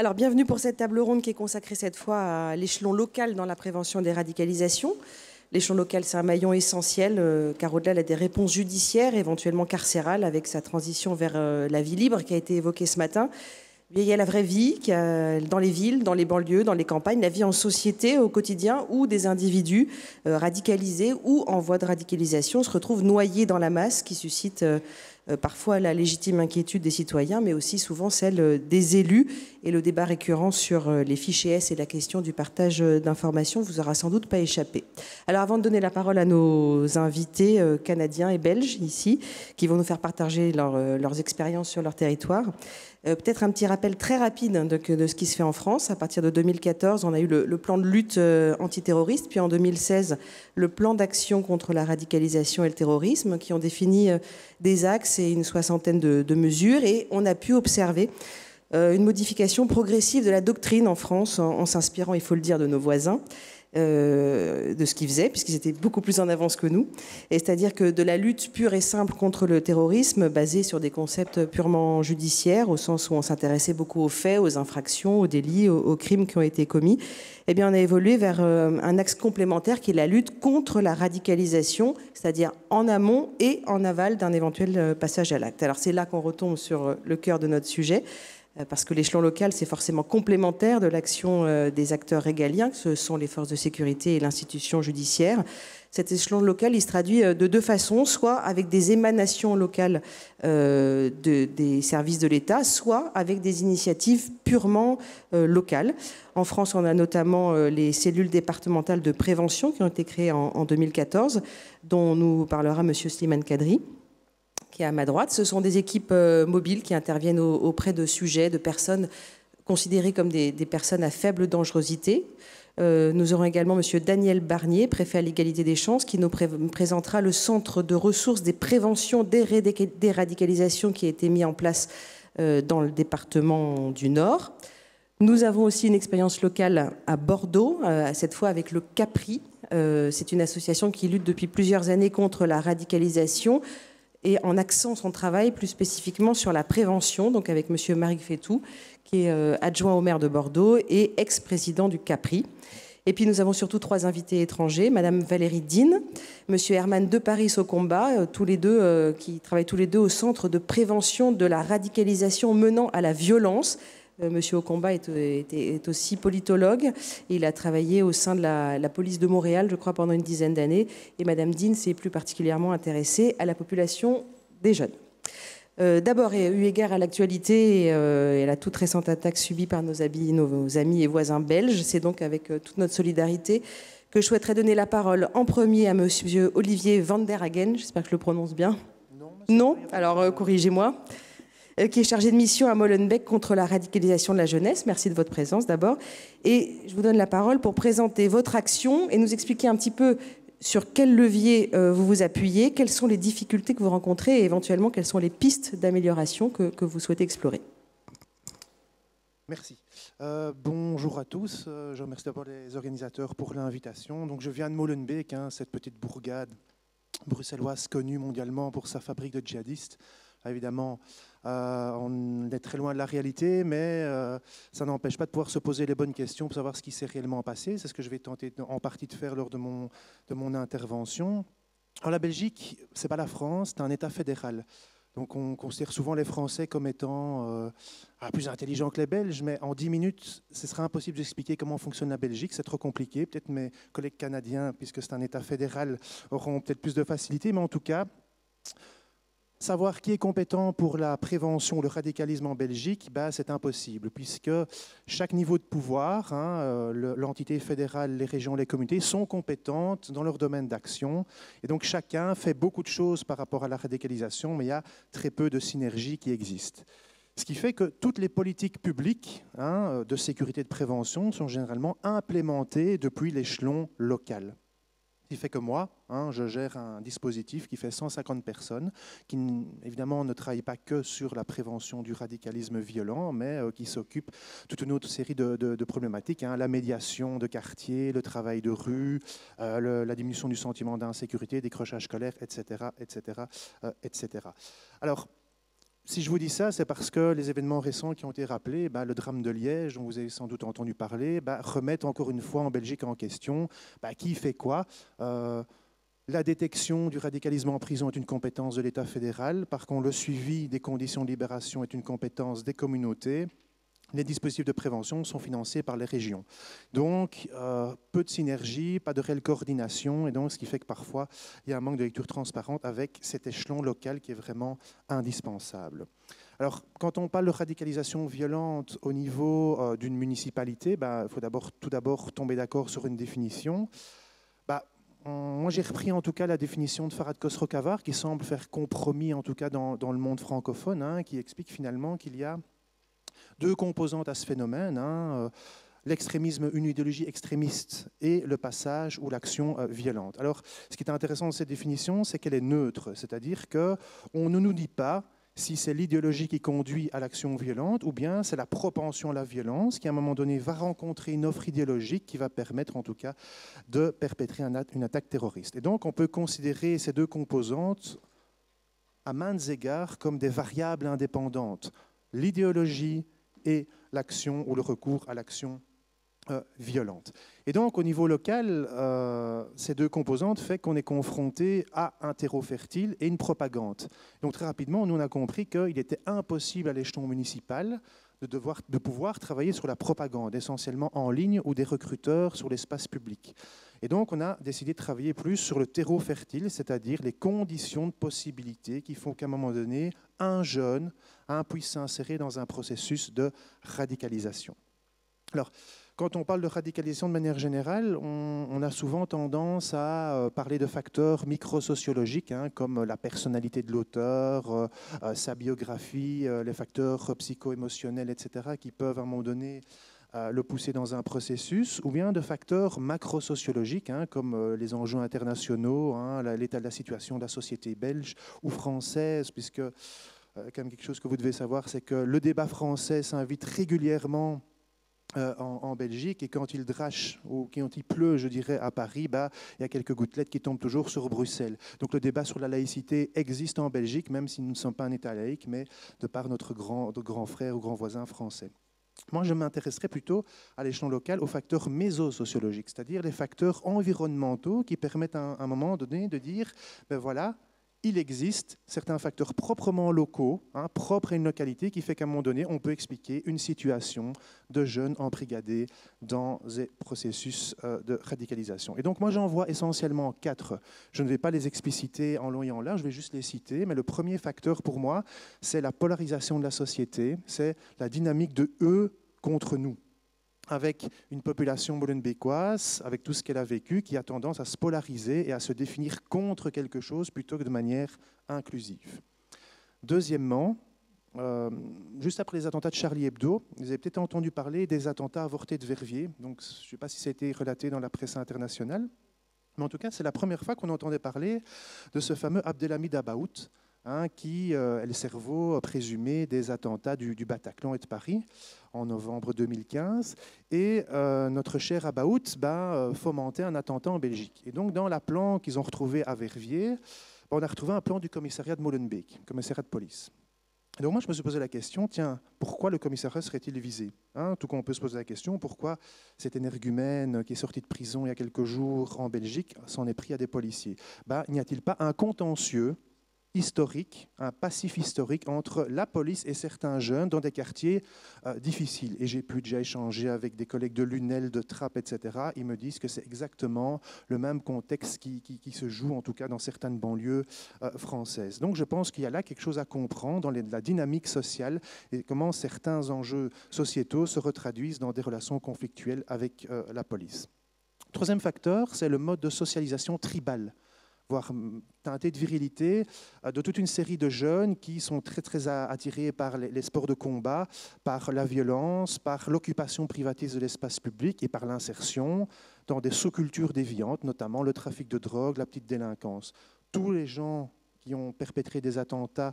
Alors, bienvenue pour cette table ronde qui est consacrée cette fois à l'échelon local dans la prévention des radicalisations. L'échelon local, c'est un maillon essentiel, car au-delà, il a des réponses judiciaires, éventuellement carcérales, avec sa transition vers la vie libre qui a été évoquée ce matin. Il y a la vraie vie dans les villes, dans les banlieues, dans les campagnes, la vie en société au quotidien où des individus radicalisés ou en voie de radicalisation se retrouvent noyés dans la masse qui suscite parfois la légitime inquiétude des citoyens, mais aussi souvent celle des élus. Et le débat récurrent sur les fichiers S et la question du partage d'informations vous aura sans doute pas échappé. Alors avant de donner la parole à nos invités canadiens et belges ici, qui vont nous faire partager leurs expériences sur leur territoire, peut-être un petit rappel très rapide de ce qui se fait en France. À partir de 2014, on a eu le plan de lutte antiterroriste, puis en 2016, le plan d'action contre la radicalisation et le terrorisme, qui ont défini des axes et une soixantaine de mesures. Et on a pu observer une modification progressive de la doctrine en France, en s'inspirant, il faut le dire, de nos voisins, de ce qu'ils faisaient, puisqu'ils étaient beaucoup plus en avance que nous. Et c'est-à-dire que de la lutte pure et simple contre le terrorisme, basée sur des concepts purement judiciaires, au sens où on s'intéressait beaucoup aux faits, aux infractions, aux délits, aux crimes qui ont été commis, eh bien, on a évolué vers un axe complémentaire qui est la lutte contre la radicalisation, c'est-à-dire en amont et en aval d'un éventuel passage à l'acte. Alors c'est là qu'on retombe sur le cœur de notre sujet, parce que l'échelon local, c'est forcément complémentaire de l'action des acteurs régaliens, que ce sont les forces de sécurité et l'institution judiciaire. Cet échelon local, il se traduit de deux façons, soit avec des émanations locales des services de l'État, soit avec des initiatives purement locales. En France, on a notamment les cellules départementales de prévention qui ont été créées en 2014, dont nous parlera M. Slimane Kadri, qui est à ma droite. Ce sont des équipes mobiles qui interviennent auprès de sujets, de personnes considérées comme des personnes à faible dangerosité. Nous aurons également M. Daniel Barnier, préfet à l'égalité des chances, qui nous présentera le centre de ressources des préventions des radicalisations qui a été mis en place dans le département du Nord. Nous avons aussi une expérience locale à Bordeaux, cette fois avec le CAPRI. C'est une association qui lutte depuis plusieurs années contre la radicalisation, et en accent son travail plus spécifiquement sur la prévention, donc avec M. Marc Fétou, qui est adjoint au maire de Bordeaux et ex-président du CAPRI. Et puis nous avons surtout trois invités étrangers, Mme Valérie Dean, M. Herman de Paris au combat, tous les deux, qui travaillent tous les deux au Centre de prévention de la radicalisation menant à la violence. Monsieur Ocomba est aussi politologue. Il a travaillé au sein de la police de Montréal, je crois, pendant une dizaine d'années. Et Madame Dean s'est plus particulièrement intéressée à la population des jeunes. D'abord, eu égard à l'actualité et à la toute récente attaque subie par nos amis et voisins belges, c'est donc avec toute notre solidarité que je souhaiterais donner la parole en premier à Monsieur Olivier Van der Hagen. J'espère que je le prononce bien. Non. Alors corrigez-moi. Qui est chargé de mission à Molenbeek contre la radicalisation de la jeunesse. Merci de votre présence d'abord. Et je vous donne la parole pour présenter votre action et nous expliquer un petit peu sur quel levier vous vous appuyez, quelles sont les difficultés que vous rencontrez et éventuellement quelles sont les pistes d'amélioration que vous souhaitez explorer. Merci. Bonjour à tous. Je remercie d'abord les organisateurs pour l'invitation. Donc, je viens de Molenbeek, cette petite bourgade bruxelloise connue mondialement pour sa fabrique de djihadistes. Évidemment, on est très loin de la réalité, mais ça n'empêche pas de pouvoir se poser les bonnes questions pour savoir ce qui s'est réellement passé. C'est ce que je vais tenter en partie de faire lors de mon intervention. Alors, la Belgique, ce n'est pas la France, c'est un État fédéral. Donc on considère souvent les Français comme étant plus intelligents que les Belges, mais en 10 minutes, ce sera impossible d'expliquer comment fonctionne la Belgique. C'est trop compliqué. Peut-être mes collègues canadiens, puisque c'est un État fédéral, auront peut-être plus de facilité, mais en tout cas, savoir qui est compétent pour la prévention, le radicalisme en Belgique, c'est impossible, puisque chaque niveau de pouvoir, l'entité fédérale, les régions, les communautés, sont compétentes dans leur domaine d'action. Et donc chacun fait beaucoup de choses par rapport à la radicalisation, mais il y a très peu de synergies qui existent. Ce qui fait que toutes les politiques publiques de sécurité et de prévention sont généralement implémentées depuis l'échelon local. Ce qui fait que moi, je gère un dispositif qui fait 150 personnes, qui évidemment ne travaille pas que sur la prévention du radicalisme violent, mais qui s'occupe toute une autre série de problématiques, la médiation de quartier, le travail de rue, la diminution du sentiment d'insécurité, décrochage scolaire, etc., etc., etc. Alors, Si je vous dis ça, c'est parce que les événements récents qui ont été rappelés, le drame de Liège, dont vous avez sans doute entendu parler, remettent encore une fois en Belgique en question qui fait quoi. La détection du radicalisme en prison est une compétence de l'État fédéral. Par contre, le suivi des conditions de libération est une compétence des communautés. Les dispositifs de prévention sont financés par les régions. Donc, peu de synergie, pas de réelle coordination, et donc ce qui fait que parfois, il y a un manque de lecture transparente avec cet échelon local qui est vraiment indispensable. Alors, quand on parle de radicalisation violente au niveau d'une municipalité, il faut tout d'abord tomber d'accord sur une définition. Moi, j'ai repris en tout cas la définition de Farhad Khosrow-Khavar, qui semble faire compromis en tout cas dans le monde francophone, qui explique finalement qu'il y a deux composantes à ce phénomène, l'extrémisme, une idéologie extrémiste et le passage ou l'action violente. Alors, ce qui est intéressant dans cette définition, c'est qu'elle est neutre, c'est-à-dire qu'on ne nous dit pas si c'est l'idéologie qui conduit à l'action violente ou bien c'est la propension à la violence qui, à un moment donné, va rencontrer une offre idéologique qui va permettre, en tout cas, de perpétrer une attaque terroriste. Et donc, on peut considérer ces deux composantes, à maints égards, comme des variables indépendantes. L'idéologie et l'action ou le recours à l'action violente. Et donc, au niveau local, ces deux composantes font qu'on est confronté à un terreau fertile et une propagande. Donc, très rapidement, nous, on a compris qu'il était impossible à l'échelon municipal de pouvoir travailler sur la propagande, essentiellement en ligne ou des recruteurs sur l'espace public. Et donc, on a décidé de travailler plus sur le terreau fertile, c'est-à-dire les conditions de possibilité qui font qu'à un moment donné, un jeune puisse s'insérer dans un processus de radicalisation. Alors, quand on parle de radicalisation de manière générale, on a souvent tendance à parler de facteurs microsociologiques, comme la personnalité de l'auteur, sa biographie, les facteurs psycho-émotionnels, etc., qui peuvent à un moment donné le pousser dans un processus, ou bien de facteurs macrosociologiques, comme les enjeux internationaux, l'état de la situation de la société belge ou française, puisque quand même quelque chose que vous devez savoir, c'est que le débat français s'invite régulièrement en Belgique, et quand il drache ou quand il pleut, je dirais, à Paris, il y a quelques gouttelettes qui tombent toujours sur Bruxelles. Donc le débat sur la laïcité existe en Belgique, même si nous ne sommes pas un État laïque, mais de par notre grand frère ou grand voisin français. Moi, je m'intéresserais plutôt à l'échelon local aux facteurs mésosociologiques, c'est-à-dire les facteurs environnementaux qui permettent à un moment donné de dire, voilà, il existe certains facteurs proprement locaux, propres à une localité, qui fait qu'à un moment donné, on peut expliquer une situation de jeunes embrigadés dans des processus de radicalisation. Et donc moi, j'en vois essentiellement 4. Je ne vais pas les expliciter en long et en large, je vais juste les citer. Mais le premier facteur pour moi, c'est la polarisation de la société, c'est la dynamique de eux contre nous, avec une population molenbeekoise, avec tout ce qu'elle a vécu, qui a tendance à se polariser et à se définir contre quelque chose plutôt que de manière inclusive. Deuxièmement, juste après les attentats de Charlie Hebdo, vous avez peut-être entendu parler des attentats avortés de Verviers. Donc, je ne sais pas si ça a été relaté dans la presse internationale, mais en tout cas, c'est la première fois qu'on entendait parler de ce fameux Abdelhamid Abaout, qui est le cerveau présumé des attentats du Bataclan et de Paris en novembre 2015. Et notre cher Abaout fomentait un attentat en Belgique. Et donc, dans la plan qu'ils ont retrouvé à Verviers, on a retrouvé un plan du commissariat de Molenbeek, commissariat de police. Et donc moi, je me suis posé la question, tiens, pourquoi le commissariat serait-il visé ? Tout comme on peut se poser la question, pourquoi cet énergumène qui est sorti de prison il y a quelques jours en Belgique s'en est pris à des policiers ? N'y a-t-il pas un contentieux historique, un passif historique entre la police et certains jeunes dans des quartiers difficiles. Et j'ai pu déjà échanger avec des collègues de Lunel, de Trappes, etc. Ils me disent que c'est exactement le même contexte qui se joue, en tout cas dans certaines banlieues françaises. Donc je pense qu'il y a là quelque chose à comprendre dans la dynamique sociale et comment certains enjeux sociétaux se retraduisent dans des relations conflictuelles avec la police. Troisième facteur, c'est le mode de socialisation tribal, voire teinté de virilité, de toute une série de jeunes qui sont très, très attirés par les sports de combat, par la violence, par l'occupation privatiste de l'espace public et par l'insertion dans des sous-cultures déviantes, notamment le trafic de drogue, la petite délinquance. Tous les gens qui ont perpétré des attentats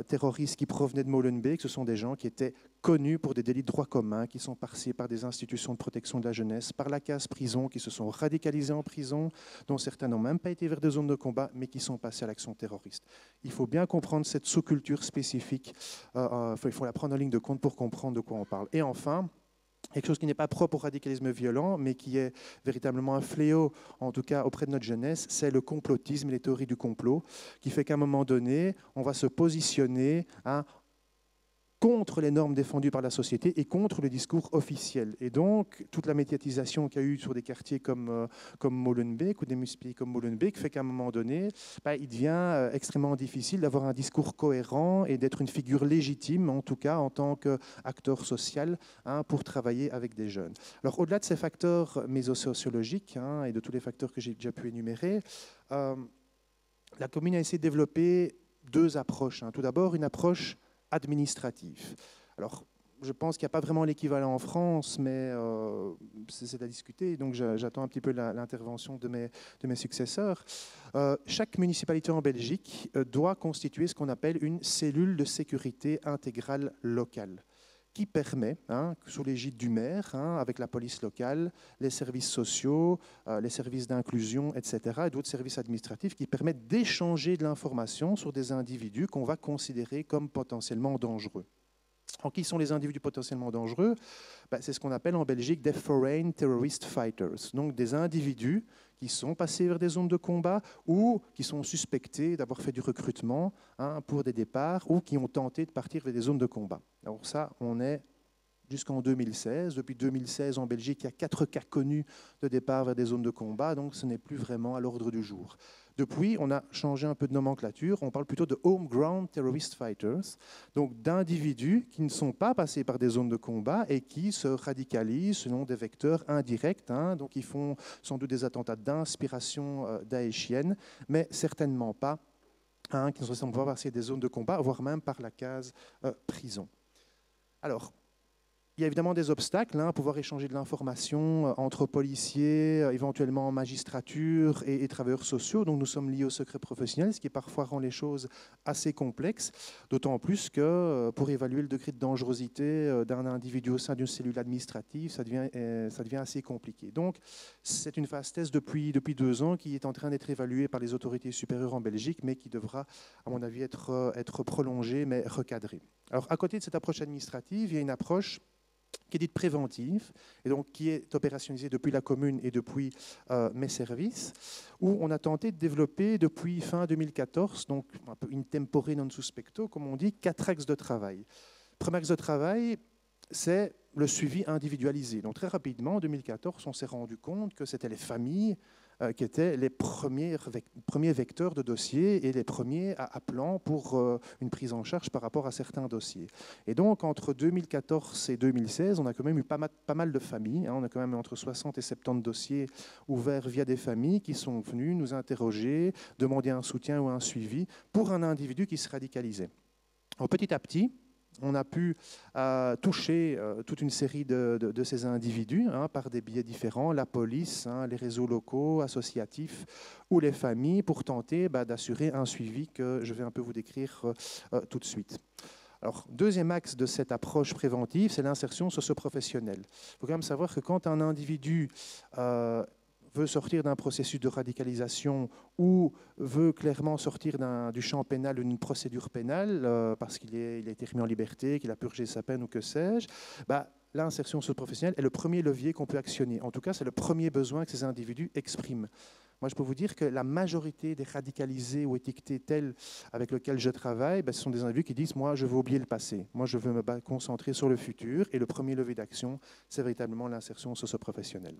terroristes qui provenaient de Molenbeek. Ce sont des gens qui étaient connus pour des délits de droit commun, qui sont passés par des institutions de protection de la jeunesse, par la case prison, qui se sont radicalisés en prison, dont certains n'ont même pas été vers des zones de combat, mais qui sont passés à l'action terroriste. Il faut bien comprendre cette sous-culture spécifique. Il faut la prendre en ligne de compte pour comprendre de quoi on parle. Et enfin, quelque chose qui n'est pas propre au radicalisme violent, mais qui est véritablement un fléau, en tout cas auprès de notre jeunesse, c'est le complotisme et les théories du complot, qui fait qu'à un moment donné, on va se positionner contre les normes défendues par la société et contre le discours officiel. Et donc, toute la médiatisation qu'il y a eu sur des quartiers comme Molenbeek ou des municipalités comme Molenbeek fait qu'à un moment donné, il devient extrêmement difficile d'avoir un discours cohérent et d'être une figure légitime, en tout cas en tant qu'acteur social, pour travailler avec des jeunes. Alors, au-delà de ces facteurs mésosociologiques et de tous les facteurs que j'ai déjà pu énumérer, la commune a essayé de développer deux approches. Tout d'abord, une approche administratif. Alors, je pense qu'il n'y a pas vraiment l'équivalent en France, mais c'est à discuter, donc j'attends un petit peu l'intervention de mes successeurs. Chaque municipalité en Belgique doit constituer ce qu'on appelle une cellule de sécurité intégrale locale, qui permet, sous l'égide du maire, avec la police locale, les services sociaux, les services d'inclusion, etc., et d'autres services administratifs, qui permettent d'échanger de l'information sur des individus qu'on va considérer comme potentiellement dangereux. Alors, qui sont les individus potentiellement dangereux? C'est ce qu'on appelle en Belgique des Foreign Terrorist Fighters, donc des individus qui sont passés vers des zones de combat ou qui sont suspectés d'avoir fait du recrutement pour des départs ou qui ont tenté de partir vers des zones de combat. Alors ça, on est jusqu'en 2016. Depuis 2016, en Belgique, il y a 4 cas connus de départ vers des zones de combat, donc ce n'est plus vraiment à l'ordre du jour. Depuis, on a changé un peu de nomenclature, on parle plutôt de Homegrown Terrorist Fighters, donc d'individus qui ne sont pas passés par des zones de combat et qui se radicalisent selon des vecteurs indirects, donc ils font sans doute des attentats d'inspiration daéchienne, mais certainement pas, qui ne sont pas passés des zones de combat, voire même par la case prison. Alors, il y a évidemment des obstacles, pouvoir échanger de l'information entre policiers, éventuellement magistrature et travailleurs sociaux. Donc nous sommes liés au secret professionnel, ce qui parfois rend les choses assez complexes, d'autant plus que pour évaluer le degré de dangerosité d'un individu au sein d'une cellule administrative, ça devient assez compliqué. Donc c'est une phase test depuis 2 ans qui est en train d'être évaluée par les autorités supérieures en Belgique, mais qui devra, à mon avis, être prolongée, mais recadrée. Alors à côté de cette approche administrative, il y a une approche qui est dite préventive, et donc qui est opérationnalisée depuis la commune et depuis mes services, où on a tenté de développer depuis fin 2014, donc un peu in tempore non suspecto, comme on dit, 4 axes de travail. Premier axe de travail, c'est le suivi individualisé. Donc très rapidement, en 2014, on s'est rendu compte que c'était les familles qui étaient les premiers vecteurs de dossiers et les premiers appelant pour une prise en charge par rapport à certains dossiers. Et donc, entre 2014 et 2016, on a quand même eu pas mal de familles. On a quand même entre 60 et 70 dossiers ouverts via des familles qui sont venues nous interroger, demander un soutien ou un suivi pour un individu qui se radicalisait. Alors, petit à petit, on a pu toucher toute une série de ces individus par des biais différents, la police, les réseaux locaux, associatifs ou les familles, pour tenter d'assurer un suivi que je vais un peu vous décrire tout de suite. Alors, deuxième axe de cette approche préventive, c'est l'insertion socio-professionnelle. Il faut quand même savoir que quand un individu veut sortir d'un processus de radicalisation ou veut clairement sortir du champ pénal ou d'une procédure pénale parce qu'il a été remis en liberté, qu'il a purgé sa peine ou que sais-je, l'insertion socio-professionnelle est le premier levier qu'on peut actionner. En tout cas, c'est le premier besoin que ces individus expriment. Moi, je peux vous dire que la majorité des radicalisés ou étiquetés tels avec lesquels je travaille, ce sont des individus qui disent « moi, je veux oublier le passé, moi, je veux me concentrer sur le futur » et le premier levier d'action, c'est véritablement l'insertion socio-professionnelle.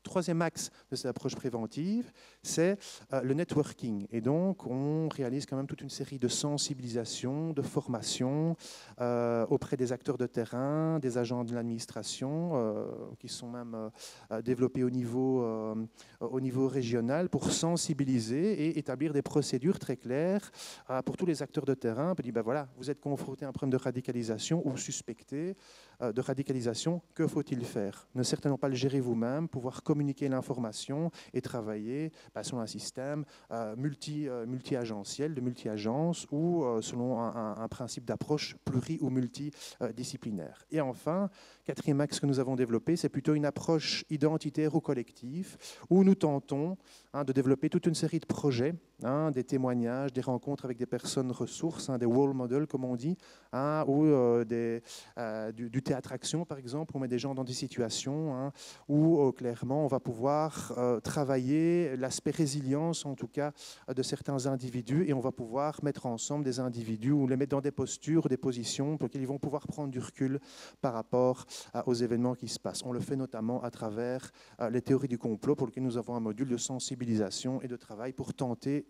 Troisième axe de cette approche préventive, c'est le networking. Et donc, on réalise quand même toute une série de sensibilisations, de formations auprès des acteurs de terrain, des agents de l'administration, qui sont même développés au niveau régional pour sensibiliser et établir des procédures très claires pour tous les acteurs de terrain. On dit, voilà, vous êtes confronté à un problème de radicalisation ou suspecté de radicalisation, que faut-il faire? Ne certainement pas le gérer vous-même, pouvoir communiquer l'information et travailler selon un système multi-agentiel, de multi-agences ou selon un principe d'approche pluri- ou multidisciplinaire. Et enfin, quatrième axe que nous avons développé, c'est plutôt une approche identitaire ou collective où nous tentons de développer toute une série de projets, des témoignages, des rencontres avec des personnes ressources, des role models comme on dit, ou du théâtre-action par exemple, où on met des gens dans des situations où clairement on va pouvoir travailler l'aspect résilience en tout cas de certains individus et on va pouvoir mettre ensemble des individus ou les mettre dans des postures, des positions pour lesquelles ils vont pouvoir prendre du recul par rapport aux événements qui se passent. On le fait notamment à travers les théories du complot pour lesquelles nous avons un module de sensibilisation et de travail pour tenter,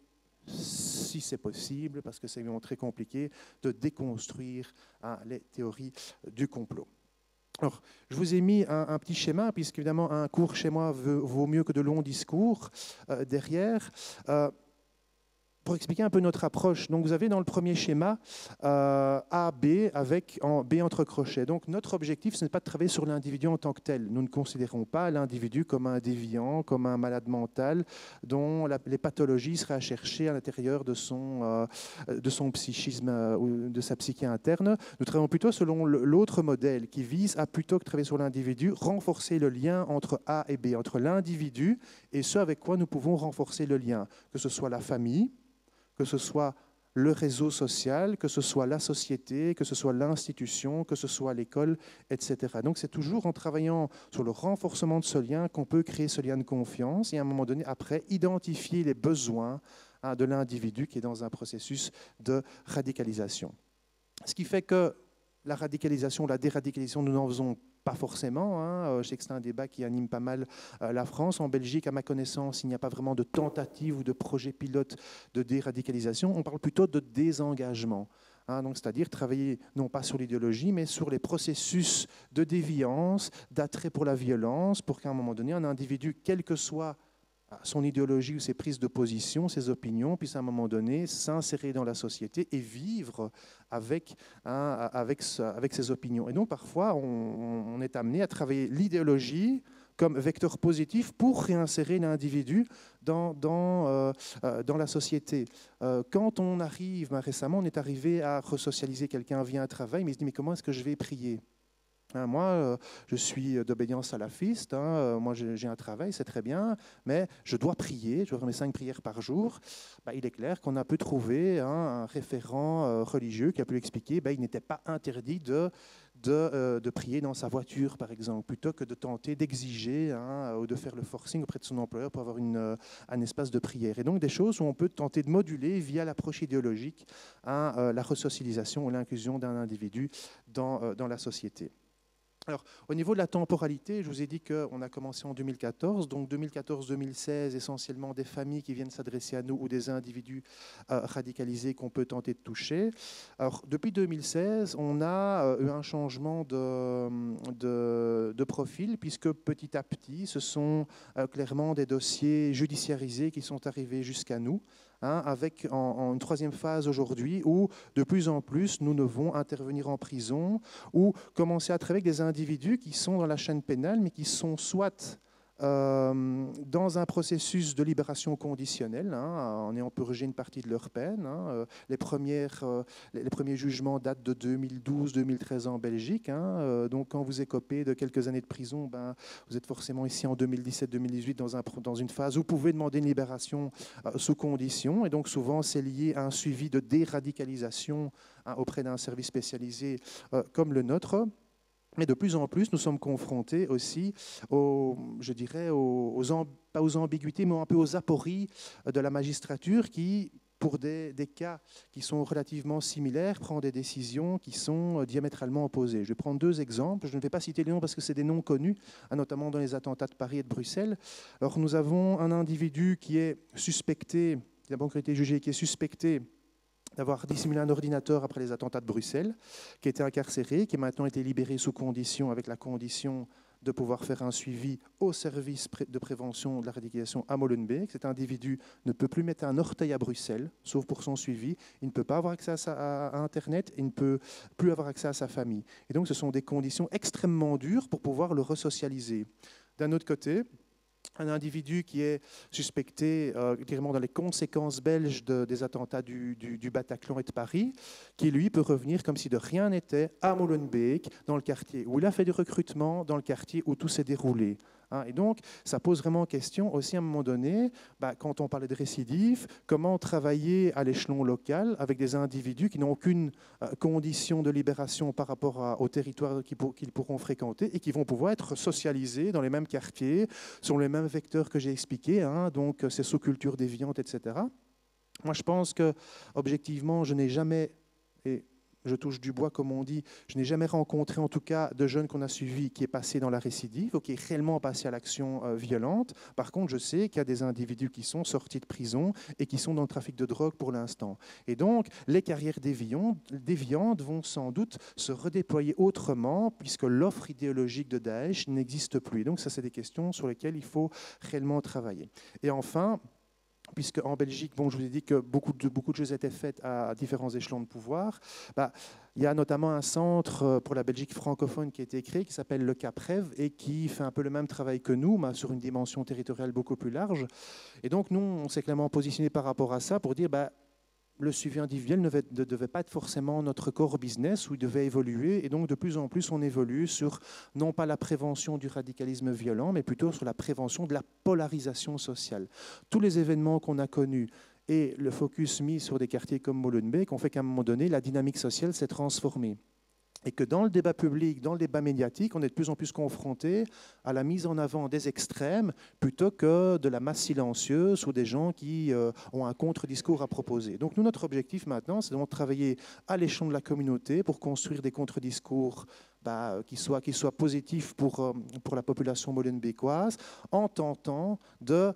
si c'est possible, parce que c'est vraiment très compliqué, de déconstruire les théories du complot. Alors, je vous ai mis un petit schéma, puisqu'évidemment, un cours chez moi vaut mieux que de longs discours derrière. Pour expliquer un peu notre approche, donc vous avez dans le premier schéma A, B, avec en B entre crochets. Donc notre objectif, ce n'est pas de travailler sur l'individu en tant que tel. Nous ne considérons pas l'individu comme un déviant, comme un malade mental, dont les pathologies seraient à chercher à l'intérieur de son psychisme ou de sa psyché interne. Nous travaillons plutôt selon l'autre modèle qui vise à, plutôt que de travailler sur l'individu, renforcer le lien entre A et B, entre l'individu et ce avec quoi nous pouvons renforcer le lien, que ce soit la famille, que ce soit le réseau social, que ce soit la société, que ce soit l'institution, que ce soit l'école, etc. Donc c'est toujours en travaillant sur le renforcement de ce lien qu'on peut créer ce lien de confiance et à un moment donné, après, identifier les besoins de l'individu qui est dans un processus de radicalisation. Ce qui fait que la radicalisation, la déradicalisation, nous n'en faisons pas forcément. Je sais que c'est un débat qui anime pas mal la France. En Belgique, à ma connaissance, il n'y a pas vraiment de tentative ou de projet pilote de déradicalisation. On parle plutôt de désengagement. Donc, c'est-à-dire travailler non pas sur l'idéologie, mais sur les processus de déviance, d'attrait pour la violence, pour qu'à un moment donné, un individu, quel que soit son idéologie ou ses prises de position, ses opinions, puisse à un moment donné s'insérer dans la société et vivre avec ses opinions. Et donc parfois, on est amené à travailler l'idéologie comme vecteur positif pour réinsérer l'individu dans la société. Quand on arrive, récemment, on est arrivé à resocialiser quelqu'un via un travail, mais il se dit, mais comment est-ce que je vais prier ? Moi, je suis d'obédience salafiste, moi j'ai un travail, c'est très bien, mais je dois prier, je dois faire mes 5 prières par jour. Il est clair qu'on a pu trouver un référent religieux qui a pu expliquer il n'était pas interdit de prier dans sa voiture, par exemple, plutôt que de tenter d'exiger ou de faire le forcing auprès de son employeur pour avoir un espace de prière. Et donc des choses où on peut tenter de moduler via l'approche idéologique la resocialisation ou l'inclusion d'un individu dans la société. Alors, au niveau de la temporalité, je vous ai dit qu'on a commencé en 2014, donc 2014-2016, essentiellement des familles qui viennent s'adresser à nous ou des individus radicalisés qu'on peut tenter de toucher. Alors, depuis 2016, on a eu un changement de profil, puisque petit à petit, ce sont clairement des dossiers judiciarisés qui sont arrivés jusqu'à nous. Avec en une troisième phase aujourd'hui où de plus en plus nous devons intervenir en prison ou commencer à travailler avec des individus qui sont dans la chaîne pénale mais qui sont soit dans un processus de libération conditionnelle, en ayant purgé une partie de leur peine. Les premiers jugements datent de 2012-2013 en Belgique. Donc quand vous écopez de quelques années de prison, vous êtes forcément ici en 2017-2018 dans une phase où vous pouvez demander une libération sous condition. Et donc souvent c'est lié à un suivi de déradicalisation auprès d'un service spécialisé comme le nôtre. Mais de plus en plus, nous sommes confrontés aussi pas aux ambiguïtés, mais un peu aux apories de la magistrature qui, pour des cas qui sont relativement similaires, prend des décisions qui sont diamétralement opposées. Je vais prendre 2 exemples. Je ne vais pas citer les noms parce que c'est des noms connus, notamment dans les attentats de Paris et de Bruxelles. Alors, nous avons un individu qui est suspecté, qui n'a pas encore été jugé, qui est suspecté d'avoir dissimulé un ordinateur après les attentats de Bruxelles, qui était incarcéré, qui a maintenant été libéré sous condition, avec la condition de pouvoir faire un suivi au service de prévention de la radicalisation à Molenbeek. Cet individu ne peut plus mettre un orteil à Bruxelles, sauf pour son suivi. Il ne peut pas avoir accès à Internet, il ne peut plus avoir accès à sa famille. Et donc, ce sont des conditions extrêmement dures pour pouvoir le resocialiser. D'un autre côté, un individu qui est suspecté directement dans les conséquences belges des attentats du Bataclan et de Paris, qui lui peut revenir comme si de rien n'était à Molenbeek, dans le quartier où il a fait du recrutement, dans le quartier où tout s'est déroulé. Et donc, ça pose vraiment question aussi à un moment donné, quand on parlait de récidive, comment travailler à l'échelon local avec des individus qui n'ont aucune condition de libération par rapport au territoire qu'ils pourront fréquenter et qui vont pouvoir être socialisés dans les mêmes quartiers, sur les mêmes vecteurs que j'ai expliqués, donc ces sous-cultures déviantes, etc. Moi, je pense que, objectivement, je n'ai jamais... Et je touche du bois, comme on dit, je n'ai jamais rencontré, en tout cas, de jeunes qu'on a suivis qui est passé dans la récidive ou qui est réellement passé à l'action violente. Par contre, je sais qu'il y a des individus qui sont sortis de prison et qui sont dans le trafic de drogue pour l'instant. Et donc, les carrières déviantes vont sans doute se redéployer autrement puisque l'offre idéologique de Daesh n'existe plus. Et donc, ça, c'est des questions sur lesquelles il faut réellement travailler. Et enfin, puisque en Belgique, je vous ai dit que beaucoup de choses étaient faites à différents échelons de pouvoir. Il y a notamment un centre pour la Belgique francophone qui a été créé, qui s'appelle le CAPREV, et qui fait un peu le même travail que nous, mais sur une dimension territoriale beaucoup plus large. Et donc, nous, on s'est clairement positionné par rapport à ça pour dire le suivi individuel ne devait pas être forcément notre core business, où il devait évoluer. Et donc, de plus en plus, on évolue sur, non pas la prévention du radicalisme violent, mais plutôt sur la prévention de la polarisation sociale. Tous les événements qu'on a connus et le focus mis sur des quartiers comme Molenbeek ont fait qu'à un moment donné, la dynamique sociale s'est transformée. Et que dans le débat public, dans le débat médiatique, on est de plus en plus confronté à la mise en avant des extrêmes plutôt que de la masse silencieuse ou des gens qui ont un contre-discours à proposer. Donc nous, notre objectif maintenant, c'est de travailler à l'échelon de la communauté pour construire des contre-discours qui soient positifs pour la population molenbeekoise, en tentant de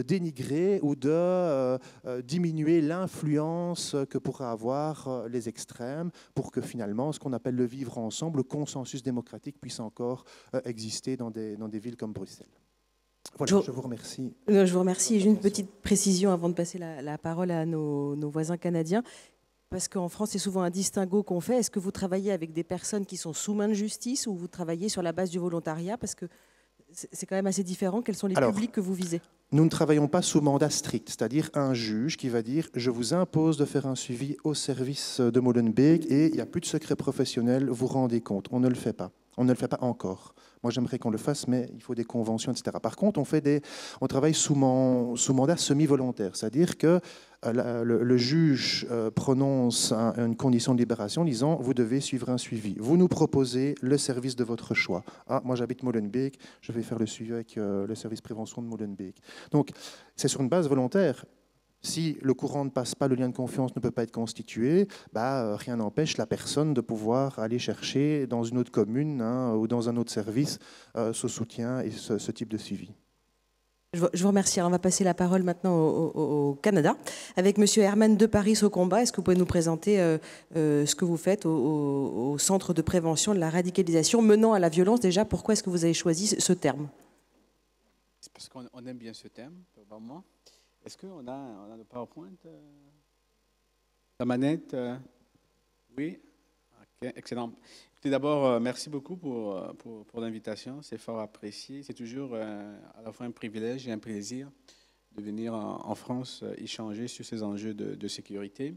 dénigrer ou de diminuer l'influence que pourraient avoir les extrêmes pour que finalement, ce qu'on appelle le vivre ensemble, le consensus démocratique puisse encore exister dans des villes comme Bruxelles. Voilà, je vous remercie. Je vous remercie. J'ai une petite précision avant de passer la parole à nos voisins canadiens. Parce qu'en France, c'est souvent un distinguo qu'on fait. Est-ce que vous travaillez avec des personnes qui sont sous main de justice ou vous travaillez sur la base du volontariat? Parce que c'est quand même assez différent. Quels sont les publics que vous visez? Nous ne travaillons pas sous mandat strict, c'est-à-dire un juge qui va dire « je vous impose de faire un suivi au service de Molenbeek et il n'y a plus de secret professionnel, vous rendez compte ». On ne le fait pas. On ne le fait pas encore. Moi, j'aimerais qu'on le fasse, mais il faut des conventions, etc. Par contre, on travaille sous mandat semi-volontaire, c'est-à-dire que le juge prononce une condition de libération disant « vous devez suivre un suivi ». Vous nous proposez le service de votre choix. Moi, j'habite Molenbeek, je vais faire le suivi avec le service prévention de Molenbeek. Donc, c'est sur une base volontaire. Si le courant ne passe pas, le lien de confiance ne peut pas être constitué, rien n'empêche la personne de pouvoir aller chercher dans une autre commune ou dans un autre service ce soutien et ce type de suivi. Je vous remercie. Alors, on va passer la parole maintenant au Canada avec M. Herman de Paris au combat. Est-ce que vous pouvez nous présenter ce que vous faites au Centre de prévention de la radicalisation menant à la violence? Déjà, pourquoi est-ce que vous avez choisi ce terme? C'est parce qu'on aime bien ce terme, vraiment. Est-ce qu'on a le PowerPoint? La manette? Oui? Ok, excellent. Tout d'abord, merci beaucoup pour l'invitation. C'est fort apprécié. C'est toujours à la fois un privilège et un plaisir de venir en France échanger sur ces enjeux de sécurité.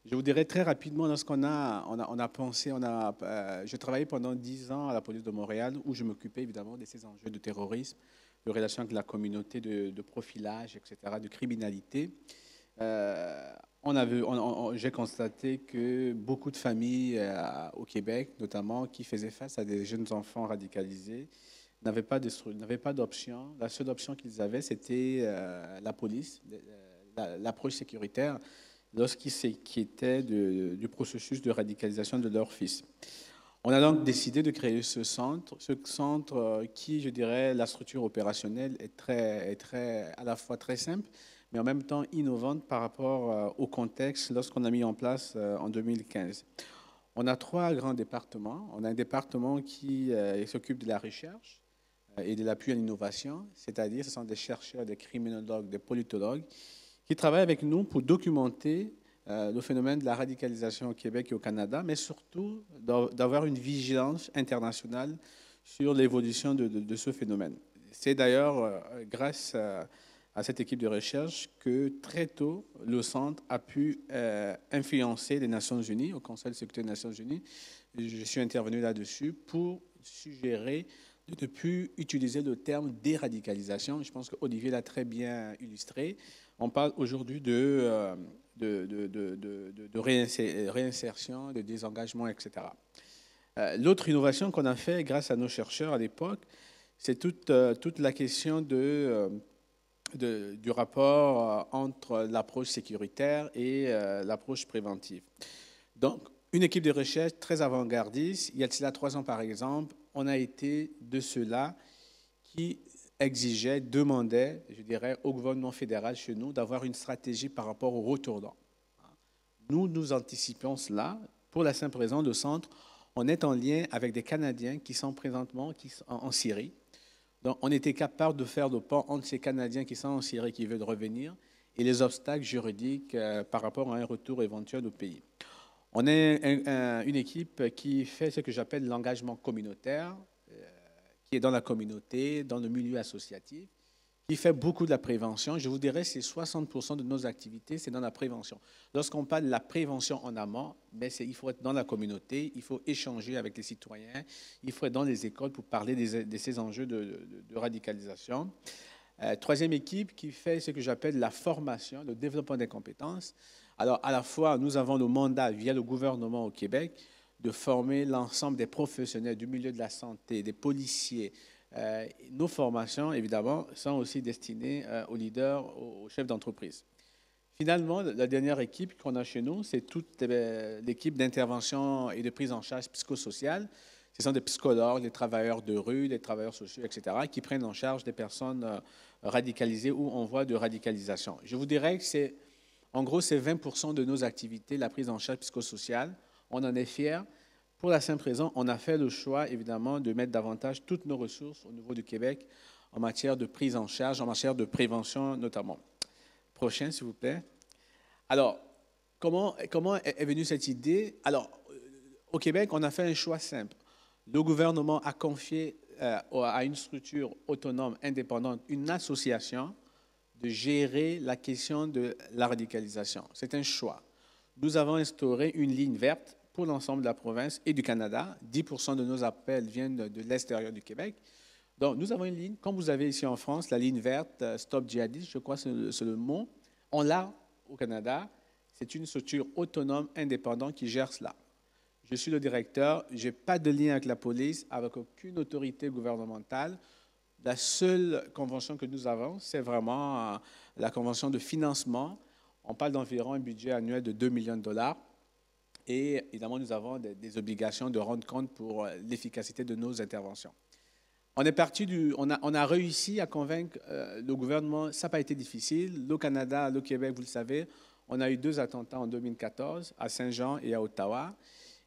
Je vous dirais très rapidement dans ce qu'on a pensé. Je travaillais pendant 10 ans à la police de Montréal où je m'occupais évidemment de ces enjeux de terrorisme, de relations avec la communauté, de profilage, etc., de criminalité. J'ai constaté que beaucoup de familles au Québec, notamment, qui faisaient face à des jeunes enfants radicalisés, n'avaient pas d'option. La seule option qu'ils avaient, c'était la police, l'approche sécuritaire, lorsqu'ils s'inquiétaient du processus de radicalisation de leur fils. On a donc décidé de créer ce centre qui, je dirais, la structure opérationnelle est à la fois très simple, mais en même temps innovante par rapport au contexte lorsqu'on a mis en place en 2015. On a 3 grands départements. On a un département qui s'occupe de la recherche et de l'appui à l'innovation, c'est-à-dire ce sont des chercheurs, des criminologues, des politologues qui travaillent avec nous pour documenter le phénomène de la radicalisation au Québec et au Canada, mais surtout d'avoir une vigilance internationale sur l'évolution de ce phénomène. C'est d'ailleurs grâce à cette équipe de recherche que très tôt, le centre a pu influencer les Nations Unies, au Conseil de sécurité des Nations Unies. Je suis intervenu là-dessus pour suggérer de ne plus utiliser le terme déradicalisation. Je pense qu'Olivier l'a très bien illustré. On parle aujourd'hui de réinsertion, de désengagement, etc. L'autre innovation qu'on a fait grâce à nos chercheurs à l'époque, c'est toute la question du rapport entre l'approche sécuritaire et l'approche préventive. Donc, une équipe de recherche très avant-gardiste, il y a de cela 3 ans par exemple, on a été de ceux-là qui exigeaient, demandaient, je dirais, au gouvernement fédéral chez nous d'avoir une stratégie par rapport au retournant. Nous anticipions cela. Pour la simple raison, le centre, on est en lien avec des Canadiens qui sont présentement en Syrie. Donc, on était capable de faire le pont entre ces Canadiens qui sont en Syrie, qui veulent revenir, et les obstacles juridiques par rapport à un retour éventuel au pays. On est une équipe qui fait ce que j'appelle l'engagement communautaire, qui est dans la communauté, dans le milieu associatif, qui fait beaucoup de la prévention. Je vous dirais que c'est 60% de nos activités, c'est dans la prévention. Lorsqu'on parle de la prévention en amont, il faut être dans la communauté, il faut échanger avec les citoyens, il faut être dans les écoles pour parler de ces enjeux de radicalisation. Troisième équipe qui fait ce que j'appelle la formation, le développement des compétences. Alors, à la fois, nous avons le mandat, via le gouvernement au Québec, de former l'ensemble des professionnels du milieu de la santé, des policiers. Nos formations, évidemment, sont aussi destinées aux leaders, aux chefs d'entreprise. Finalement, la dernière équipe qu'on a chez nous, c'est toute l'équipe d'intervention et de prise en charge psychosociale. Ce sont des psychologues, des travailleurs de rue, des travailleurs sociaux, etc., qui prennent en charge des personnes radicalisées ou en voie de radicalisation. Je vous dirais que en gros, c'est 20% de nos activités, la prise en charge psychosociale. On en est fiers. Pour la simple raison, on a fait le choix, évidemment, de mettre davantage toutes nos ressources au niveau du Québec en matière de prise en charge, en matière de prévention notamment. Prochain, s'il vous plaît. Alors, comment est venue cette idée? Alors, au Québec, on a fait un choix simple. Le gouvernement a confié à une structure autonome, indépendante, une association, de gérer la question de la radicalisation. C'est un choix. Nous avons instauré une ligne verte pour l'ensemble de la province et du Canada. 10% de nos appels viennent de l'extérieur du Québec. Donc, nous avons une ligne, comme vous avez ici en France, la ligne verte, Stop Djihadisme, je crois que c'est le mot. On l'a au Canada. C'est une structure autonome, indépendante qui gère cela. Je suis le directeur. Je n'ai pas de lien avec la police, avec aucune autorité gouvernementale. La seule convention que nous avons, c'est vraiment la convention de financement. On parle d'environ un budget annuel de 2 millions de dollars. Et évidemment, nous avons des obligations de rendre compte pour l'efficacité de nos interventions. On a réussi à convaincre le gouvernement. Ça n'a pas été difficile. Le Canada, le Québec, vous le savez, on a eu 2 attentats en 2014 à Saint-Jean et à Ottawa.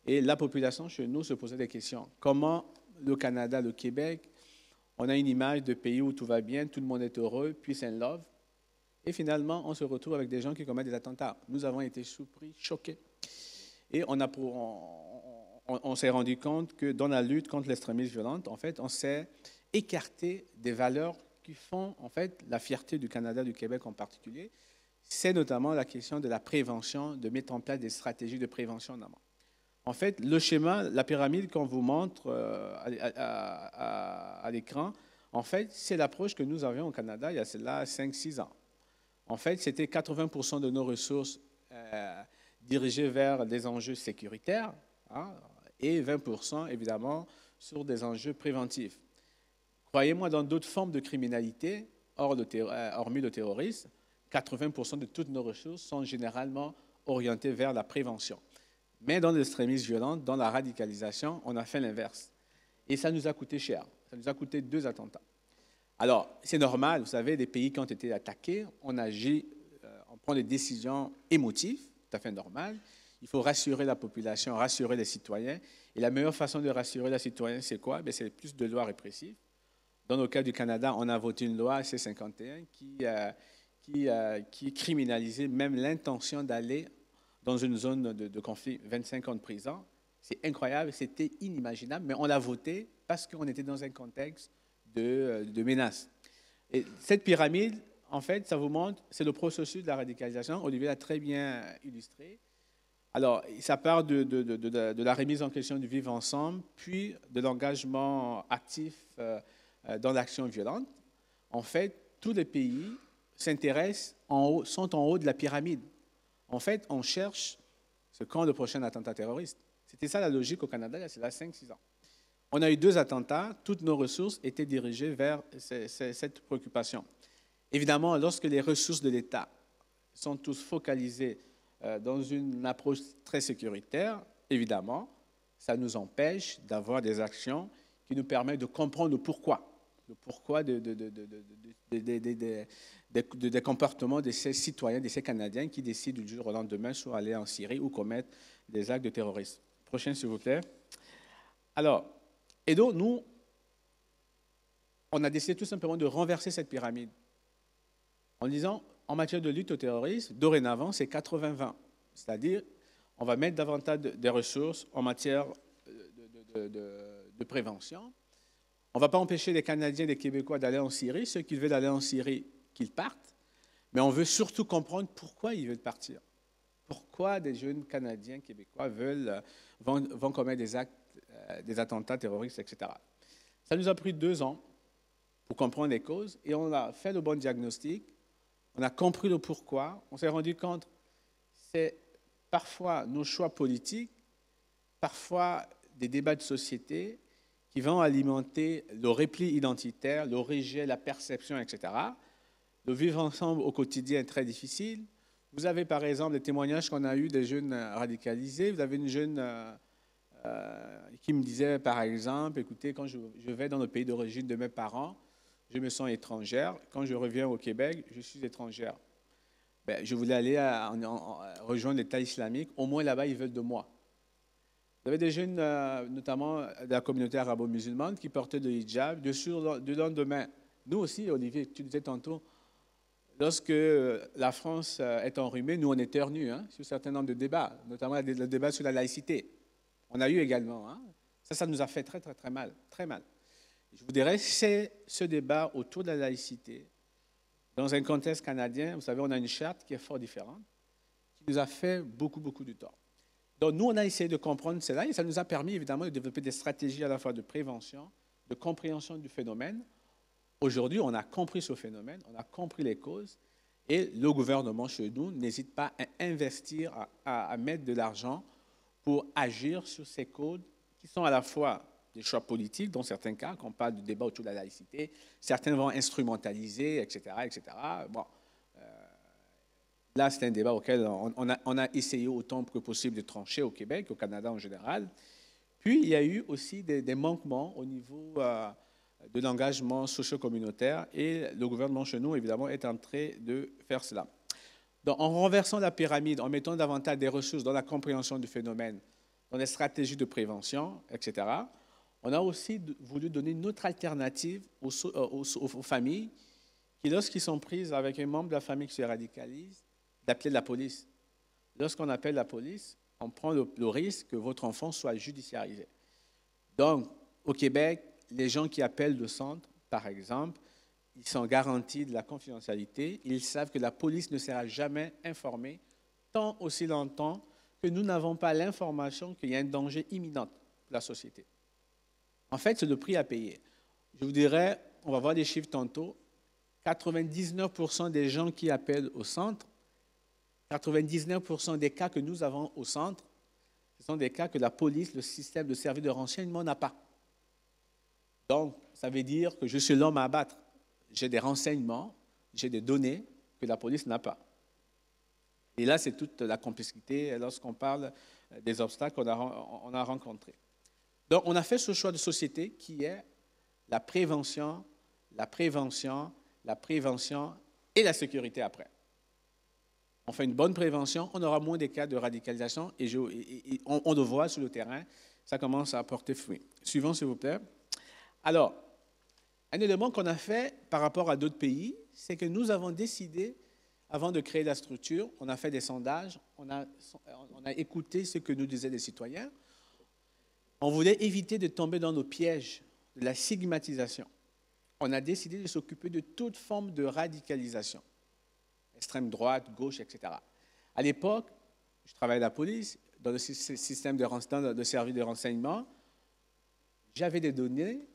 Et la population chez nous se posait des questions. Comment le Canada, le Québec, on a une image de pays où tout va bien, tout le monde est heureux, peace and love. Et finalement, on se retrouve avec des gens qui commettent des attentats. Nous avons été surpris, choqués. Et on s'est rendu compte que dans la lutte contre l'extrémisme violent, en fait, on s'est écarté des valeurs qui font, en fait, la fierté du Canada, du Québec en particulier. C'est notamment la question de la prévention, de mettre en place des stratégies de prévention en amont. En fait, le schéma, la pyramide qu'on vous montre à l'écran, en fait, c'est l'approche que nous avions au Canada il y a cela 5-6 ans. En fait, c'était 80% de nos ressources dirigées vers des enjeux sécuritaires et 20%, évidemment, sur des enjeux préventifs. Croyez-moi, dans d'autres formes de criminalité, hormis le terrorisme, 80% de toutes nos ressources sont généralement orientées vers la prévention. Mais dans l'extrémisme violent, dans la radicalisation, on a fait l'inverse. Et ça nous a coûté cher. Ça nous a coûté 2 attentats. Alors, c'est normal, vous savez, des pays qui ont été attaqués, on agit, on prend des décisions émotives, tout à fait normal. Il faut rassurer la population, rassurer les citoyens. Et la meilleure façon de rassurer les citoyens, c'est quoi? C'est plus de lois répressives. Dans le cas du Canada, on a voté une loi, C-51, qui criminalisait même l'intention d'aller dans une zone de conflit, 25 ans de prison. C'est incroyable, c'était inimaginable, mais on l'a voté parce qu'on était dans un contexte de menaces. Et cette pyramide, en fait, ça vous montre, c'est le processus de la radicalisation. Olivier l'a très bien illustré. Alors, ça part de la remise en question du vivre ensemble, puis de l'engagement actif dans l'action violente. En fait, tous les pays s'intéressent sont en haut de la pyramide. En fait, on cherche ce qu'est le prochain attentat terroriste. C'était ça la logique au Canada, c'est là 5-6 ans. On a eu 2 attentats, toutes nos ressources étaient dirigées vers cette préoccupation. Évidemment, lorsque les ressources de l'État sont tous focalisées dans une approche très sécuritaire, évidemment, ça nous empêche d'avoir des actions qui nous permettent de comprendre le pourquoi des comportements de ces citoyens, de ces Canadiens qui décident du jour au lendemain soit aller en Syrie ou commettre des actes de terrorisme. Prochain, s'il vous plaît. Alors, et donc, nous, on a décidé tout simplement de renverser cette pyramide en disant, en matière de lutte au terrorisme, dorénavant, c'est 80-20. C'est-à-dire, on va mettre davantage de ressources en matière de prévention. On ne va pas empêcher les Canadiens et les Québécois d'aller en Syrie. Ceux qui veulent aller en Syrie, qu'ils partent. Mais on veut surtout comprendre pourquoi ils veulent partir. Pourquoi des jeunes Canadiens, Québécois vont commettre des actes, des attentats terroristes, etc. Ça nous a pris 2 ans pour comprendre les causes et on a fait le bon diagnostic. On a compris le pourquoi. On s'est rendu compte que c'est parfois nos choix politiques, parfois des débats de société qui vont alimenter le repli identitaire, le rejet, la perception, etc. Le vivre ensemble au quotidien est très difficile. Vous avez par exemple des témoignages qu'on a eus des jeunes radicalisés. Vous avez une jeune qui me disait par exemple, écoutez, quand je vais dans le pays d'origine de mes parents, je me sens étrangère. Quand je reviens au Québec, je suis étrangère. Ben, je voulais aller rejoindre l'État islamique. Au moins là-bas, ils veulent de moi. Vous avez des jeunes, notamment de la communauté arabo-musulmane, qui portaient le hijab du lendemain. Nous aussi, Olivier, tu disais tantôt, lorsque la France est enrhumée, nous, on éternue sur un certain nombre de débats, notamment le débat sur la laïcité. On a eu également. Ça nous a fait très, très, très mal. Très mal. Je vous dirais, c'est ce débat autour de la laïcité, dans un contexte canadien, vous savez, on a une charte qui est fort différente, qui nous a fait beaucoup, beaucoup de tort. Donc, nous, on a essayé de comprendre cela et ça nous a permis, évidemment, de développer des stratégies à la fois de prévention, de compréhension du phénomène. Aujourd'hui, on a compris ce phénomène, on a compris les causes et le gouvernement chez nous n'hésite pas à investir, à mettre de l'argent pour agir sur ces codes qui sont à la fois des choix politiques, dans certains cas, quand on parle du débat autour de la laïcité, certains vont instrumentaliser, etc., etc. Bon, là, c'est un débat auquel on a essayé autant que possible de trancher au Québec, au Canada en général. Puis, il y a eu aussi des manquements au niveau de l'engagement socio-communautaire et le gouvernement chez nous, évidemment, est en train de faire cela. Donc, en renversant la pyramide, en mettant davantage des ressources dans la compréhension du phénomène, dans les stratégies de prévention, etc., on a aussi voulu donner une autre alternative aux familles qui, lorsqu'ils sont prises avec un membre de la famille qui se radicalise, d'appeler la police. Lorsqu'on appelle la police, on prend le risque que votre enfant soit judiciarisé. Donc, au Québec, les gens qui appellent le centre, par exemple, ils sont garantis de la confidentialité. Ils savent que la police ne sera jamais informée tant aussi longtemps que nous n'avons pas l'information qu'il y a un danger imminent pour la société. En fait, c'est le prix à payer. Je vous dirais, on va voir les chiffres tantôt, 99% des gens qui appellent au centre, 99% des cas que nous avons au centre, ce sont des cas que la police, le système de service de renseignement n'a pas. Donc, ça veut dire que je suis l'homme à abattre. J'ai des renseignements, j'ai des données que la police n'a pas. Et là, c'est toute la complexité lorsqu'on parle des obstacles qu'on a rencontrés. Donc, on a fait ce choix de société qui est la prévention, la prévention, la prévention et la sécurité après. On fait une bonne prévention, on aura moins de cas de radicalisation et on le voit sur le terrain, ça commence à porter fruit. Suivant, s'il vous plaît. Alors, un élément qu'on a fait par rapport à d'autres pays, c'est que nous avons décidé, avant de créer la structure, on a fait des sondages, on a écouté ce que nous disaient les citoyens. On voulait éviter de tomber dans nos pièges de la stigmatisation. on a décidé de s'occuper de toute forme de radicalisation, extrême droite, gauche, etc. À l'époque, je travaillais à la police, dans le système de service de renseignement. J'avais des données,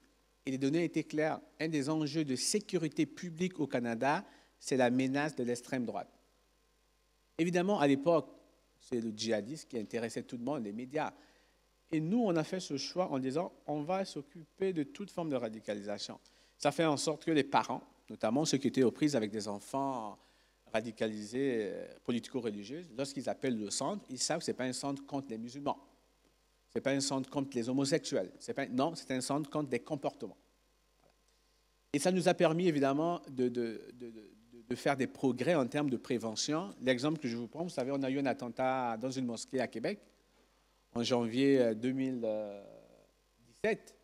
et les données étaient claires. Un des enjeux de sécurité publique au Canada, c'est la menace de l'extrême droite. Évidemment, à l'époque, c'est le djihadisme qui intéressait tout le monde, les médias. Et nous, on a fait ce choix en disant, on va s'occuper de toute forme de radicalisation. Ça fait en sorte que les parents, notamment ceux qui étaient aux prises avec des enfants radicalisés politico-religieux, lorsqu'ils appellent le centre, ils savent que ce n'est pas un centre contre les musulmans. Ce n'est pas un centre contre les homosexuels. Non, c'est un centre contre des comportements. Et ça nous a permis, évidemment, de faire des progrès en termes de prévention. L'exemple que je vous prends, vous savez, on a eu un attentat dans une mosquée à Québec en janvier 2017.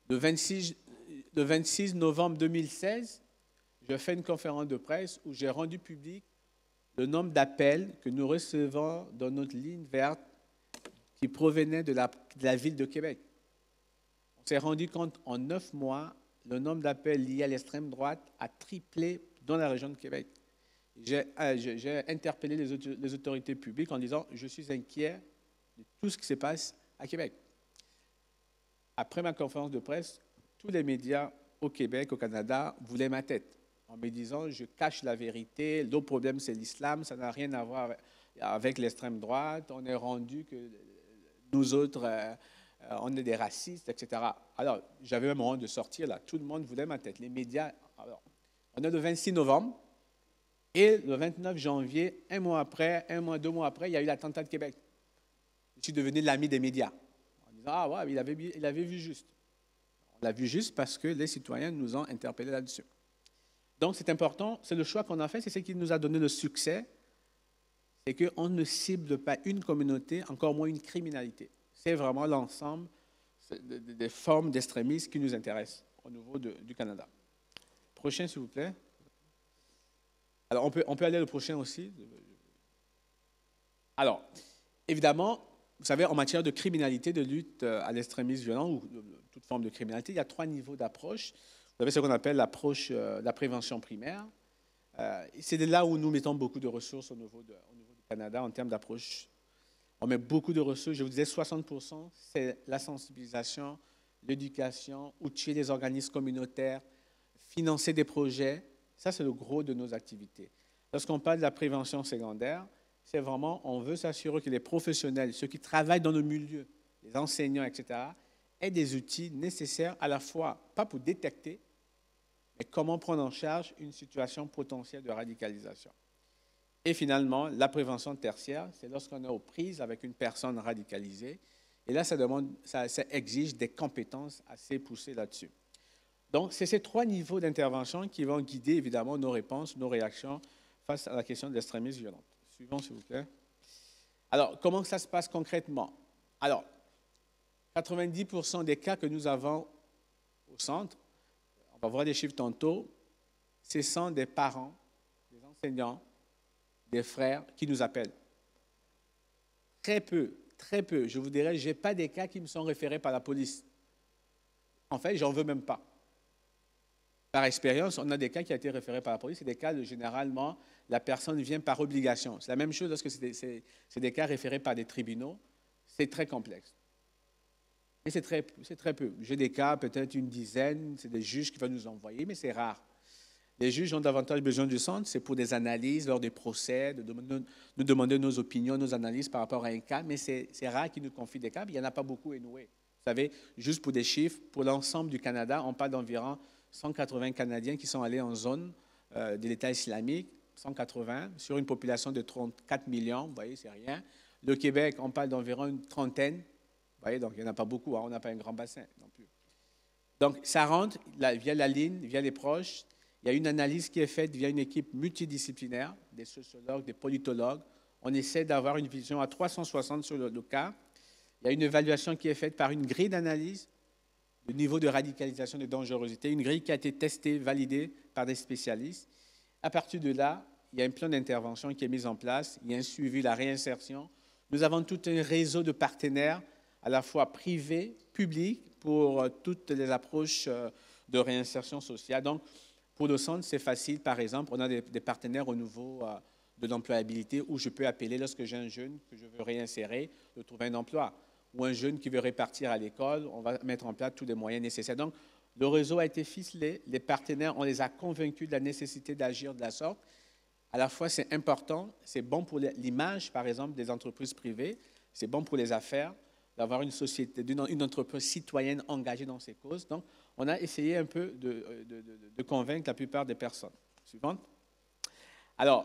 Le 26 novembre 2016, je fais une conférence de presse où j'ai rendu public le nombre d'appels que nous recevons dans notre ligne verte qui provenaient de la ville de Québec. On s'est rendu compte en 9 mois, le nombre d'appels liés à l'extrême droite a triplé dans la région de Québec. J'ai interpellé les autorités publiques en disant « Je suis inquiet de tout ce qui se passe à Québec ». Après ma conférence de presse, tous les médias au Québec, au Canada, voulaient ma tête en me disant « Je cache la vérité, le problème c'est l'islam, ça n'a rien à voir avec l'extrême droite, on est rendu que nous autres, on est des racistes, etc. » Alors, j'avais même honte de sortir là. Tout le monde voulait ma tête. Les médias. Alors, on est le 26 novembre et le 29 janvier, 2 mois après, il y a eu l'attentat de Québec. Je suis devenu l'ami des médias. En disant, ah ouais, il avait vu juste. On l'a vu juste parce que les citoyens nous ont interpellés là-dessus. Donc, c'est important. C'est le choix qu'on a fait. C'est ce qui nous a donné le succès. C'est qu'on ne cible pas une communauté, encore moins une criminalité. C'est vraiment l'ensemble des formes d'extrémisme qui nous intéressent au niveau du Canada. Prochain, s'il vous plaît. Alors, on peut aller au prochain aussi. Alors, évidemment, vous savez, en matière de criminalité, de lutte à l'extrémisme violent ou toute forme de criminalité, il y a 3 niveaux d'approche. Vous avez ce qu'on appelle l'approche de la prévention primaire. C'est de là où nous mettons beaucoup de ressources au niveau du Canada en termes d'approche. On met beaucoup de ressources. Je vous disais 60%, c'est la sensibilisation, l'éducation, outiller les organismes communautaires, financer des projets. Ça, c'est le gros de nos activités. Lorsqu'on parle de la prévention secondaire, c'est vraiment, on veut s'assurer que les professionnels, ceux qui travaillent dans le milieu, les enseignants, etc., aient des outils nécessaires à la fois, pas pour détecter, mais comment prendre en charge une situation potentielle de radicalisation. Et finalement, la prévention tertiaire, c'est lorsqu'on est aux prises avec une personne radicalisée. Et là, ça exige des compétences assez poussées là-dessus. Donc, c'est ces 3 niveaux d'intervention qui vont guider évidemment nos réponses, nos réactions face à la question de l'extrémisme violent. Suivant, s'il vous plaît. Alors, comment ça se passe concrètement? Alors, 90% des cas que nous avons au centre, on va voir des chiffres tantôt, ce sont des parents, des enseignants, des frères qui nous appellent. Très peu, je vous dirais, je n'ai pas des cas qui me sont référés par la police. En fait, j'en veux même pas. Par expérience, on a des cas qui ont été référés par la police. C'est des cas où, généralement, la personne vient par obligation. C'est la même chose lorsque c'est des cas référés par des tribunaux. C'est très complexe. Et c'est très peu. J'ai des cas, peut-être une dizaine, c'est des juges qui vont nous envoyer, mais c'est rare. Les juges ont davantage besoin du centre, c'est pour des analyses lors des procès, de nous demander nos opinions, nos analyses par rapport à un cas, mais c'est rare qu'ils nous confient des cas, mais il n'y en a pas beaucoup anyway. Vous savez, juste pour des chiffres, pour l'ensemble du Canada, on parle d'environ 180 Canadiens qui sont allés en zone de l'État islamique, 180, sur une population de 34 millions, vous voyez, c'est rien. Le Québec, on parle d'environ une trentaine, vous voyez, donc il n'y en a pas beaucoup, hein, on n'a pas un grand bassin non plus. Donc, ça rentre via la ligne, via les proches. Il y a une analyse qui est faite via une équipe multidisciplinaire, des sociologues, des politologues. On essaie d'avoir une vision à 360 sur le cas. Il y a une évaluation qui est faite par une grille d'analyse du niveau de radicalisation et de dangerosité, une grille qui a été testée, validée par des spécialistes. À partir de là, il y a un plan d'intervention qui est mis en place, il y a un suivi, la réinsertion. Nous avons tout un réseau de partenaires, à la fois privés, publics, pour toutes les approches de réinsertion sociale. Donc, pour le centre, c'est facile. Par exemple, on a des partenaires au niveau de l'employabilité où je peux appeler lorsque j'ai un jeune que je veux réinsérer, de trouver un emploi. Ou un jeune qui veut repartir à l'école, on va mettre en place tous les moyens nécessaires. Donc, le réseau a été ficelé. Les partenaires, on les a convaincus de la nécessité d'agir de la sorte. À la fois, c'est important, c'est bon pour l'image, par exemple, des entreprises privées, c'est bon pour les affaires, d'avoir une société, une entreprise citoyenne engagée dans ces causes. Donc, on a essayé un peu de convaincre la plupart des personnes. Suivante. Alors,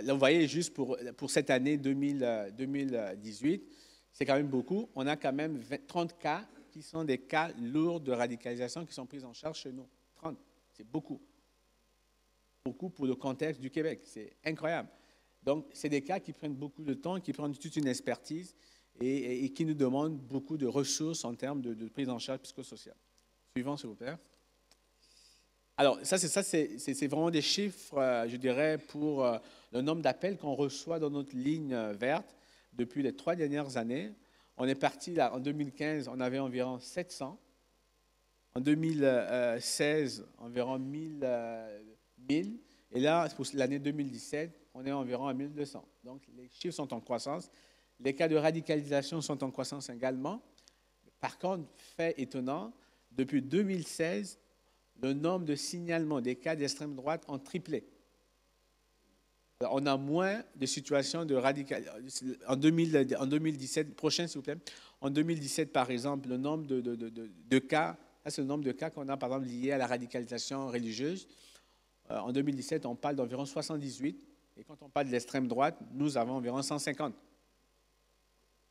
là, vous voyez, juste pour cette année 2018, c'est quand même beaucoup. On a quand même 30 cas qui sont des cas lourds de radicalisation qui sont pris en charge chez nous. 30, c'est beaucoup. Beaucoup pour le contexte du Québec. C'est incroyable. Donc, c'est des cas qui prennent beaucoup de temps, qui prennent toute une expertise et qui nous demandent beaucoup de ressources en termes de prise en charge psychosociale. Suivant, s'il vous plaît. Alors, ça, c'est vraiment des chiffres, je dirais, pour le nombre d'appels qu'on reçoit dans notre ligne verte depuis les 3 dernières années. On est parti, là, en 2015, on avait environ 700. En 2016, environ 1000. Et là, pour l'année 2017, on est environ à 1200. Donc, les chiffres sont en croissance. Les cas de radicalisation sont en croissance également. Par contre, fait étonnant, depuis 2016, le nombre de signalements des cas d'extrême droite ont triplé. Alors, on a moins de situations de radicalisation. En 2017, prochain s'il vous plaît, en 2017, par exemple, le nombre de cas, ça c'est le nombre de cas qu'on a, par exemple, liés à la radicalisation religieuse. En 2017, on parle d'environ 78. Et quand on parle de l'extrême droite, nous avons environ 150.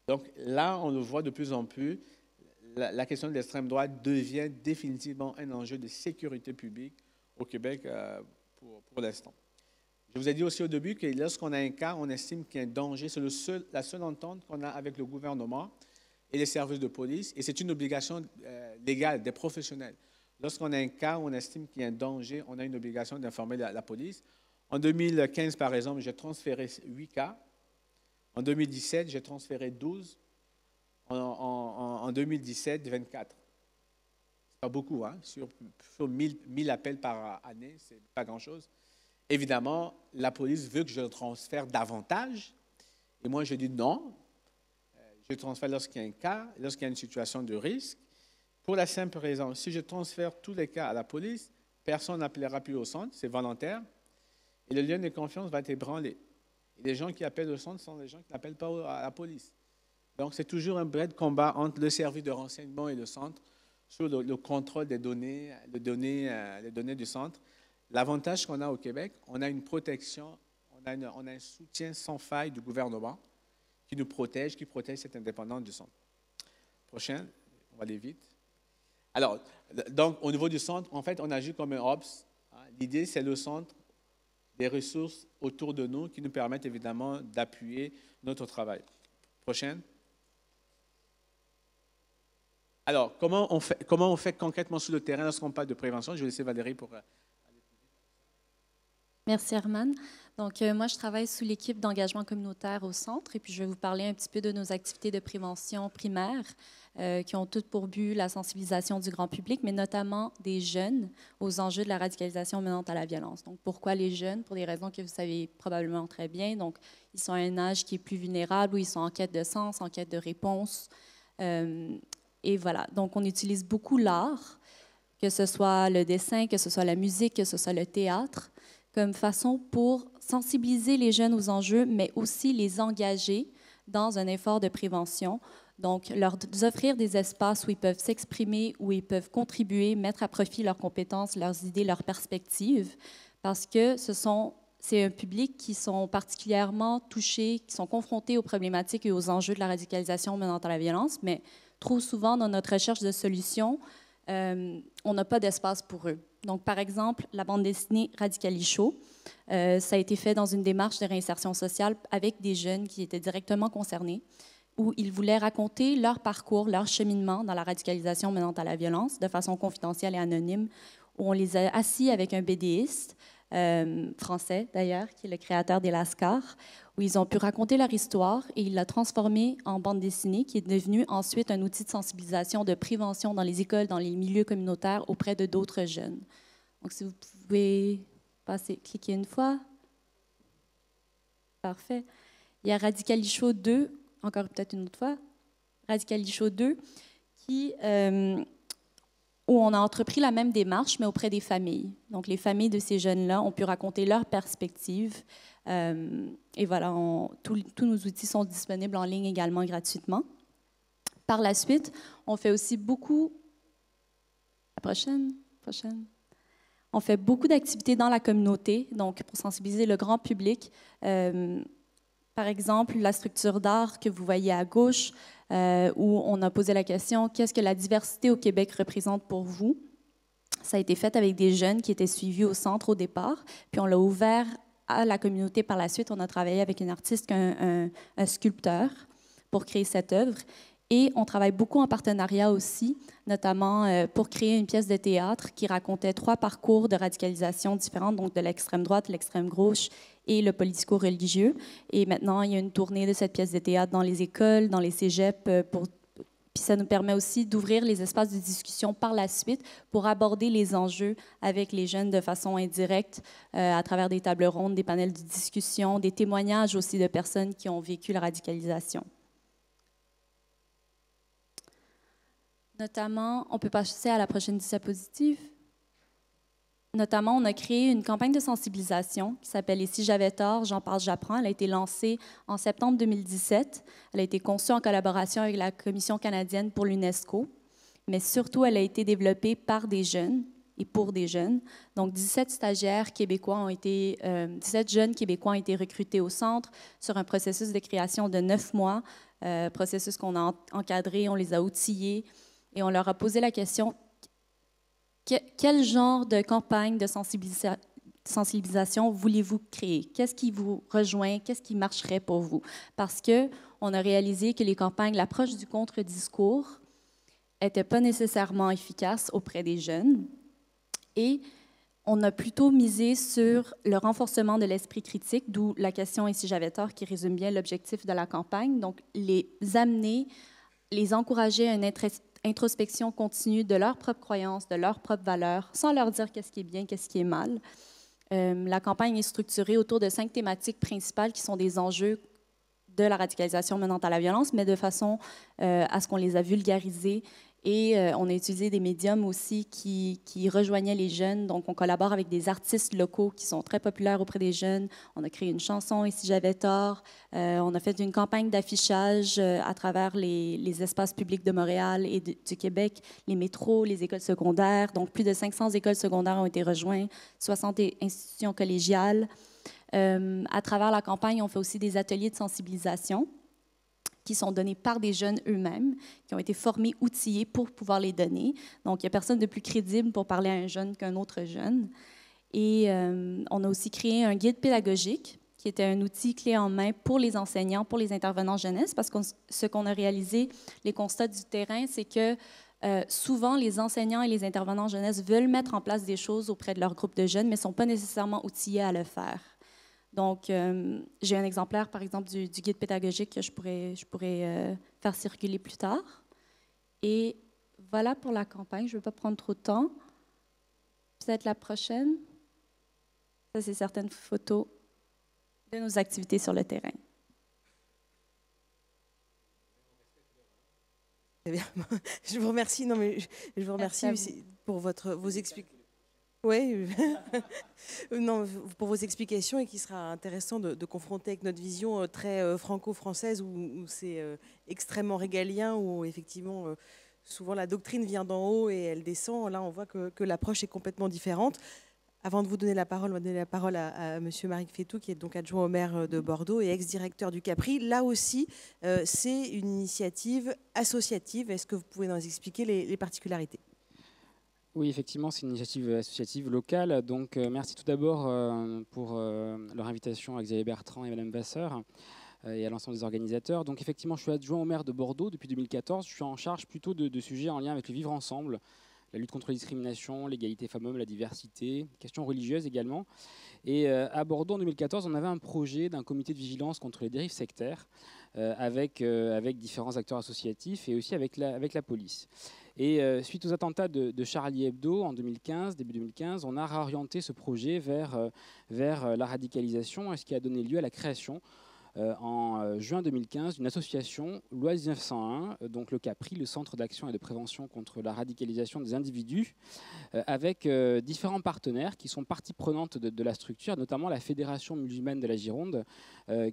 Donc là, on le voit de plus en plus, la question de l'extrême droite devient définitivement un enjeu de sécurité publique au Québec pour l'instant. Je vous ai dit aussi au début que lorsqu'on a un cas, on estime qu'il y a un danger. C'est la seule entente qu'on a avec le gouvernement et les services de police. Et c'est une obligation légale des professionnels. Lorsqu'on a un cas où on estime qu'il y a un danger, on a une obligation d'informer la police. En 2015, par exemple, j'ai transféré 8 cas. En 2017, j'ai transféré 12. En 2017, 24. C'est pas beaucoup, hein? Sur 1000 appels par année, c'est pas grand-chose. Évidemment, la police veut que je transfère davantage. Et moi, je dis non. Je transfère lorsqu'il y a un cas, lorsqu'il y a une situation de risque. Pour la simple raison, si je transfère tous les cas à la police, personne n'appellera plus au centre, c'est volontaire. Et le lien de confiance va être ébranlé. Et les gens qui appellent au centre sont les gens qui n'appellent pas à la police. Donc, c'est toujours un vrai combat entre le service de renseignement et le centre sur le contrôle des données, les données du centre. L'avantage qu'on a au Québec, on a une protection, on a un soutien sans faille du gouvernement qui nous protège, qui protège cette indépendance du centre. Prochain, on va aller vite. Alors, donc, au niveau du centre, en fait, on agit comme un OPS. L'idée, c'est le centre, des ressources autour de nous qui nous permettent évidemment d'appuyer notre travail. Prochaine. Alors, comment on fait concrètement sur le terrain lorsqu'on parle de prévention? Je vais laisser Valérie pour... Merci, Herman. Donc, moi, je travaille sous l'équipe d'engagement communautaire au centre et puis je vais vous parler un petit peu de nos activités de prévention primaire qui ont toutes pour but la sensibilisation du grand public, mais notamment des jeunes aux enjeux de la radicalisation menant à la violence. Donc, pourquoi les jeunes? Pour des raisons que vous savez probablement très bien. Donc, ils sont à un âge qui est plus vulnérable, où ils sont en quête de sens, en quête de réponse. Et voilà. Donc, on utilise beaucoup l'art, que ce soit le dessin, que ce soit la musique, que ce soit le théâtre, comme façon pour sensibiliser les jeunes aux enjeux, mais aussi les engager dans un effort de prévention. Donc, leur offrir des espaces où ils peuvent s'exprimer, où ils peuvent contribuer, mettre à profit leurs compétences, leurs idées, leurs perspectives, parce que c'est un public qui sont particulièrement touchés, qui sont confrontés aux problématiques et aux enjeux de la radicalisation menant à la violence, mais trop souvent, dans notre recherche de solutions, on n'a pas d'espace pour eux. Donc, par exemple, la bande dessinée Radicali-Show, ça a été fait dans une démarche de réinsertion sociale avec des jeunes qui étaient directement concernés, où ils voulaient raconter leur parcours, leur cheminement dans la radicalisation menant à la violence de façon confidentielle et anonyme, où on les a assis avec un BDiste, français d'ailleurs, qui est le créateur des Lascars, où ils ont pu raconter leur histoire et il l'a transformée en bande dessinée qui est devenue ensuite un outil de sensibilisation, de prévention dans les écoles, dans les milieux communautaires auprès de d'autres jeunes. Donc, si vous pouvez cliquer une fois. Parfait. Il y a Radicalisho 2, encore peut-être une autre fois. Radicalisho 2, où on a entrepris la même démarche, mais auprès des familles. Donc, les familles de ces jeunes-là ont pu raconter leurs perspectives. Et voilà, tous nos outils sont disponibles en ligne également gratuitement. Par la suite, on fait aussi beaucoup... La prochaine. On fait beaucoup d'activités dans la communauté, donc pour sensibiliser le grand public. Par exemple, la structure d'art que vous voyez à gauche, où on a posé la question « Qu'est-ce que la diversité au Québec représente pour vous? » Ça a été fait avec des jeunes qui étaient suivis au centre au départ, puis on l'a ouvert à la communauté par la suite. On a travaillé avec une artiste, un sculpteur, pour créer cette œuvre. Et on travaille beaucoup en partenariat aussi, notamment pour créer une pièce de théâtre qui racontait 3 parcours de radicalisation différents, donc de l'extrême droite, l'extrême gauche et le politico-religieux. Et maintenant, il y a une tournée de cette pièce de théâtre dans les écoles, dans les cégeps. Puis ça nous permet aussi d'ouvrir les espaces de discussion par la suite pour aborder les enjeux avec les jeunes de façon indirecte à travers des tables rondes, des panels de discussion, des témoignages aussi de personnes qui ont vécu la radicalisation. Notamment, on peut passer à la prochaine diapositive. Notamment, on a créé une campagne de sensibilisation qui s'appelle « Et si j'avais tort, j'en parle, j'apprends ». Elle a été lancée en septembre 2017. Elle a été conçue en collaboration avec la Commission canadienne pour l'UNESCO, mais surtout, elle a été développée par des jeunes et pour des jeunes. Donc, 17 stagiaires québécois 17 jeunes québécois ont été recrutés au centre sur un processus de création de 9 mois, processus qu'on a encadré, on les a outillés, et on leur a posé la question, quel genre de campagne de sensibilisation voulez-vous créer? Qu'est-ce qui vous rejoint? Qu'est-ce qui marcherait pour vous? Parce qu'on a réalisé que les campagnes, l'approche du contre-discours n'était pas nécessairement efficace auprès des jeunes. Et on a plutôt misé sur le renforcement de l'esprit critique, d'où la question « Et si j'avais tort » qui résume bien l'objectif de la campagne. Donc, les amener, les encourager à une introspection continue de leurs propres croyances, de leurs propres valeurs, sans leur dire qu'est-ce qui est bien, qu'est-ce qui est mal. La campagne est structurée autour de 5 thématiques principales qui sont des enjeux de la radicalisation menant à la violence, mais de façon à ce qu'on les a vulgarisés. Et on a utilisé des médiums aussi qui rejoignaient les jeunes. Donc, on collabore avec des artistes locaux qui sont très populaires auprès des jeunes. On a créé une chanson, « Et si j'avais tort ». On a fait une campagne d'affichage à travers les espaces publics de Montréal et du Québec, les métros, les écoles secondaires. Donc, plus de 500 écoles secondaires ont été rejointes, 60 institutions collégiales. À travers la campagne, on fait aussi des ateliers de sensibilisation qui sont donnés par des jeunes eux-mêmes, qui ont été formés, outillés pour pouvoir les donner. Donc, il n'y a personne de plus crédible pour parler à un jeune qu'un autre jeune. Et on a aussi créé un guide pédagogique, qui était un outil clé en main pour les enseignants, pour les intervenants jeunesse, parce que ce qu'on a réalisé, les constats du terrain, c'est que souvent, les enseignants et les intervenants jeunesse veulent mettre en place des choses auprès de leur groupe de jeunes, mais ne sont pas nécessairement outillés à le faire. Donc, j'ai un exemplaire, par exemple, du guide pédagogique que je pourrais faire circuler plus tard. Et voilà pour la campagne. Je ne veux pas prendre trop de temps. Peut-être la prochaine. Ça, c'est certaines photos de nos activités sur le terrain. Très bien. Je vous remercie. Non, mais je vous remercie aussi pour vos explications. Oui, non, pour vos explications et qui sera intéressant de confronter avec notre vision très franco-française où c'est extrêmement régalien, où effectivement souvent la doctrine vient d'en haut et elle descend. Là, on voit que l'approche est complètement différente. Avant de vous donner la parole, on va donner la parole à monsieur Marc Fétou, qui est donc adjoint au maire de Bordeaux et ex-directeur du Capri. Là aussi, c'est une initiative associative. Est-ce que vous pouvez nous expliquer les particularités ? Oui, effectivement, c'est une initiative associative locale. Donc, merci tout d'abord pour leur invitation à Xavier Bertrand et Madame Vasseur et à l'ensemble des organisateurs. Donc, effectivement, je suis adjoint au maire de Bordeaux depuis 2014. Je suis en charge plutôt de sujets en lien avec le vivre ensemble, la lutte contre la discrimination, l'égalité femmes-hommes, la diversité, questions religieuses également. Et à Bordeaux, en 2014, on avait un projet d'un comité de vigilance contre les dérives sectaires avec différents acteurs associatifs et aussi avec la police. Et suite aux attentats de Charlie Hebdo en 2015, début 2015, on a réorienté ce projet vers la radicalisation, ce qui a donné lieu à la création en juin 2015 d'une association, loi 1901, donc le CAPRI, le Centre d'action et de prévention contre la radicalisation des individus, avec différents partenaires qui sont partie prenante de la structure, notamment la Fédération musulmane de la Gironde,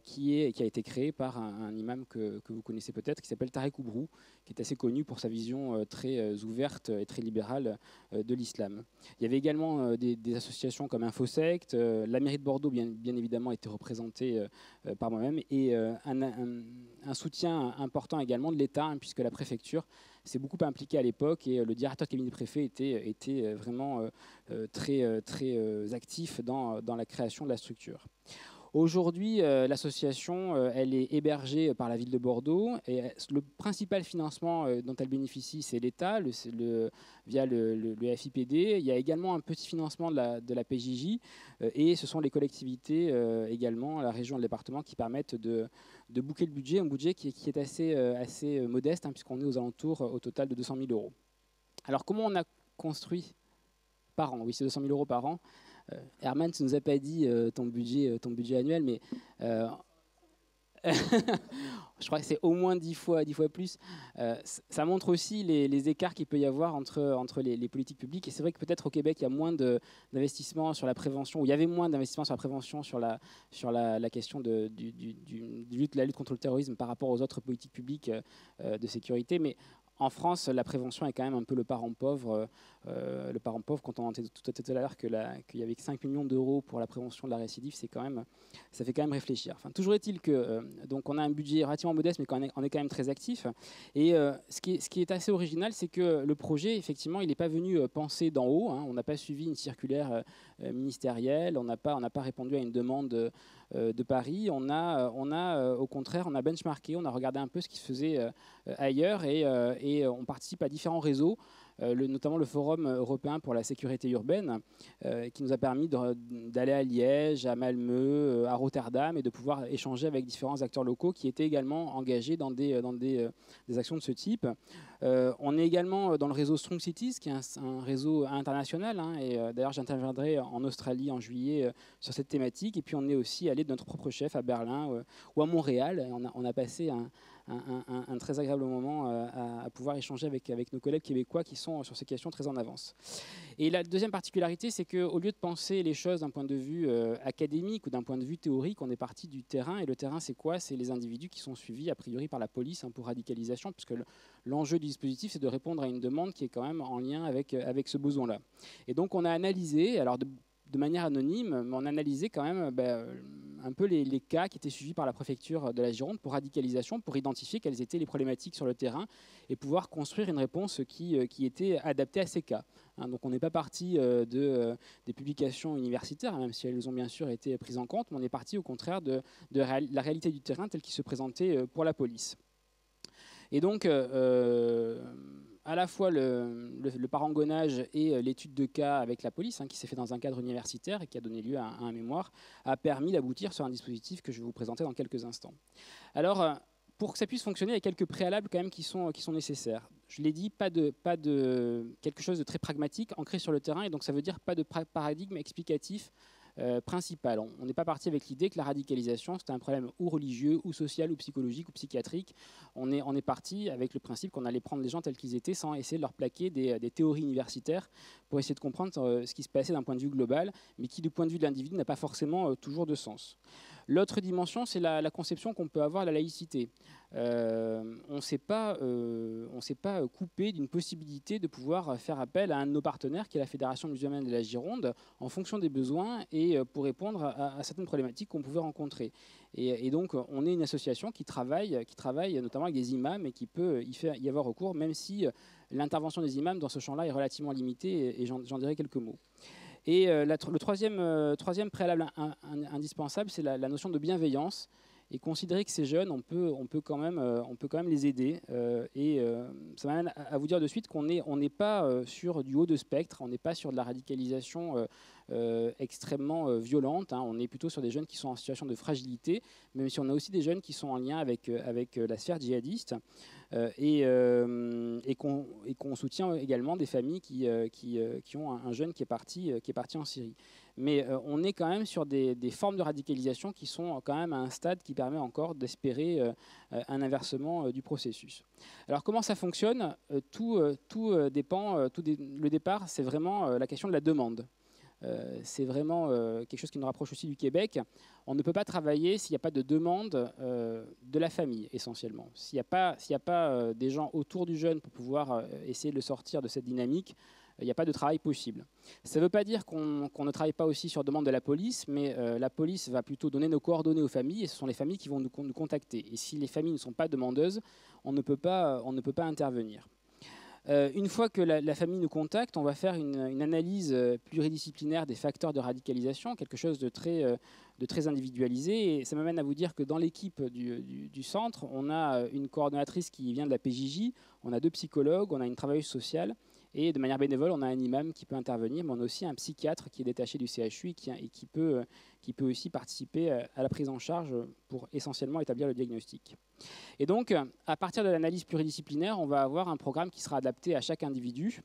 qui a été créée par un imam que vous connaissez peut-être, qui s'appelle Tarek Oubrou, qui est assez connu pour sa vision très ouverte et très libérale de l'islam. Il y avait également des associations comme Infosect, la mairie de Bordeaux, bien évidemment, était représentée par moi-même, et un soutien important également de l'État, hein, puisque la préfecture s'est beaucoup impliquée à l'époque, et le directeur de cabinet du préfet était vraiment très actif dans la création de la structure. Aujourd'hui, l'association elle est hébergée par la ville de Bordeaux, et le principal financement dont elle bénéficie, c'est l'État, via le FIPD. Il y a également un petit financement de la PJJ, et ce sont les collectivités également, la région et le département, qui permettent de boucler le budget, un budget qui est assez modeste, hein, puisqu'on est aux alentours au total de 200 000 €. Alors comment on a construit par an? Oui, c'est 200 000 € par an. Herman, tu ne nous as pas dit ton budget annuel, mais je crois que c'est au moins 10 fois plus. Ça montre aussi les écarts qu'il peut y avoir entre les politiques publiques. Et c'est vrai que peut-être au Québec, il y a moins d'investissements sur la prévention, ou il y avait moins d'investissements sur la prévention, sur la question de la lutte contre le terrorisme par rapport aux autres politiques publiques de sécurité. Mais en France, la prévention est quand même un peu le parent pauvre. Quand on entendait tout à l'heure qu'il y avait 5 millions d'euros pour la prévention de la récidive, ça fait quand même réfléchir. Enfin, toujours est-il que donc on a un budget relativement modeste, mais on est quand même très actif. Et ce qui est assez original, c'est que le projet, effectivement, il n'est pas venu penser d'en haut, hein. On n'a pas suivi une circulaire ministérielle, on n'a pas répondu à une demande de Paris. On a au contraire, on a benchmarké, on a regardé un peu ce qui se faisait ailleurs, et on participe à différents réseaux, notamment le Forum européen pour la sécurité urbaine, qui nous a permis d'aller à Liège, à Malmö, à Rotterdam, et de pouvoir échanger avec différents acteurs locaux qui étaient également engagés dans des actions de ce type. On est également dans le réseau Strong Cities, qui est un réseau international, hein, et d'ailleurs j'interviendrai en Australie en juillet sur cette thématique. Et puis on est aussi allé de notre propre chef à Berlin ou à Montréal, et on a passé un très agréable moment à pouvoir échanger avec nos collègues québécois qui sont sur ces questions très en avance. Et la deuxième particularité, c'est qu'au lieu de penser les choses d'un point de vue académique ou d'un point de vue théorique, on est parti du terrain. Et le terrain, c'est quoi? C'est les individus qui sont suivis a priori par la police, hein, pour radicalisation, puisque l'enjeu du dispositif, c'est de répondre à une demande qui est quand même en lien avec ce besoin-là. Et donc on a analysé, alors de manière anonyme, mais on a analysé quand même un peu les cas qui étaient suivis par la préfecture de la Gironde pour radicalisation, pour identifier quelles étaient les problématiques sur le terrain et pouvoir construire une réponse qui était adaptée à ces cas. Hein, donc on n'est pas parti des publications universitaires, même si elles ont bien sûr été prises en compte, mais on est parti au contraire de la réalité du terrain telle qu'il se présentait pour la police. Et donc, à la fois le parangonnage et l'étude de cas avec la police, hein, qui s'est fait dans un cadre universitaire et qui a donné lieu à un mémoire, a permis d'aboutir sur un dispositif que je vais vous présenter dans quelques instants. Alors, pour que ça puisse fonctionner, il y a quelques préalables quand même qui sont nécessaires. Je l'ai dit, pas de quelque chose de très pragmatique, ancré sur le terrain, et donc ça veut dire pas de paradigme explicatif principal. On n'est pas parti avec l'idée que la radicalisation, c'était un problème ou religieux, ou social, ou psychologique, ou psychiatrique. On est parti avec le principe qu'on allait prendre les gens tels qu'ils étaient sans essayer de leur plaquer des théories universitaires pour essayer de comprendre ce qui se passait d'un point de vue global, mais qui, du point de vue de l'individu, n'a pas forcément toujours de sens. L'autre dimension, c'est la conception qu'on peut avoir de la laïcité. On ne s'est pas coupé d'une possibilité de pouvoir faire appel à un de nos partenaires, qui est la Fédération musulmane de la Gironde, en fonction des besoins et pour répondre à certaines problématiques qu'on pouvait rencontrer. Et donc, on est une association qui travaille notamment avec des imams et qui peut y avoir recours, même si l'intervention des imams dans ce champ-là est relativement limitée, et j'en dirai quelques mots. Et le troisième préalable indispensable, c'est la notion de bienveillance. et considérer que ces jeunes, on peut quand même les aider. Ça m'amène à vous dire de suite qu'on n'est pas sur du haut de spectre, on n'est pas sur de la radicalisation extrêmement violente. On est plutôt sur des jeunes qui sont en situation de fragilité, même si on a aussi des jeunes qui sont en lien avec la sphère djihadiste. Et qu'on soutient également des familles qui ont un jeune qui est parti en Syrie. Mais on est quand même sur des formes de radicalisation qui sont quand même à un stade qui permet encore d'espérer un inversement du processus. Alors comment ça fonctionne? Tout dépend. Le départ, c'est vraiment la question de la demande. C'est vraiment quelque chose qui nous rapproche aussi du Québec. On ne peut pas travailler s'il n'y a pas de demande de la famille, essentiellement. S'il n'y a pas des gens autour du jeune pour pouvoir essayer de le sortir de cette dynamique, il n'y a pas de travail possible. Ça ne veut pas dire qu'on ne travaille pas aussi sur demande de la police, mais la police va plutôt donner nos coordonnées aux familles, et ce sont les familles qui vont nous contacter. Et si les familles ne sont pas demandeuses, on ne peut pas intervenir. Une fois que la famille nous contacte, on va faire une analyse pluridisciplinaire des facteurs de radicalisation, quelque chose de très individualisé. Et ça m'amène à vous dire que dans l'équipe du centre, on a une coordonnatrice qui vient de la PJJ, on a 2 psychologues, on a une travailleuse sociale, et de manière bénévole, on a un imam qui peut intervenir, mais on a aussi un psychiatre qui est détaché du CHU et qui peut aussi participer à la prise en charge pour essentiellement établir le diagnostic. Et donc, à partir de l'analyse pluridisciplinaire, on va avoir un programme qui sera adapté à chaque individu.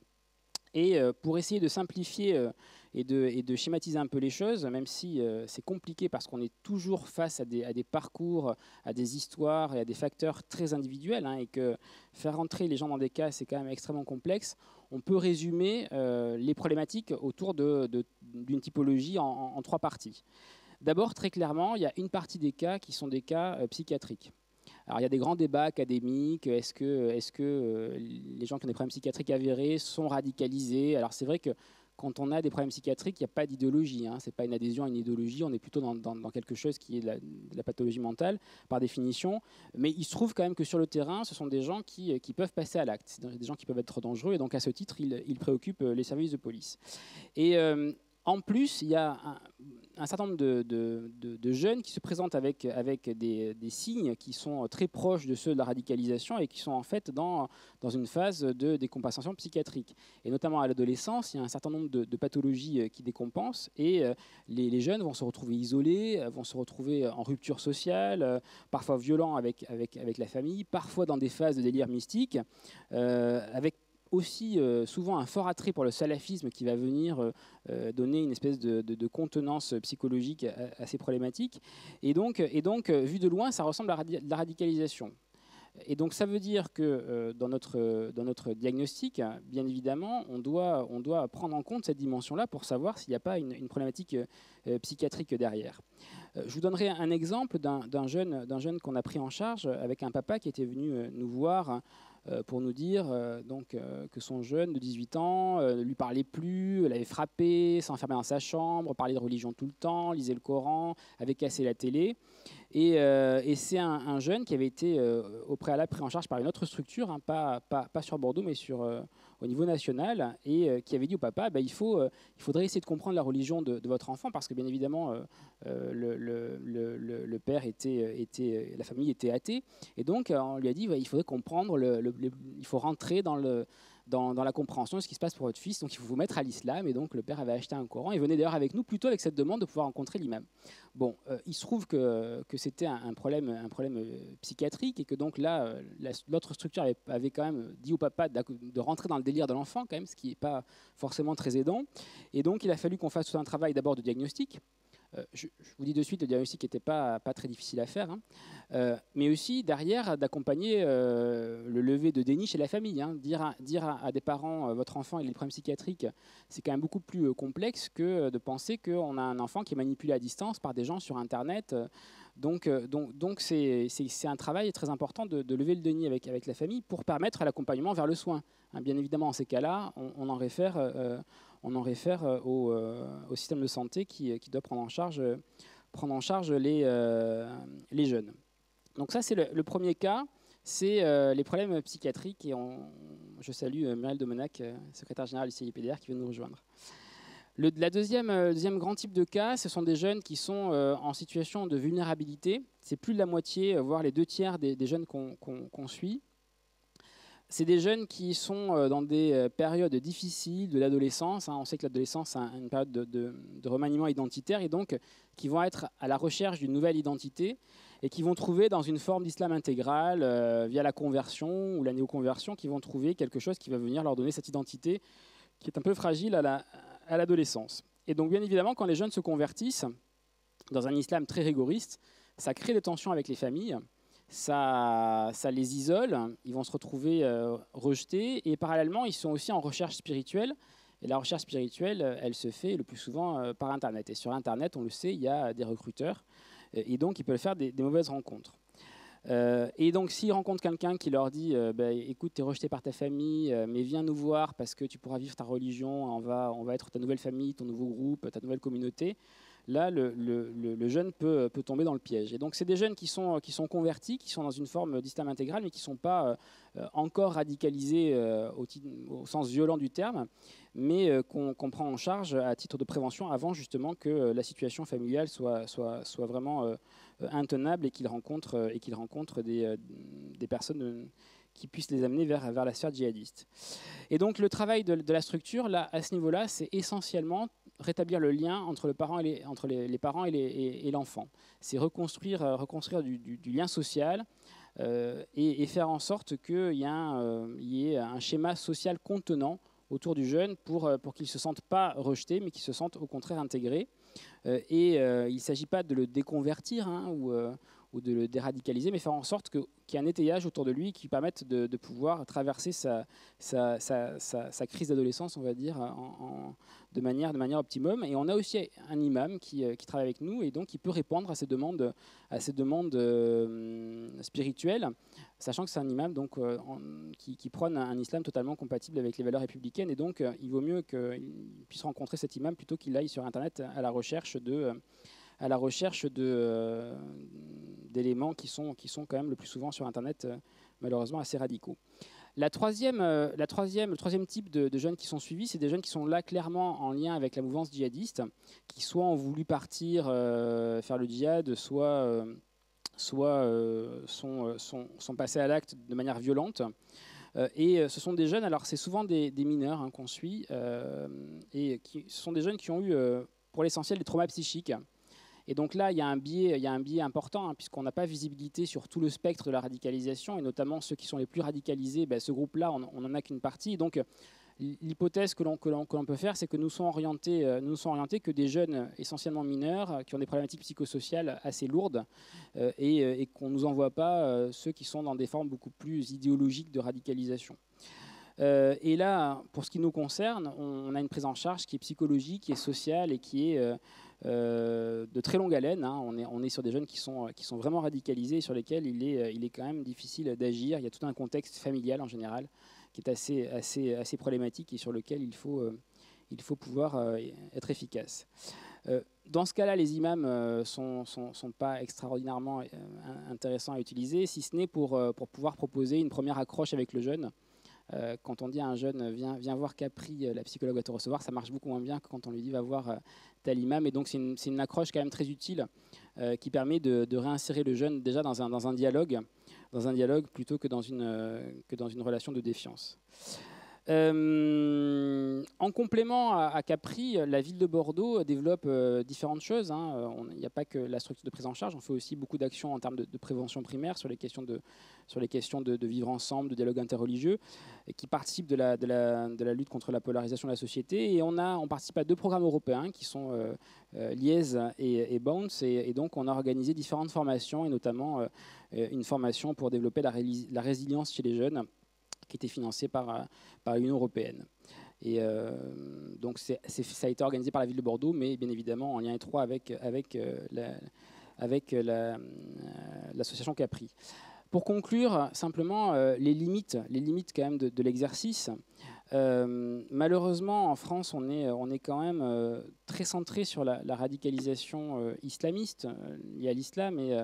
Et pour essayer de simplifier et de schématiser un peu les choses, même si c'est compliqué parce qu'on est toujours face à des parcours, à des histoires et à des facteurs très individuels, et que faire rentrer les gens dans des cas, c'est quand même extrêmement complexe, on peut résumer les problématiques autour d'une typologie en 3 parties. D'abord, très clairement, il y a une partie des cas qui sont des cas psychiatriques. Alors, il y a des grands débats académiques. Est-ce que les gens qui ont des problèmes psychiatriques avérés sont radicalisés? Alors, c'est vrai que quand on a des problèmes psychiatriques, il n'y a pas d'idéologie. Ce n'est pas une adhésion à une idéologie. On est plutôt dans quelque chose qui est de la pathologie mentale, par définition. Mais il se trouve quand même que sur le terrain, ce sont des gens qui peuvent passer à l'acte. C'est des gens qui peuvent être dangereux. Et donc, à ce titre, ils préoccupent les services de police. Et en plus, il y a un certain nombre de jeunes qui se présentent avec des signes qui sont très proches de ceux de la radicalisation et qui sont en fait dans une phase de décompensation psychiatrique. Et notamment à l'adolescence, il y a un certain nombre de pathologies qui décompensent et les jeunes vont se retrouver isolés, vont se retrouver en rupture sociale, parfois violents avec la famille, parfois dans des phases de délire mystique, avec aussi souvent un fort attrait pour le salafisme qui va venir donner une espèce de contenance psychologique à ces problématiques. Et donc, vu de loin, ça ressemble à de la radicalisation. Et donc ça veut dire que dans notre diagnostic, bien évidemment, on doit prendre en compte cette dimension-là pour savoir s'il n'y a pas une problématique psychiatrique derrière. Je vous donnerai un exemple d'un jeune qu'on a pris en charge avec un papa qui était venu nous voir pour nous dire que son jeune de 18 ans ne lui parlait plus, l'avait frappé, s'enfermait dans sa chambre, parlait de religion tout le temps, lisait le Coran, avait cassé la télé. Et c'est un jeune qui avait été au préalable pris en charge par une autre structure, pas sur Bordeaux, mais au niveau national, et qui avait dit au papa, il faudrait essayer de comprendre la religion de votre enfant, parce que bien évidemment, le père la famille était athée, et donc on lui a dit, il faudrait comprendre, il faut rentrer dans la compréhension de ce qui se passe pour votre fils, donc il faut vous mettre à l'islam. Et donc le père avait acheté un Coran et venait d'ailleurs avec nous plutôt avec cette demande de pouvoir rencontrer l'imam. Bon, il se trouve que c'était un problème psychiatrique, et que donc là, l'autre structure avait quand même dit au papa de rentrer dans le délire de l'enfant, quand même, ce qui n'est pas forcément très aidant. Et donc il a fallu qu'on fasse tout un travail d'abord de diagnostic. Je vous dis de suite, le diagnostic n'était pas très difficile à faire, mais aussi derrière d'accompagner le lever de déni chez la famille. Dire à des parents, votre enfant il a des problèmes psychiatriques, c'est quand même beaucoup plus complexe que de penser qu'on a un enfant qui est manipulé à distance par des gens sur Internet. Donc c'est un travail très important de lever le déni avec la famille pour permettre l'accompagnement vers le soin. Bien évidemment, en ces cas-là, on en réfère au système de santé qui doit prendre en charge les jeunes. Donc ça, c'est le premier cas, c'est les problèmes psychiatriques. Et je salue Muriel Domenac, secrétaire générale du CIPDR, qui vient nous rejoindre. Deuxième grand type de cas, ce sont des jeunes qui sont en situation de vulnérabilité. C'est plus de la moitié, voire les 2/3 des jeunes qu'on suit. C'est des jeunes qui sont dans des périodes difficiles de l'adolescence. On sait que l'adolescence est une période de remaniement identitaire et donc qui vont être à la recherche d'une nouvelle identité et qui vont trouver dans une forme d'islam intégral, via la conversion ou la néoconversion, qui vont trouver quelque chose qui va venir leur donner cette identité qui est un peu fragile à l'adolescence. Et donc bien évidemment, quand les jeunes se convertissent dans un islam très rigoriste, ça crée des tensions avec les familles. Ça les isole, ils vont se retrouver rejetés et parallèlement, ils sont aussi en recherche spirituelle. Et la recherche spirituelle, elle se fait le plus souvent par Internet. Et sur Internet, on le sait, il y a des recruteurs et donc ils peuvent faire des mauvaises rencontres. Et donc s'ils rencontrent quelqu'un qui leur dit écoute, tu es rejeté par ta famille, mais viens nous voir parce que tu pourras vivre ta religion, on va être ta nouvelle famille, ton nouveau groupe, ta nouvelle communauté. Là, le jeune peut tomber dans le piège. Et donc, c'est des jeunes qui sont convertis, qui sont dans une forme d'islam intégral, mais qui ne sont pas encore radicalisés au sens violent du terme, mais qu'on prend en charge à titre de prévention avant justement que la situation familiale soit vraiment intenable et qu'ils rencontrent des personnes qui puissent les amener vers la sphère djihadiste. Et donc, le travail de la structure, là, à ce niveau-là, c'est essentiellement rétablir le lien entre les parents et l'enfant. C'est reconstruire du lien social et faire en sorte qu'il y ait un schéma social contenant autour du jeune pour qu'il ne se sente pas rejeté, mais qu'il se sente au contraire intégré. Il ne s'agit pas de le déconvertir ou de le déradicaliser, mais faire en sorte qu'il y ait un étayage autour de lui qui permette de pouvoir traverser sa crise d'adolescence, on va dire, de manière optimum. Et on a aussi un imam qui travaille avec nous et donc qui peut répondre à ces demandes spirituelles, sachant que c'est un imam donc, qui prône un islam totalement compatible avec les valeurs républicaines. Et donc, il vaut mieux qu'il puisse rencontrer cet imam plutôt qu'il aille sur Internet à la recherche d'éléments qui sont quand même le plus souvent sur Internet, malheureusement assez radicaux. Le troisième type de jeunes qui sont suivis, c'est des jeunes qui sont là clairement en lien avec la mouvance djihadiste, qui soit ont voulu partir faire le djihad, soit sont passés à l'acte de manière violente. Et ce sont des jeunes, alors c'est souvent des mineurs qu'on suit, ce sont des jeunes qui ont eu pour l'essentiel des traumas psychiques. Et donc là, il y a un biais important, puisqu'on n'a pas visibilité sur tout le spectre de la radicalisation, et notamment ceux qui sont les plus radicalisés, ce groupe-là, on n'en a qu'une partie. Donc l'hypothèse que l'on peut faire, c'est que nous sont orientés que des jeunes essentiellement mineurs, qui ont des problématiques psychosociales assez lourdes, et qu'on ne nous envoie pas ceux qui sont dans des formes beaucoup plus idéologiques de radicalisation. Et là, pour ce qui nous concerne, on a une prise en charge qui est psychologique, qui est sociale et qui est de très longue haleine. On est sur des jeunes qui sont vraiment radicalisés et sur lesquels il est quand même difficile d'agir. Il y a tout un contexte familial en général qui est assez problématique et sur lequel il faut pouvoir être efficace. Dans ce cas-là, les imams sont pas extraordinairement intéressants à utiliser, si ce n'est pour pouvoir proposer une première accroche avec le jeune. Quand on dit à un jeune viens voir Capri, la psychologue va te recevoir, ça marche beaucoup moins bien que quand on lui dit va voir tel imam. Et donc c'est une accroche quand même très utile qui permet de réinsérer le jeune déjà dans un dialogue plutôt que dans une relation de défiance. En complément à Capri, la ville de Bordeaux développe différentes choses. Il n'y a pas que la structure de prise en charge, on fait aussi beaucoup d'actions en termes de prévention primaire sur les questions de vivre ensemble, de dialogue interreligieux, qui participent de la lutte contre la polarisation de la société. Et on participe à 2 programmes européens qui sont Liaise et Bounce. Et donc on a organisé différentes formations, et notamment une formation pour développer la résilience chez les jeunes, qui était financé par l'Union européenne. Et donc ça a été organisé par la ville de Bordeaux, mais bien évidemment en lien étroit avec l'association Capri. Pour conclure, simplement, les limites quand même de l'exercice. Malheureusement, en France, on est quand même très centré sur la radicalisation islamiste liée à l'islam. Et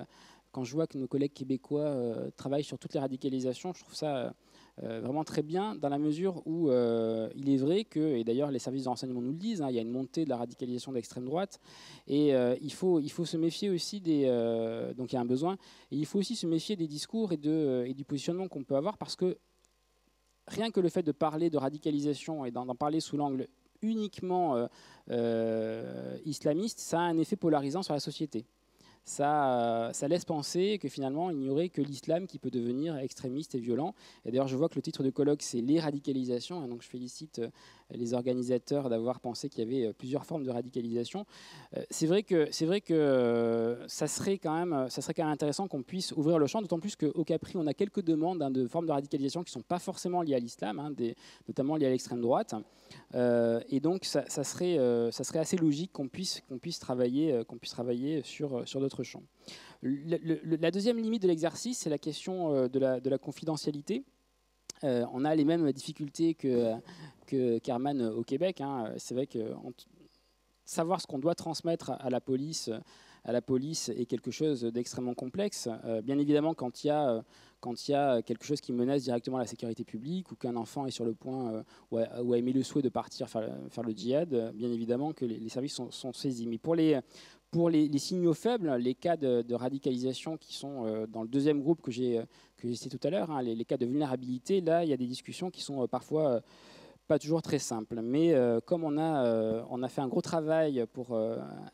quand je vois que nos collègues québécois travaillent sur toutes les radicalisations, je trouve ça vraiment très bien dans la mesure où il est vrai que, et d'ailleurs les services de renseignement nous le disent, il y a une montée de la radicalisation d'extrême droite et il faut se méfier aussi donc il y a un besoin, et il faut aussi se méfier des discours et du positionnement qu'on peut avoir, parce que rien que le fait de parler de radicalisation et d'en parler sous l'angle uniquement islamiste, ça a un effet polarisant sur la société. Ça laisse penser que finalement, il n'y aurait que l'islam qui peut devenir extrémiste et violent. Et d'ailleurs, je vois que le titre de colloque, c'est « Les radicalisations ». Et donc, je félicite les organisateurs d'avoir pensé qu'il y avait plusieurs formes de radicalisation. C'est vrai que ça serait quand même intéressant qu'on puisse ouvrir le champ, d'autant plus qu'au Capri, on a quelques demandes de formes de radicalisation qui ne sont pas forcément liées à l'islam, notamment liées à l'extrême droite. Et donc, ça serait assez logique qu'on puisse travailler sur d'autres champs. La deuxième limite de l'exercice, c'est la question de la confidentialité. On a les mêmes difficultés qu'Herman au Québec. C'est vrai que savoir ce qu'on doit transmettre à la police est quelque chose d'extrêmement complexe. Bien évidemment, quand il y a quelque chose qui menace directement la sécurité publique, ou qu'un enfant est sur le point ou a émis le souhait de partir faire le djihad, bien évidemment que les services sont saisis. Mais pour les signaux faibles, les cas de radicalisation qui sont dans le deuxième groupe que j'ai cité tout à l'heure, les cas de vulnérabilité, là, il y a des discussions qui sont parfois pas toujours très simples. Mais comme on a fait un gros travail pour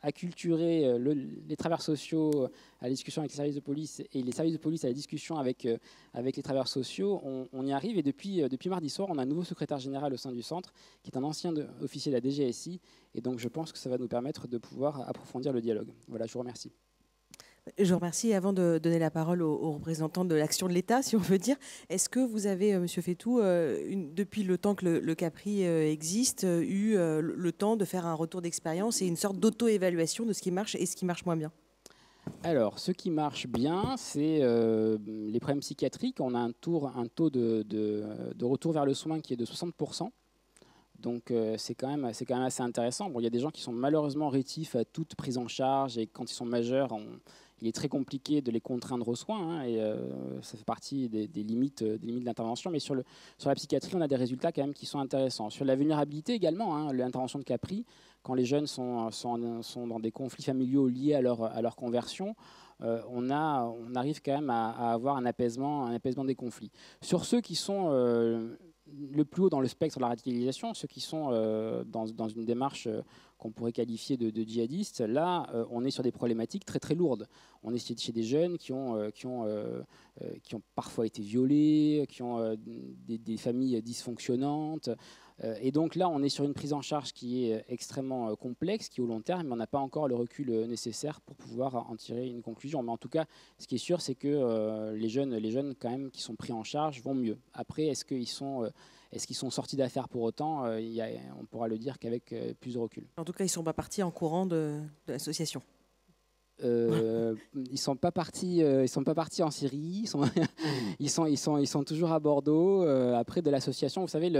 acculturer les travailleurs sociaux à la discussion avec les services de police, et les services de police à la discussion avec les travailleurs sociaux, on y arrive. Et depuis mardi soir, on a un nouveau secrétaire général au sein du centre, qui est un ancien officier de la DGSI. Et donc, je pense que ça va nous permettre de pouvoir approfondir le dialogue. Voilà, je vous remercie. Je vous remercie. Avant de donner la parole aux représentants de l'action de l'État, si on veut dire, est-ce que vous avez, Monsieur Fétou, depuis le temps que le Capri existe, eu le temps de faire un retour d'expérience et une sorte d'auto-évaluation de ce qui marche et ce qui marche moins bien? Alors, ce qui marche bien, c'est les problèmes psychiatriques. On a un taux de retour vers le soin qui est de 60%. Donc c'est quand même assez intéressant. Bon, il y a des gens qui sont malheureusement rétifs à toute prise en charge, et quand ils sont majeurs, il est très compliqué de les contraindre aux soins, et ça fait partie des limites de l'intervention. Mais sur la psychiatrie, on a des résultats quand même qui sont intéressants. Sur la vulnérabilité également, l'intervention de Capri, quand les jeunes sont dans des conflits familiaux liés à leur conversion, on arrive quand même à avoir un apaisement des conflits. Sur ceux qui sont le plus haut dans le spectre de la radicalisation, ceux qui sont dans une démarche qu'on pourrait qualifier de djihadistes, là, on est sur des problématiques très très lourdes. On est chez des jeunes qui ont parfois été violés, qui ont des familles dysfonctionnantes. Et donc là, on est sur une prise en charge qui est extrêmement complexe, qui est au long terme, mais on n'a pas encore le recul nécessaire pour pouvoir en tirer une conclusion. Mais en tout cas, ce qui est sûr, c'est que les jeunes quand même qui sont pris en charge vont mieux. Après, est-ce qu'ils sont sortis d'affaires pour autant? On pourra le dire qu'avec plus de recul. En tout cas, ils ne sont pas partis en courant de l'association. Ils sont pas partis en Syrie. Ils sont toujours à Bordeaux. Après, de l'association, vous savez,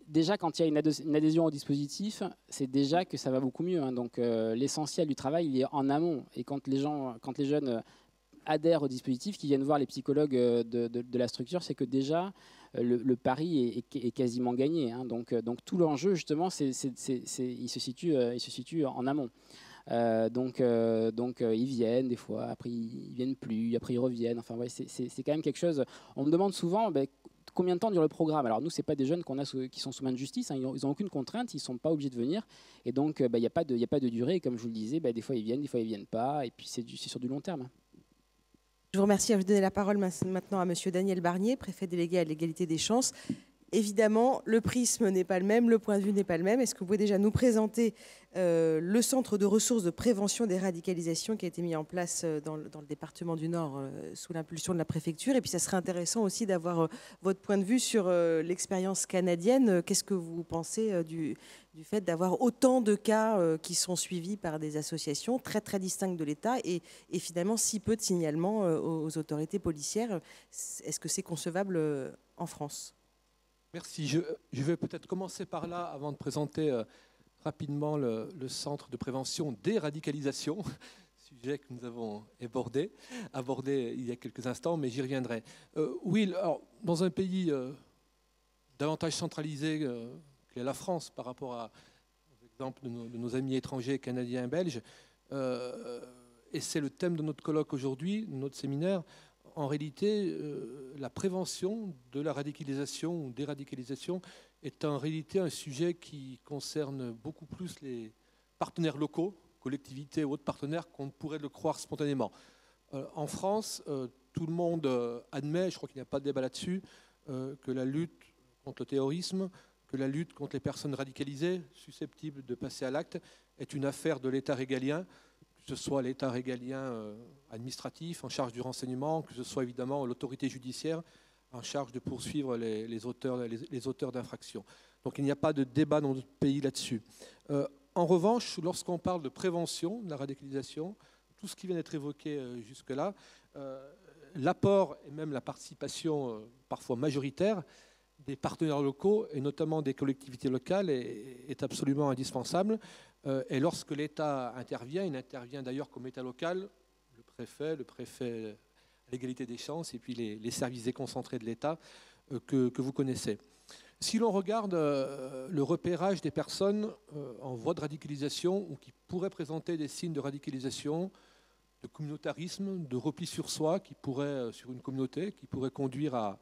déjà quand il y a une adhésion au dispositif, c'est déjà que ça va beaucoup mieux. Donc l'essentiel du travail, il est en amont. Et quand les jeunes adhèrent au dispositif, qui viennent voir les psychologues de la structure, c'est que déjà le pari est quasiment gagné. Donc tout l'enjeu, justement, il se situe en amont. Donc ils viennent des fois, après ils viennent plus, après ils reviennent. Enfin ouais, c'est quand même quelque chose. On me demande souvent combien de temps dure le programme. Alors nous, c'est pas des jeunes qui sont sous main de justice. Ils n'ont aucune contrainte, ils sont pas obligés de venir. Et donc il n'y a pas de durée. Et comme je vous le disais, des fois ils viennent, des fois ils viennent pas. Et puis c'est sur du long terme. Je vous remercie. Je vais donner la parole maintenant à Monsieur Daniel Barnier, préfet délégué à l'égalité des chances. Évidemment, le prisme n'est pas le même, le point de vue n'est pas le même. Est-ce que vous pouvez déjà nous présenter le centre de ressources de prévention des radicalisations qui a été mis en place dans le département du Nord sous l'impulsion de la préfecture? Et puis, ça serait intéressant aussi d'avoir votre point de vue sur l'expérience canadienne. Qu'est-ce que vous pensez du fait d'avoir autant de cas qui sont suivis par des associations très, très distinctes de l'État et finalement si peu de signalements aux autorités policières? Est-ce que c'est concevable en France? Merci. Je vais peut-être commencer par là avant de présenter rapidement le centre de prévention des radicalisations, sujet que nous avons abordé il y a quelques instants, mais j'y reviendrai. Oui, alors, dans un pays davantage centralisée que la France par rapport aux exemples de nos amis étrangers, canadiens et belges. Et c'est le thème de notre colloque aujourd'hui, de notre séminaire. En réalité, la prévention de la radicalisation ou déradicalisation est en réalité un sujet qui concerne beaucoup plus les partenaires locaux, collectivités ou autres partenaires, qu'on ne pourrait le croire spontanément. En France, tout le monde admet, je crois qu'il n'y a pas de débat là-dessus, que la lutte contre le terrorisme, que la lutte contre les personnes radicalisées susceptibles de passer à l'acte est une affaire de l'État régalien, que ce soit l'État régalien administratif en charge du renseignement, que ce soit évidemment l'autorité judiciaire en charge de poursuivre les auteurs d'infractions. Donc il n'y a pas de débat dans notre pays là-dessus. En revanche, lorsqu'on parle de prévention de la radicalisation, tout ce qui vient d'être évoqué jusque-là, l'apport et même la participation parfois majoritaire des partenaires locaux et notamment des collectivités locales est absolument indispensable. Et lorsque l'État intervient, il intervient d'ailleurs comme État local, le préfet à l'égalité des chances et puis les services déconcentrés de l'État que vous connaissez. Si l'on regarde le repérage des personnes en voie de radicalisation ou qui pourraient présenter des signes de radicalisation, de communautarisme, de repli sur soi, sur une communauté, qui pourrait conduire à,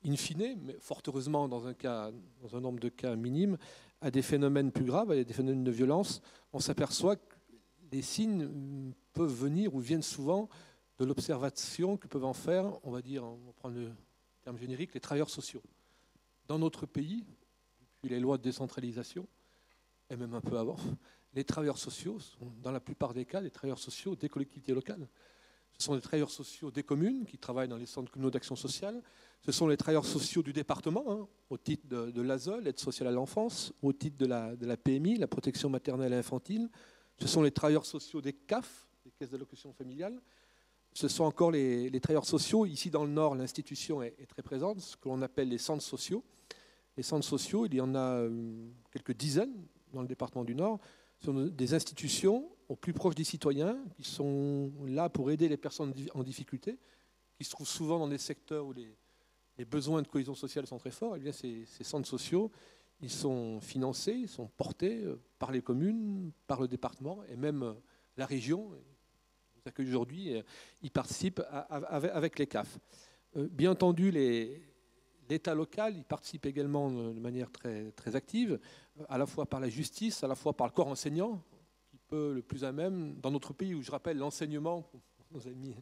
in fine, mais fort heureusement dans un nombre de cas minimes, à des phénomènes plus graves, à des phénomènes de violence, on s'aperçoit que les signes peuvent venir ou viennent souvent de l'observation que peuvent en faire, on va dire, on va prendre le terme générique, les travailleurs sociaux. Dans notre pays, depuis les lois de décentralisation, et même un peu avant, les travailleurs sociaux sont, dans la plupart des cas, des travailleurs sociaux des collectivités locales. Ce sont les travailleurs sociaux des communes qui travaillent dans les centres communaux d'action sociale. Ce sont les travailleurs sociaux du département, au titre de l'ASE, l'aide sociale à l'enfance, au titre de la PMI, la protection maternelle et infantile. Ce sont les travailleurs sociaux des CAF, les caisses d'allocation familiale. Ce sont encore les travailleurs sociaux. Ici, dans le Nord, l'institution est très présente, ce que l'on appelle les centres sociaux. Les centres sociaux, il y en a quelques dizaines dans le département du Nord. Ce sont des institutions au plus proche des citoyens qui sont là pour aider les personnes en difficulté, qui se trouvent souvent dans des secteurs où les besoins de cohésion sociale sont très forts. Eh bien, ces centres sociaux, ils sont financés, ils sont portés par les communes, par le département et même la région. Aujourd'hui, ils participent avec les CAF. Bien entendu, l'État local, il participe également de manière très, très active, à la fois par la justice, à la fois par le corps enseignant, qui peut le plus à même, dans notre pays où je rappelle l'enseignement, pour nos amis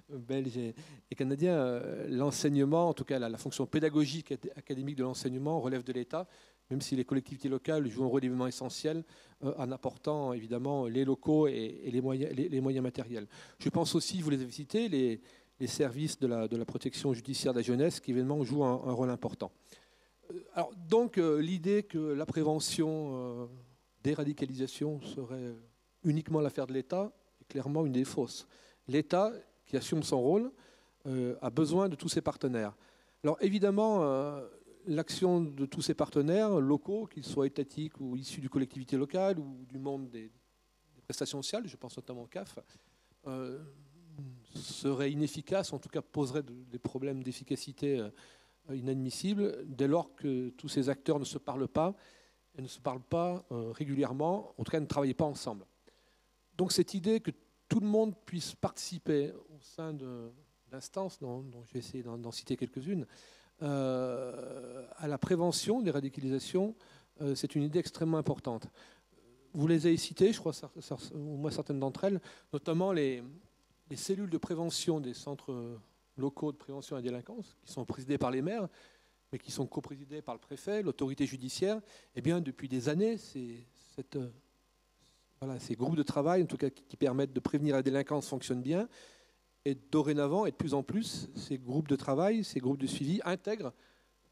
belges et canadiens, l'enseignement, en tout cas la fonction pédagogique académique de l'enseignement relève de l'État, même si les collectivités locales jouent un rôle évidemment essentiel en apportant évidemment les locaux et les moyens matériels. Je pense aussi, vous les avez cités, les services de la protection judiciaire de la jeunesse qui évidemment jouent un rôle important. Alors, donc l'idée que la prévention des radicalisations serait uniquement l'affaire de l'État est clairement une idée fausse. L'État, qui assume son rôle, a besoin de tous ses partenaires. Alors évidemment, l'action de tous ces partenaires locaux, qu'ils soient étatiques ou issus du collectivité locale ou du monde des prestations sociales, je pense notamment au CAF, serait inefficace, en tout cas poserait des problèmes d'efficacité inadmissibles dès lors que tous ces acteurs ne se parlent pas et ne se parlent pas régulièrement, en tout cas ne travaillent pas ensemble. Donc cette idée que tout le monde puisse participer au sein d'instances, dont je vais essayer d'en citer quelques-unes, à la prévention des radicalisations, c'est une idée extrêmement importante. Vous les avez citées, je crois, au moins certaines d'entre elles, notamment les cellules de prévention des centres locaux de prévention à la délinquance, qui sont présidées par les maires, mais qui sont coprésidées par le préfet, l'autorité judiciaire. Eh bien, depuis des années, ces groupes de travail, en tout cas, qui permettent de prévenir la délinquance, fonctionnent bien. Et dorénavant, et de plus en plus, ces groupes de travail, ces groupes de suivi intègrent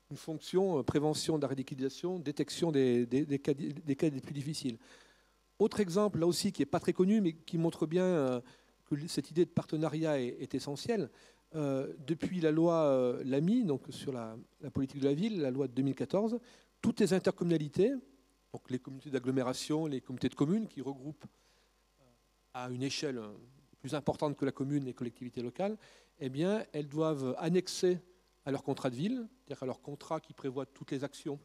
une fonction prévention de la radicalisation, détection des cas les plus difficiles. Autre exemple, là aussi, qui n'est pas très connu, mais qui montre bien que cette idée de partenariat est essentielle. Depuis la loi Lamy, donc sur la politique de la ville, la loi de 2014, toutes les intercommunalités, donc les communautés d'agglomération, les communautés de communes qui regroupent à une échelle plus importante que la commune et les collectivités locales, eh bien, elles doivent annexer à leur contrat de ville, c'est-à-dire à leur contrat qui prévoit toutes les actions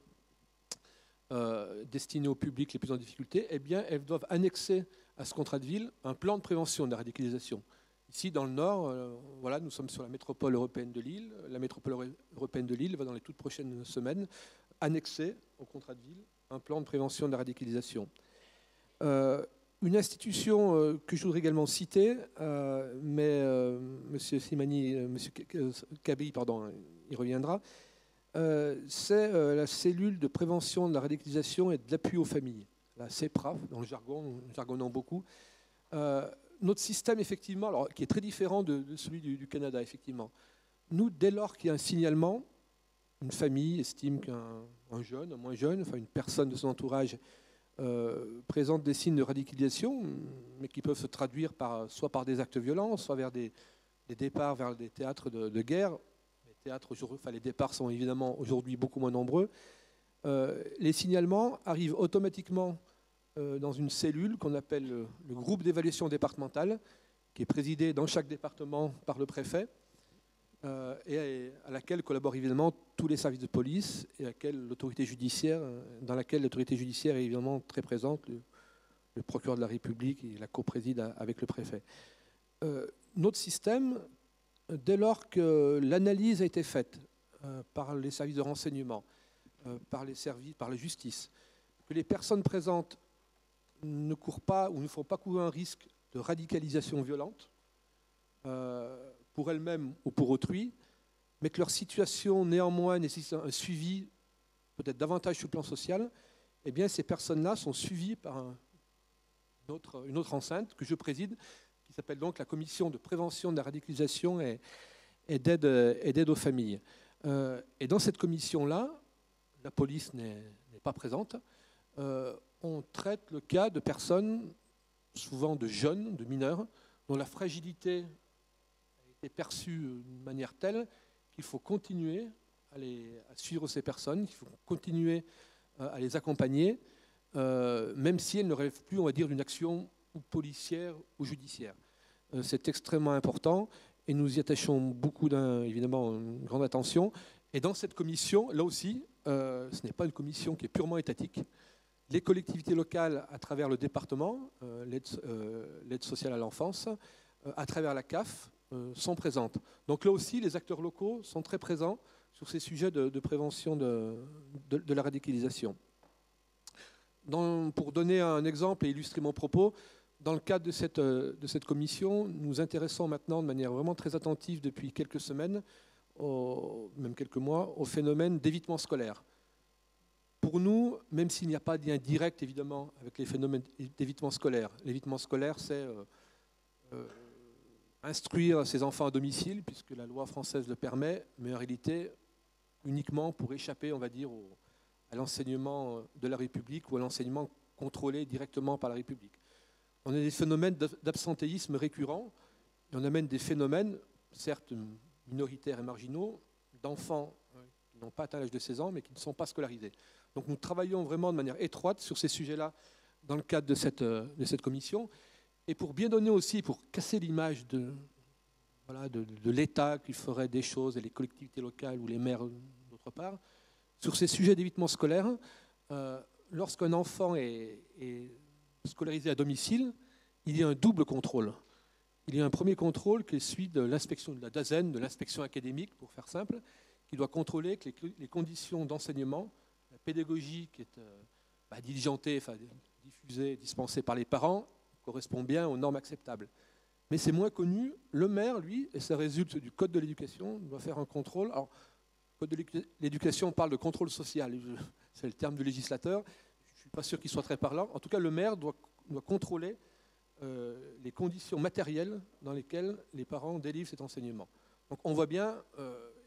destinées au public les plus en difficulté, eh bien, elles doivent annexer à ce contrat de ville un plan de prévention de la radicalisation. Ici, dans le Nord, voilà, nous sommes sur la métropole européenne de Lille. La métropole européenne de Lille va, dans les toutes prochaines semaines, annexer au contrat de ville un plan de prévention de la radicalisation. Une institution que je voudrais également citer, mais M. Simani, M. Kabi, pardon, y reviendra, c'est la cellule de prévention de la radicalisation et de l'appui aux familles, la CEPRA, dans le jargon, nous jargonnons beaucoup. Notre système, effectivement, alors, qui est très différent de celui du Canada, effectivement. Nous, dès lors qu'il y a un signalement, une famille estime qu'un jeune, un moins jeune, enfin une personne de son entourage présente des signes de radicalisation, mais qui peuvent se traduire soit par des actes violents, soit vers des départs vers des théâtres de guerre. Les départs sont évidemment aujourd'hui beaucoup moins nombreux. Les signalements arrivent automatiquement dans une cellule qu'on appelle le groupe d'évaluation départementale, qui est présidé dans chaque département par le préfet, et à laquelle collaborent évidemment tous les services de police, et dans laquelle l'autorité judiciaire est évidemment très présente, le procureur de la République, et la co-préside avec le préfet. Notre système, dès lors que l'analyse a été faite par les services de renseignement, par la justice, que les personnes présentes ne courent pas ou ne font pas courir un risque de radicalisation violente pour elles-mêmes ou pour autrui, mais que leur situation néanmoins nécessite un suivi peut-être davantage sur le plan social, eh bien ces personnes-là sont suivies par une autre enceinte que je préside, qui s'appelle donc la Commission de prévention de la radicalisation et d'aide aux familles. Et dans cette commission-là, la police n'est pas présente. On traite le cas de personnes, souvent de jeunes, de mineurs, dont la fragilité a été perçue d'une manière telle qu'il faut continuer à suivre ces personnes, qu'il faut continuer à les accompagner, même si elles ne relèvent plus, on va dire, d'une action policière ou judiciaire. C'est extrêmement important et nous y attachons beaucoup, évidemment, une grande attention. Et dans cette commission, là aussi, ce n'est pas une commission qui est purement étatique. Les collectivités locales, à travers le département, l'aide sociale à l'enfance, à travers la CAF, sont présentes. Donc là aussi, les acteurs locaux sont très présents sur ces sujets de prévention de la radicalisation. Pour donner un exemple et illustrer mon propos, dans le cadre de cette commission, nous intéressons maintenant de manière vraiment très attentive depuis quelques semaines, même quelques mois, au phénomène d'évitement scolaire. Pour nous, même s'il n'y a pas de lien direct, évidemment, avec les phénomènes d'évitement scolaire, l'évitement scolaire, c'est instruire ses enfants à domicile, puisque la loi française le permet, mais en réalité, uniquement pour échapper, on va dire, à l'enseignement de la République ou à l'enseignement contrôlé directement par la République. On a des phénomènes d'absentéisme récurrents, et on amène des phénomènes, certes minoritaires et marginaux, d'enfants qui n'ont pas atteint l'âge de 16 ans, mais qui ne sont pas scolarisés. Donc nous travaillons vraiment de manière étroite sur ces sujets-là dans le cadre de cette commission. Et pour bien donner aussi, pour casser l'image de l'État qui ferait des choses, et les collectivités locales ou les maires d'autre part, sur ces sujets d'évitement scolaire, lorsqu'un enfant est scolarisé à domicile, il y a un double contrôle. Il y a un premier contrôle qui est celui de l'inspection de la DAZEN, de l'inspection académique, pour faire simple, qui doit contrôler que les conditions d'enseignement, la pédagogie qui est diligentée, diffusée, dispensée par les parents, correspond bien aux normes acceptables. Mais c'est moins connu. Le maire, lui, et ça résulte du Code de l'éducation, doit faire un contrôle. Alors, le Code de l'éducation parle de contrôle social, c'est le terme du législateur. Je ne suis pas sûr qu'il soit très parlant. En tout cas, le maire doit contrôler les conditions matérielles dans lesquelles les parents délivrent cet enseignement. Donc on voit bien,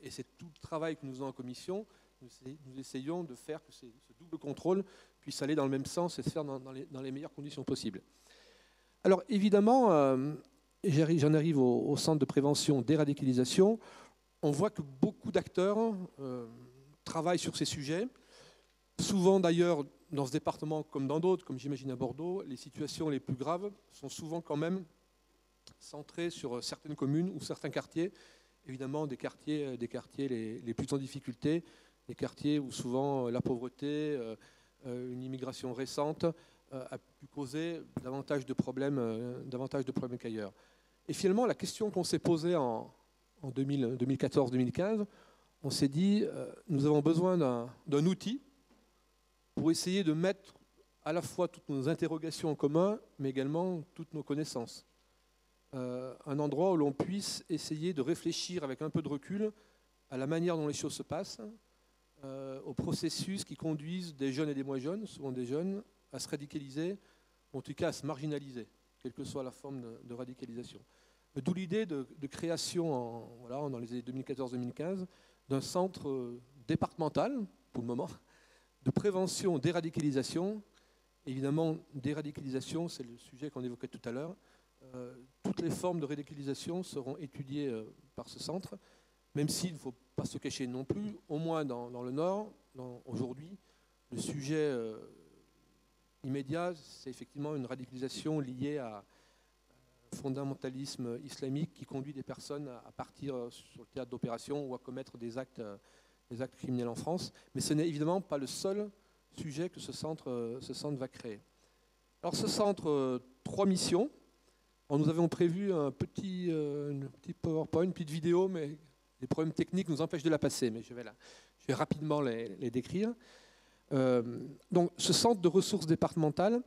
et c'est tout le travail que nous faisons en commission, nous essayons de faire que ce double contrôle puisse aller dans le même sens et se faire dans les meilleures conditions possibles. Alors évidemment, j'en arrive au centre de prévention déradicalisation. On voit que beaucoup d'acteurs travaillent sur ces sujets. Souvent d'ailleurs, dans ce département comme dans d'autres, comme j'imagine à Bordeaux, les situations les plus graves sont souvent quand même centrées sur certaines communes ou certains quartiers évidemment des quartiers les plus en difficulté, des quartiers où souvent la pauvreté, une immigration récente a pu causer davantage de problèmes qu'ailleurs. Et finalement, la question qu'on s'est posée en 2014-2015, on s'est dit, nous avons besoin d'un outil pour essayer de mettre à la fois toutes nos interrogations en commun, mais également toutes nos connaissances. Un endroit où l'on puisse essayer de réfléchir avec un peu de recul à la manière dont les choses se passent, aux processus qui conduisent des jeunes et des moins jeunes, souvent des jeunes, à se radicaliser, ou en tout cas à se marginaliser, quelle que soit la forme de radicalisation. D'où l'idée de création, dans les années 2014-2015, d'un centre départemental, pour le moment, de prévention déradicalisation. Évidemment, déradicalisation, c'est le sujet qu'on évoquait tout à l'heure. Toutes les formes de radicalisation seront étudiées par ce centre, même s'il ne faut pas se cacher non plus, au moins dans le Nord, aujourd'hui, le sujet immédiat, c'est effectivement une radicalisation liée à un fondamentalisme islamique qui conduit des personnes à partir sur le théâtre d'opération ou à commettre des actes criminels en France. Mais ce n'est évidemment pas le seul sujet que ce centre va créer. Alors ce centre, 3 missions. Alors, nous avions prévu un petit PowerPoint, une petite vidéo, mais les problèmes techniques nous empêchent de la passer, mais je vais rapidement les décrire. Donc, ce centre de ressources départementales,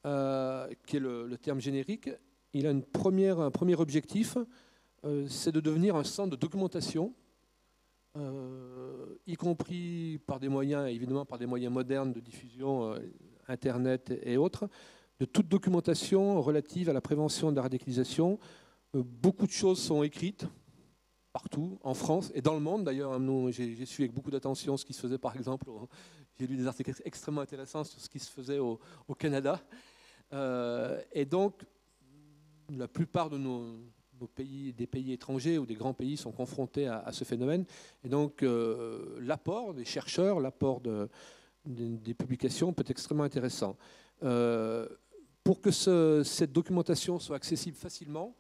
qui est le terme générique, il a un premier objectif, c'est de devenir un centre de documentation, y compris par des moyens, évidemment par des moyens modernes de diffusion, Internet et autres, de toute documentation relative à la prévention de la radicalisation. Beaucoup de choses sont écrites partout, en France et dans le monde. D'ailleurs, j'ai suivi avec beaucoup d'attention ce qui se faisait, par exemple, j'ai lu des articles extrêmement intéressants sur ce qui se faisait au Canada. Et donc, la plupart de nos pays, des pays étrangers ou des grands pays sont confrontés à ce phénomène. Et donc, l'apport des chercheurs, l'apport des publications peut être extrêmement intéressant. Pour que cette documentation soit accessible facilement,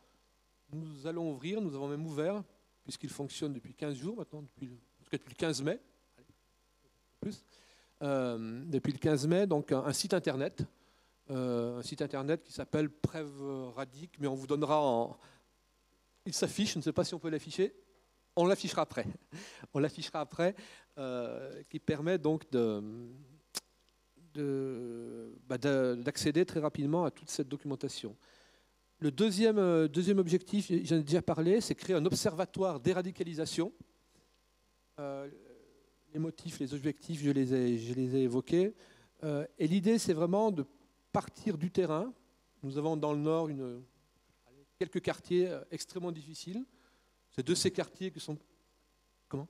nous allons ouvrir, nous avons même ouvert, puisqu'il fonctionne depuis 15 jours maintenant, depuis le 15 mai, depuis le 15 mai, donc un site internet qui s'appelle Prev Radic, mais on vous donnera il s'affiche, je ne sais pas si on peut l'afficher, on l'affichera après. On l'affichera après, qui permet donc d'accéder très rapidement à toute cette documentation. Le deuxième objectif, j'en ai déjà parlé, c'est créer un observatoire déradicalisation. Les motifs, les objectifs, je les ai évoqués. Et l'idée, c'est vraiment de partir du terrain. Nous avons dans le Nord quelques quartiers extrêmement difficiles. C'est de ces quartiers qui sont... Comment ?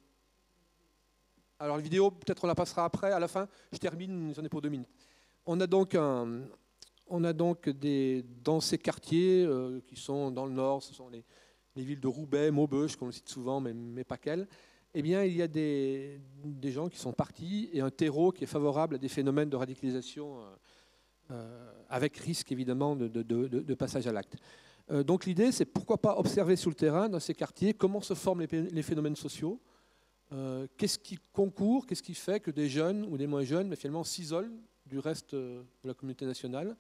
Alors la vidéo, peut-être on la passera après, à la fin. Je termine, j'en ai pour 2 minutes. On a donc dans ces quartiers qui sont dans le Nord, ce sont les villes de Roubaix, Maubeuge, qu'on le cite souvent, mais pas qu'elles. Eh bien, il y a des gens qui sont partis et un terreau qui est favorable à des phénomènes de radicalisation avec risque évidemment de passage à l'acte. Donc l'idée, c'est pourquoi pas observer sur le terrain, dans ces quartiers, comment se forment les phénomènes sociaux, qu'est-ce qui concourt, qu'est-ce qui fait que des jeunes ou des moins jeunes, mais finalement, s'isolent du reste de la communauté nationale.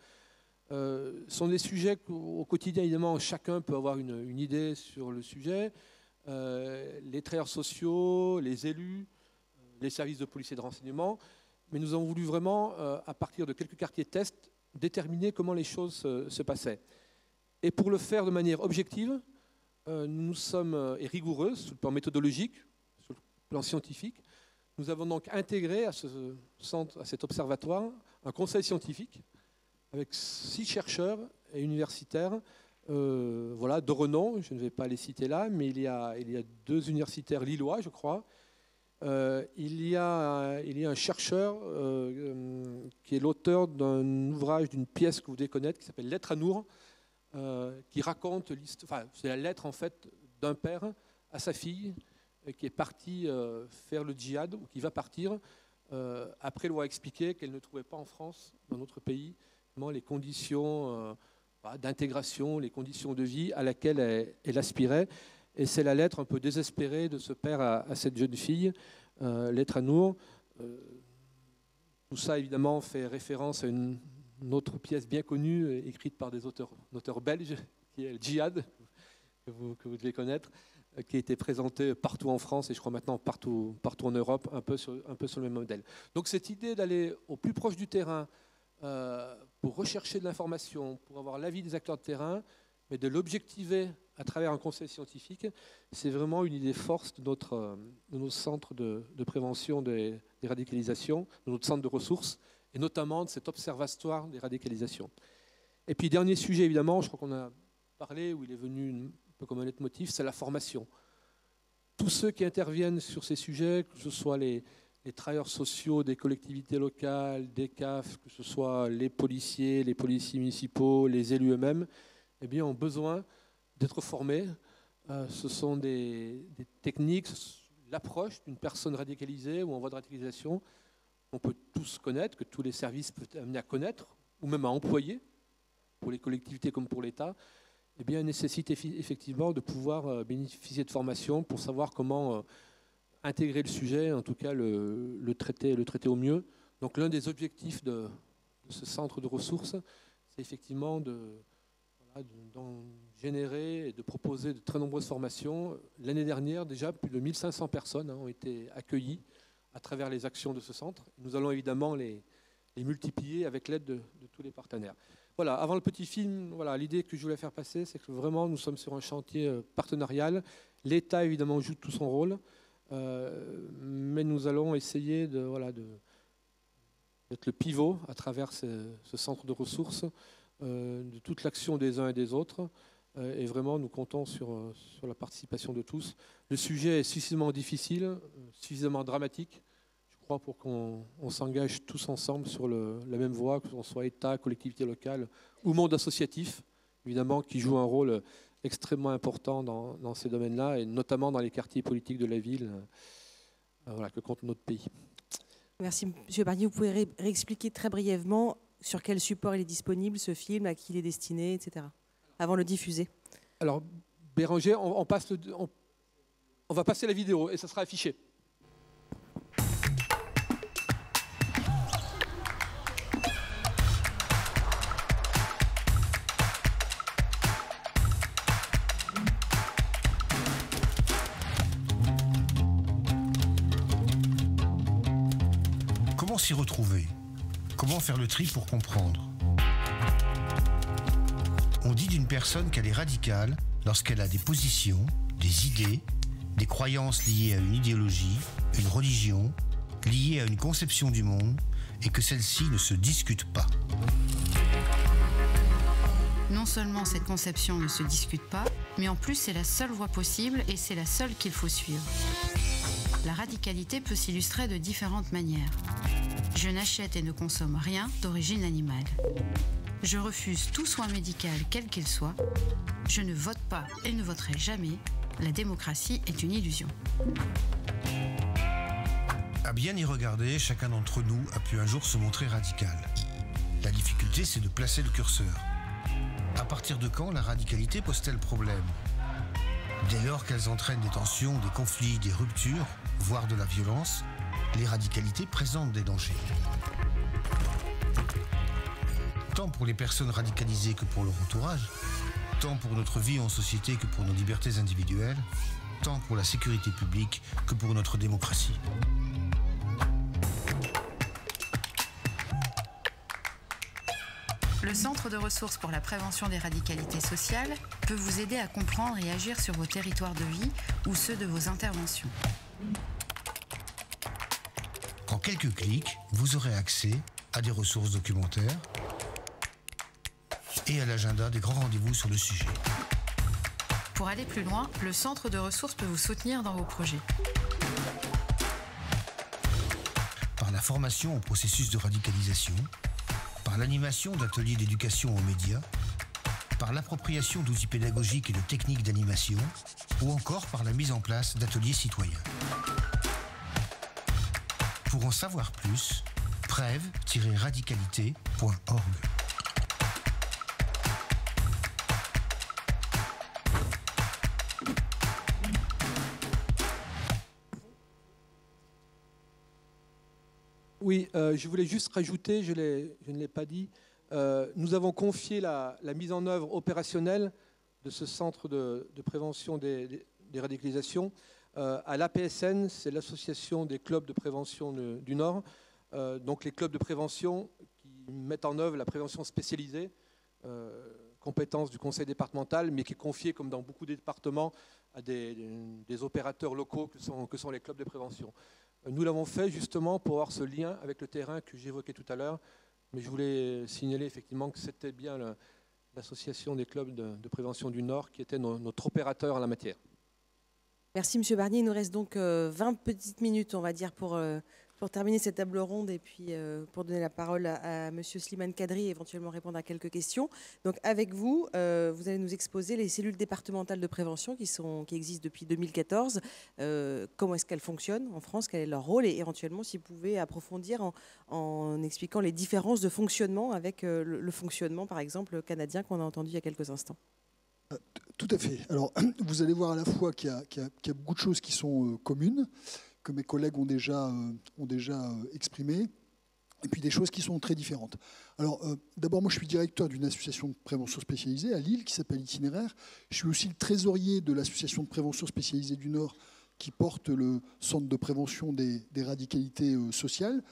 Sont des sujets qu'au quotidien, évidemment, chacun peut avoir une idée sur le sujet. Les travailleurs sociaux, les élus, les services de police et de renseignement. Mais nous avons voulu vraiment, à partir de quelques quartiers tests, déterminer comment les choses se passaient. Et pour le faire de manière objective, nous sommes et rigoureux sur le plan méthodologique, sur le plan scientifique. Nous avons donc intégré à ce centre, à cet observatoire, un conseil scientifique avec 6 chercheurs et universitaires, de renom. Je ne vais pas les citer là, mais il y a 2 universitaires lillois, je crois. Il y a un chercheur qui est l'auteur d'un ouvrage, d'une pièce que vous devez connaître, qui s'appelle Lettre à Nour, qui raconte l'histoire. C'est la lettre en fait d'un père à sa fille qui est partie faire le djihad, ou qui va partir après lui avoir expliqué qu'elle ne trouvait pas en France, dans notre pays, les conditions d'intégration, les conditions de vie à laquelle elle aspirait. Et c'est la lettre un peu désespérée de ce père à cette jeune fille, lettre à Nour. Tout ça, évidemment, fait référence à une autre pièce bien connue, écrite par des auteurs belges, qui est le Djihad, que vous devez connaître, qui a été présentée partout en France et je crois maintenant partout en Europe, un peu sur le même modèle. Donc cette idée d'aller au plus proche du terrain pour rechercher de l'information, pour avoir l'avis des acteurs de terrain, mais de l'objectiver à travers un conseil scientifique, c'est vraiment une idée force de notre centre de prévention des radicalisations, de notre centre de ressources, et notamment de cet observatoire des radicalisations. Et puis, dernier sujet, évidemment, je crois qu'on a parlé, où il est venu un peu comme un leitmotiv, c'est la formation. Tous ceux qui interviennent sur ces sujets, que ce soit les travailleurs sociaux des collectivités locales, des CAF, que ce soit les policiers municipaux, les élus eux-mêmes, eh bien, ont besoin d'être formés. Ce sont des techniques, l'approche d'une personne radicalisée ou en voie de radicalisation, on peut tous connaître, que tous les services peuvent amener à connaître, ou même à employer, pour les collectivités comme pour l'État, eh bien, nécessite effectivement de pouvoir bénéficier de formation pour savoir comment intégrer le sujet, en tout cas le traiter au mieux. Donc l'un des objectifs de ce centre de ressources, c'est effectivement d'en générer et de proposer de très nombreuses formations. L'année dernière, déjà, plus de 1500 personnes ont été accueillies à travers les actions de ce centre. Nous allons évidemment les multiplier avec l'aide de tous les partenaires. Voilà, avant le petit film, voilà, l'idée que je voulais faire passer, c'est que vraiment nous sommes sur un chantier partenarial. L'État, évidemment, joue tout son rôle, mais nous allons essayer d'être le pivot à travers ce centre de ressources, de toute l'action des uns et des autres. Et vraiment, nous comptons sur la participation de tous. Le sujet est suffisamment difficile, suffisamment dramatique, je crois, pour qu'on s'engage tous ensemble sur la même voie, que ce soit État, collectivité locale ou monde associatif, évidemment, qui joue un rôle extrêmement important dans ces domaines-là, et notamment dans les quartiers politiques de la ville que compte notre pays. Merci, M. Barnier. Vous pouvez réexpliquer très brièvement sur quel support il est disponible, ce film, à qui il est destiné, etc., avant de le diffuser. Alors, Béranger, on va passer la vidéo et ça sera affiché. Comment s'y retrouver? Comment faire le tri pour comprendre? On dit d'une personne qu'elle est radicale lorsqu'elle a des positions, des idées, des croyances liées à une idéologie, une religion, liées à une conception du monde, et que celle-ci ne se discute pas. Non seulement cette conception ne se discute pas, mais en plus c'est la seule voie possible et c'est la seule qu'il faut suivre. La radicalité peut s'illustrer de différentes manières. Je n'achète et ne consomme rien d'origine animale. Je refuse tout soin médical, quel qu'il soit. Je ne vote pas et ne voterai jamais. La démocratie est une illusion. À bien y regarder, chacun d'entre nous a pu un jour se montrer radical. La difficulté, c'est de placer le curseur. À partir de quand la radicalité pose-t-elle problème? Dès lors qu'elles entraînent des tensions, des conflits, des ruptures, voire de la violence, les radicalités présentent des dangers. Tant pour les personnes radicalisées que pour leur entourage, tant pour notre vie en société que pour nos libertés individuelles, tant pour la sécurité publique que pour notre démocratie. Le Centre de ressources pour la prévention des radicalités sociales peut vous aider à comprendre et agir sur vos territoires de vie ou ceux de vos interventions. En quelques clics, vous aurez accès à des ressources documentaires et à l'agenda des grands rendez-vous sur le sujet. Pour aller plus loin, le Centre de ressources peut vous soutenir dans vos projets. Par la formation au processus de radicalisation, par l'animation d'ateliers d'éducation aux médias, par l'appropriation d'outils pédagogiques et de techniques d'animation, ou encore par la mise en place d'ateliers citoyens. Pour en savoir plus, prève-radicalité.org. Oui, je voulais juste rajouter, je ne l'ai pas dit, nous avons confié la mise en œuvre opérationnelle de ce centre de prévention des radicalisations à l'APSN, c'est l'Association des clubs de prévention du Nord. Donc les clubs de prévention qui mettent en œuvre la prévention spécialisée, compétence du conseil départemental, mais qui est confiée, comme dans beaucoup de départements, à des opérateurs locaux que sont les clubs de prévention. Nous l'avons fait justement pour avoir ce lien avec le terrain que j'évoquais tout à l'heure, mais je voulais signaler effectivement que c'était bien l'association des clubs de prévention du Nord qui était notre opérateur en la matière. Merci M. Barnier. Il nous reste donc 20 petites minutes, on va dire, pour terminer cette table ronde et puis pour donner la parole à M. Slimane Kadri et éventuellement répondre à quelques questions. Donc avec vous, vous allez nous exposer les cellules départementales de prévention qui existent depuis 2014. Comment est-ce qu'elles fonctionnent en France? Quel est leur rôle? Et éventuellement, si vous pouvez approfondir en expliquant les différences de fonctionnement avec le fonctionnement, par exemple, canadien qu'on a entendu il y a quelques instants. Tout à fait. Alors, vous allez voir à la fois qu'il y a beaucoup de choses qui sont communes, que mes collègues ont déjà exprimées, et puis des choses qui sont très différentes. Alors, d'abord, moi, je suis directeur d'une association de prévention spécialisée à Lille qui s'appelle Itinéraire. Je suis aussi le trésorier de l'association de prévention spécialisée du Nord qui porte le centre de prévention des radicalités sociales.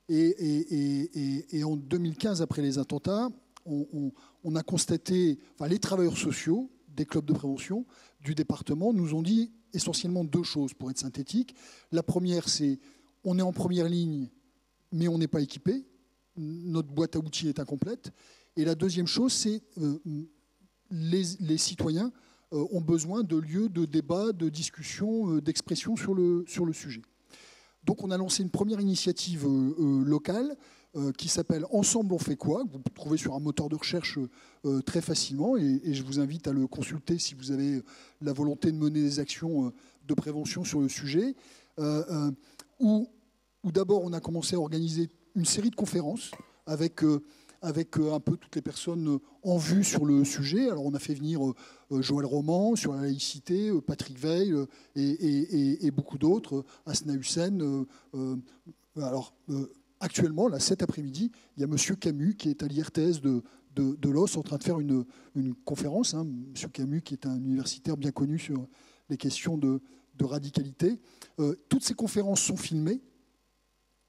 Et en 2015, après les attentats, on a constaté, enfin, les travailleurs sociaux des clubs de prévention du département nous ont dit essentiellement deux choses, pour être synthétique. La première, c'est on est en première ligne, mais on n'est pas équipé. Notre boîte à outils est incomplète. Et la deuxième chose, c'est les citoyens ont besoin de lieux de débat, de discussion, d'expression sur le sujet. Donc on a lancé une première initiative locale qui s'appelle « Ensemble, on fait quoi ?», que vous trouvez sur un moteur de recherche très facilement, et je vous invite à le consulter si vous avez la volonté de mener des actions de prévention sur le sujet, où d'abord on a commencé à organiser une série de conférences avec un peu toutes les personnes en vue sur le sujet. Alors on a fait venir Joël Roman sur la laïcité, Patrick Veil et beaucoup d'autres, Asna Hussein. Actuellement, là, cet après-midi, il y a M. Camus qui est à l'IRTS de Los en train de faire une conférence. M. Camus qui est un universitaire bien connu sur les questions de radicalité. Toutes ces conférences sont filmées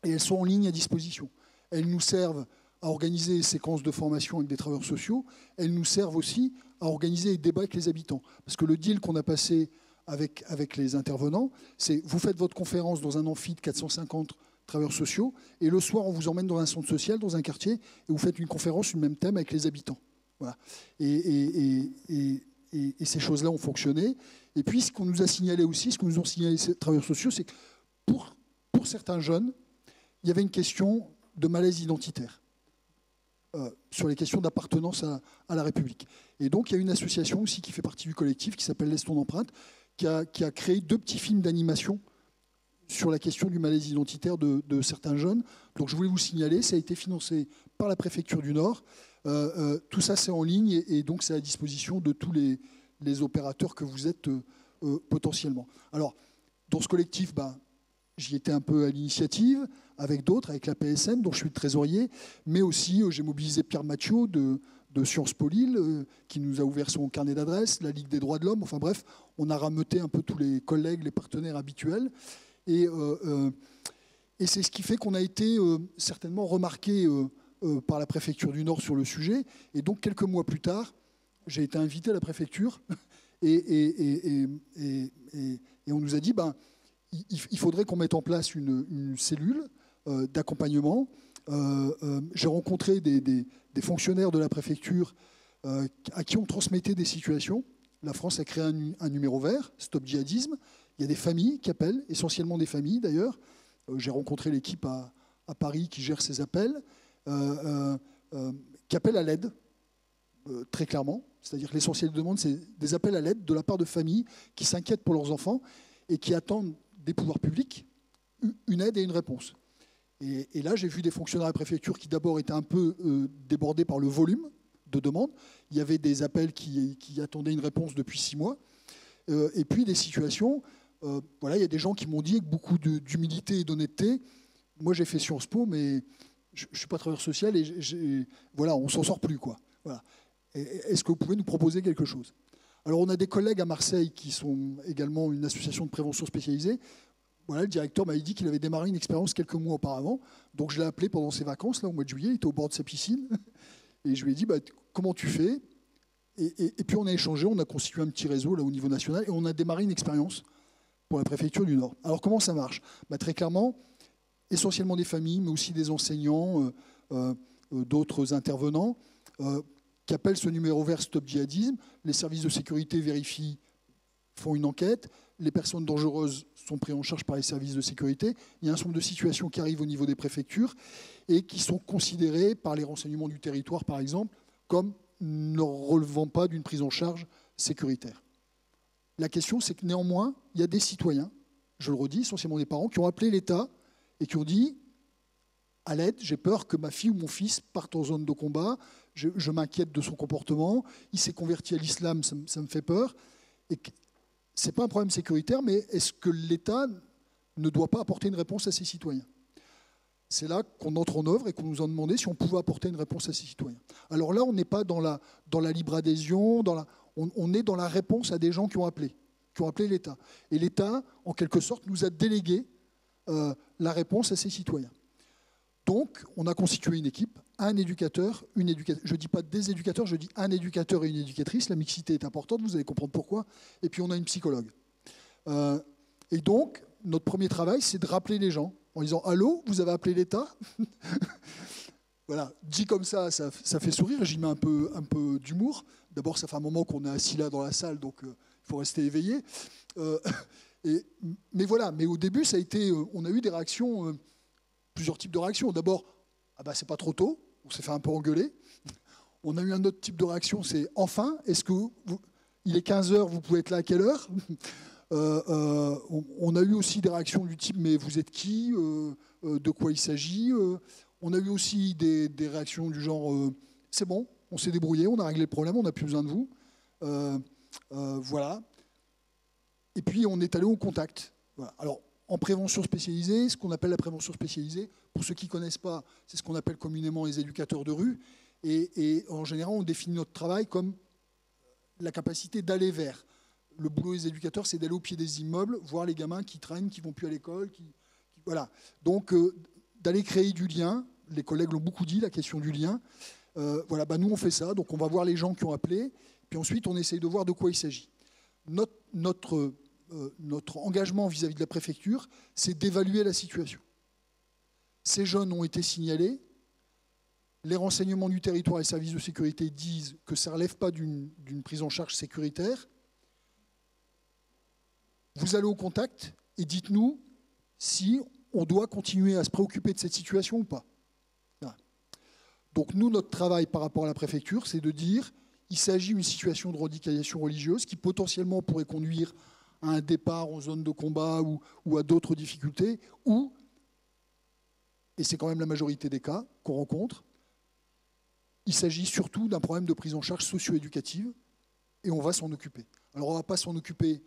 et elles sont en ligne à disposition. Elles nous servent à organiser des séquences de formation avec des travailleurs sociaux. Elles nous servent aussi à organiser des débats avec les habitants. Parce que le deal qu'on a passé avec les intervenants, c'est vous faites votre conférence dans un amphi de 450 travailleurs sociaux, et le soir, on vous emmène dans un centre social, dans un quartier, et vous faites une conférence sur le même thème avec les habitants. Voilà. Et ces choses-là ont fonctionné. Et puis, ce qu'on nous a signalé aussi, ce que nous ont signalé ces travailleurs sociaux, c'est que pour certains jeunes, il y avait une question de malaise identitaire sur les questions d'appartenance à la République. Et donc, il y a une association aussi qui fait partie du collectif, qui s'appelle Laisse ton empreinte, qui a créé 2 petits films d'animation sur la question du malaise identitaire de certains jeunes. Donc je voulais vous signaler, ça a été financé par la préfecture du Nord. Tout ça, c'est en ligne et donc c'est à disposition de tous les opérateurs que vous êtes potentiellement. Alors, dans ce collectif, j'y étais un peu à l'initiative, avec d'autres, avec la PSN, dont je suis le trésorier, mais aussi j'ai mobilisé Pierre Mathieu de Sciences Po Lille, qui nous a ouvert son carnet d'adresses, la Ligue des droits de l'homme, enfin bref, on a rameuté un peu tous les collègues, les partenaires habituels. Et c'est ce qui fait qu'on a été certainement remarqué par la préfecture du Nord sur le sujet. Et donc, quelques mois plus tard, j'ai été invité à la préfecture et on nous a dit il faudrait qu'on mette en place une cellule d'accompagnement. J'ai rencontré des fonctionnaires de la préfecture à qui on transmettait des situations. La France a créé un numéro vert, Stop Djihadisme. Il y a des familles qui appellent, essentiellement des familles d'ailleurs. J'ai rencontré l'équipe à Paris qui gère ces appels, qui appellent à l'aide, très clairement. C'est-à-dire que l'essentiel des demandes, c'est des appels à l'aide de la part de familles qui s'inquiètent pour leurs enfants et qui attendent des pouvoirs publics une aide et une réponse. Et là, j'ai vu des fonctionnaires à la préfecture qui d'abord étaient un peu débordés par le volume de demandes. Il y avait des appels qui attendaient une réponse depuis 6 mois. Et puis des situations... il y a des gens qui m'ont dit avec beaucoup d'humilité et d'honnêteté, moi j'ai fait Sciences Po, mais je ne suis pas travailleur social et voilà, on ne s'en sort plus, quoi. Voilà. Est-ce que vous pouvez nous proposer quelque chose? Alors, on a des collègues à Marseille qui sont également une association de prévention spécialisée. Voilà, le directeur m'avait dit qu'il avait démarré une expérience quelques mois auparavant. Donc, je l'ai appelé pendant ses vacances, là, au mois de juillet. Il était au bord de sa piscine. Et je lui ai dit, comment tu fais? Et puis, on a échangé, on a constitué un petit réseau là, au niveau national et on a démarré une expérience pour la préfecture du Nord. Alors, comment ça marche? Très clairement, essentiellement des familles, mais aussi des enseignants, d'autres intervenants, qui appellent ce numéro vert Stop Djihadisme. Les services de sécurité vérifient, font une enquête. Les personnes dangereuses sont prises en charge par les services de sécurité. Il y a un certain nombre de situations qui arrivent au niveau des préfectures et qui sont considérées par les renseignements du territoire, par exemple, comme ne relevant pas d'une prise en charge sécuritaire. La question, c'est que néanmoins, il y a des citoyens, je le redis, essentiellement des parents, qui ont appelé l'État et qui ont dit « à l'aide, j'ai peur que ma fille ou mon fils parte en zone de combat, je m'inquiète de son comportement, il s'est converti à l'islam, ça me fait peur ». Et ce n'est pas un problème sécuritaire, mais est-ce que l'État ne doit pas apporter une réponse à ses citoyens? C'est là qu'on entre en œuvre et qu'on nous a demandé si on pouvait apporter une réponse à ses citoyens. Alors là, on n'est pas dans la libre adhésion, on est dans la réponse à des gens qui ont appelé l'État. Et l'État, en quelque sorte, nous a délégué la réponse à ses citoyens. Donc, on a constitué une équipe, un éducateur, une éducatrice. Je ne dis pas des éducateurs, je dis un éducateur et une éducatrice. La mixité est importante, vous allez comprendre pourquoi. Et puis, on a une psychologue. Et donc, notre premier travail, c'est de rappeler les gens en disant « Allô, vous avez appelé l'État ?» Voilà, dit comme ça fait sourire. J'y mets un peu d'humour. D'abord, ça fait un moment qu'on est assis là dans la salle, donc il faut rester éveillé. Mais voilà, mais au début, ça a été, on a eu des réactions, plusieurs types de réactions. D'abord, c'est pas trop tôt, on s'est fait un peu engueuler. On a eu un autre type de réaction, c'est enfin, est-ce que il est 15h, vous pouvez être là à quelle heure? On a eu aussi des réactions du type, mais vous êtes qui? De quoi il s'agit? On a eu aussi des réactions du genre, c'est bon, on s'est débrouillé, on a réglé le problème, on n'a plus besoin de vous. Voilà. Et puis, on est allé au contact. Voilà. Alors, en prévention spécialisée, ce qu'on appelle la prévention spécialisée, pour ceux qui ne connaissent pas, c'est ce qu'on appelle communément les éducateurs de rue. Et en général, on définit notre travail comme la capacité d'aller vers. Le boulot des éducateurs, c'est d'aller au pied des immeubles, voir les gamins qui traînent, qui ne vont plus à l'école. Voilà. Donc, d'aller créer du lien. Les collègues l'ont beaucoup dit, la question du lien. Voilà, nous, on fait ça. Donc, on va voir les gens qui ont appelé. Puis ensuite, on essaye de voir de quoi il s'agit. Notre engagement vis-à-vis de la préfecture, c'est d'évaluer la situation. Ces jeunes ont été signalés. Les renseignements du territoire et les services de sécurité disent que ça ne relève pas d'une prise en charge sécuritaire. Vous allez au contact et dites-nous si on doit continuer à se préoccuper de cette situation ou pas. Voilà. Donc nous, notre travail par rapport à la préfecture, c'est de dire il s'agit d'une situation de radicalisation religieuse qui potentiellement pourrait conduire à un départ en zone de combat ou à d'autres difficultés, ou, et c'est quand même la majorité des cas qu'on rencontre, il s'agit surtout d'un problème de prise en charge socio-éducative, et on va s'en occuper. Alors on ne va pas s'en occuper,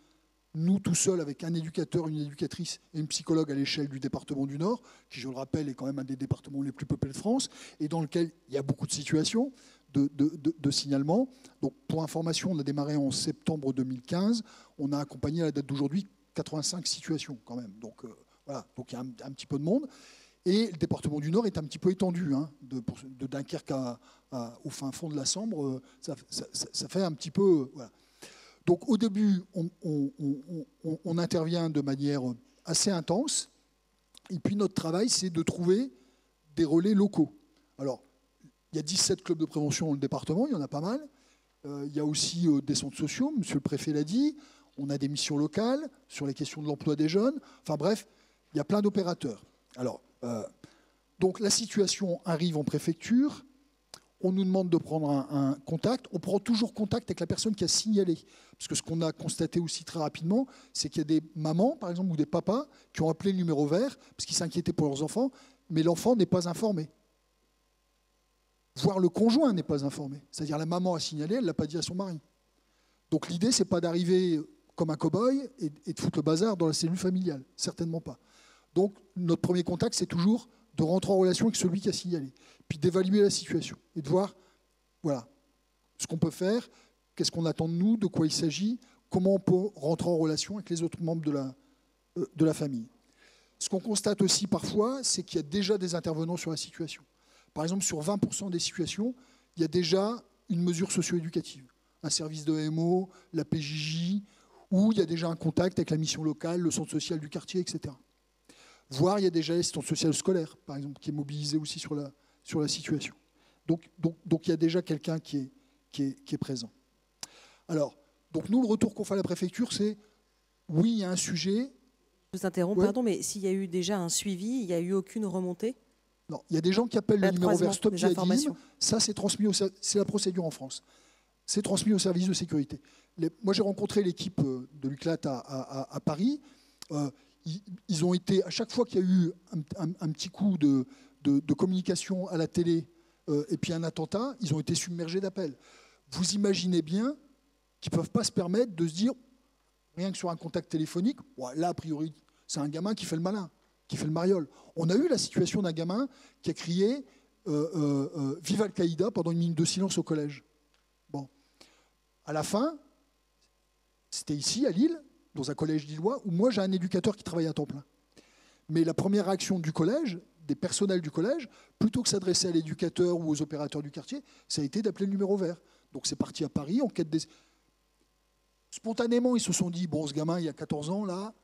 nous, tout seuls, avec un éducateur, une éducatrice et une psychologue à l'échelle du département du Nord, qui, je le rappelle, est quand même un des départements les plus peuplés de France, et dans lequel il y a beaucoup de situations de signalement. Donc, pour information, on a démarré en septembre 2015. On a accompagné à la date d'aujourd'hui 85 situations quand même. Donc, voilà, donc il y a un petit peu de monde. Et le département du Nord est un petit peu étendu. Hein, de Dunkerque au fin fond de la Sambre, ça fait un petit peu... Voilà. Donc, au début, on intervient de manière assez intense. Et puis, notre travail, c'est de trouver des relais locaux. Alors, il y a 17 clubs de prévention dans le département, il y en a pas mal. Il y a aussi des centres sociaux, monsieur le préfet l'a dit. On a des missions locales sur les questions de l'emploi des jeunes. Enfin bref, il y a plein d'opérateurs. Alors, donc la situation arrive en préfecture. On nous demande de prendre un contact. On prend toujours contact avec la personne qui a signalé. Parce que ce qu'on a constaté aussi très rapidement, c'est qu'il y a des mamans, par exemple, ou des papas qui ont appelé le numéro vert parce qu'ils s'inquiétaient pour leurs enfants, mais l'enfant n'est pas informé. Voire le conjoint n'est pas informé. C'est-à-dire la maman a signalé, elle ne l'a pas dit à son mari. Donc l'idée, ce n'est pas d'arriver comme un cow-boy et de foutre le bazar dans la cellule familiale. Certainement pas. Donc, notre premier contact, c'est toujours de rentrer en relation avec celui qui a signalé, puis d'évaluer la situation et de voir voilà, ce qu'on peut faire, qu'est-ce qu'on attend de nous, de quoi il s'agit, comment on peut rentrer en relation avec les autres membres de la famille. Ce qu'on constate aussi parfois, c'est qu'il y a déjà des intervenants sur la situation. Par exemple, sur 20% des situations, il y a déjà une mesure socio-éducative, un service de MO, la PJJ, où il y a déjà un contact avec la mission locale, le centre social du quartier, etc. Voire il y a déjà l'assistance sociale scolaire, par exemple, qui est mobilisé aussi sur la situation. Donc il y a déjà quelqu'un qui est présent. Alors, donc nous, le retour qu'on fait à la préfecture, c'est oui, il y a un sujet. Je vous interromps, ouais. pardon, mais s'il y a eu déjà un suivi, il n'y a eu aucune remontée? Non, il y a des gens qui appellent le numéro vert Stop Djihadisme. Ça, c'est transmis c'est la procédure en France. C'est transmis au service de sécurité. Moi, j'ai rencontré l'équipe de l'UCLAT à Paris. Ils ont été, à chaque fois qu'il y a eu un petit coup de communication à la télé et puis un attentat, ils ont été submergés d'appels. Vous imaginez bien qu'ils ne peuvent pas se permettre de se dire, rien que sur un contact téléphonique, là, a priori, c'est un gamin qui fait le malin, qui fait le mariole. On a eu la situation d'un gamin qui a crié Vive Al-Qaïda pendant une minute de silence au collège. Bon. À la fin, c'était ici, à Lille, dans un collège lillois, où moi, j'ai un éducateur qui travaille à temps plein. Mais la première réaction du collège, des personnels du collège, plutôt que s'adresser à l'éducateur ou aux opérateurs du quartier, ça a été d'appeler le numéro vert. Donc c'est parti à Paris, enquête des... Spontanément, ils se sont dit, bon, ce gamin, il y a 14 ans, là,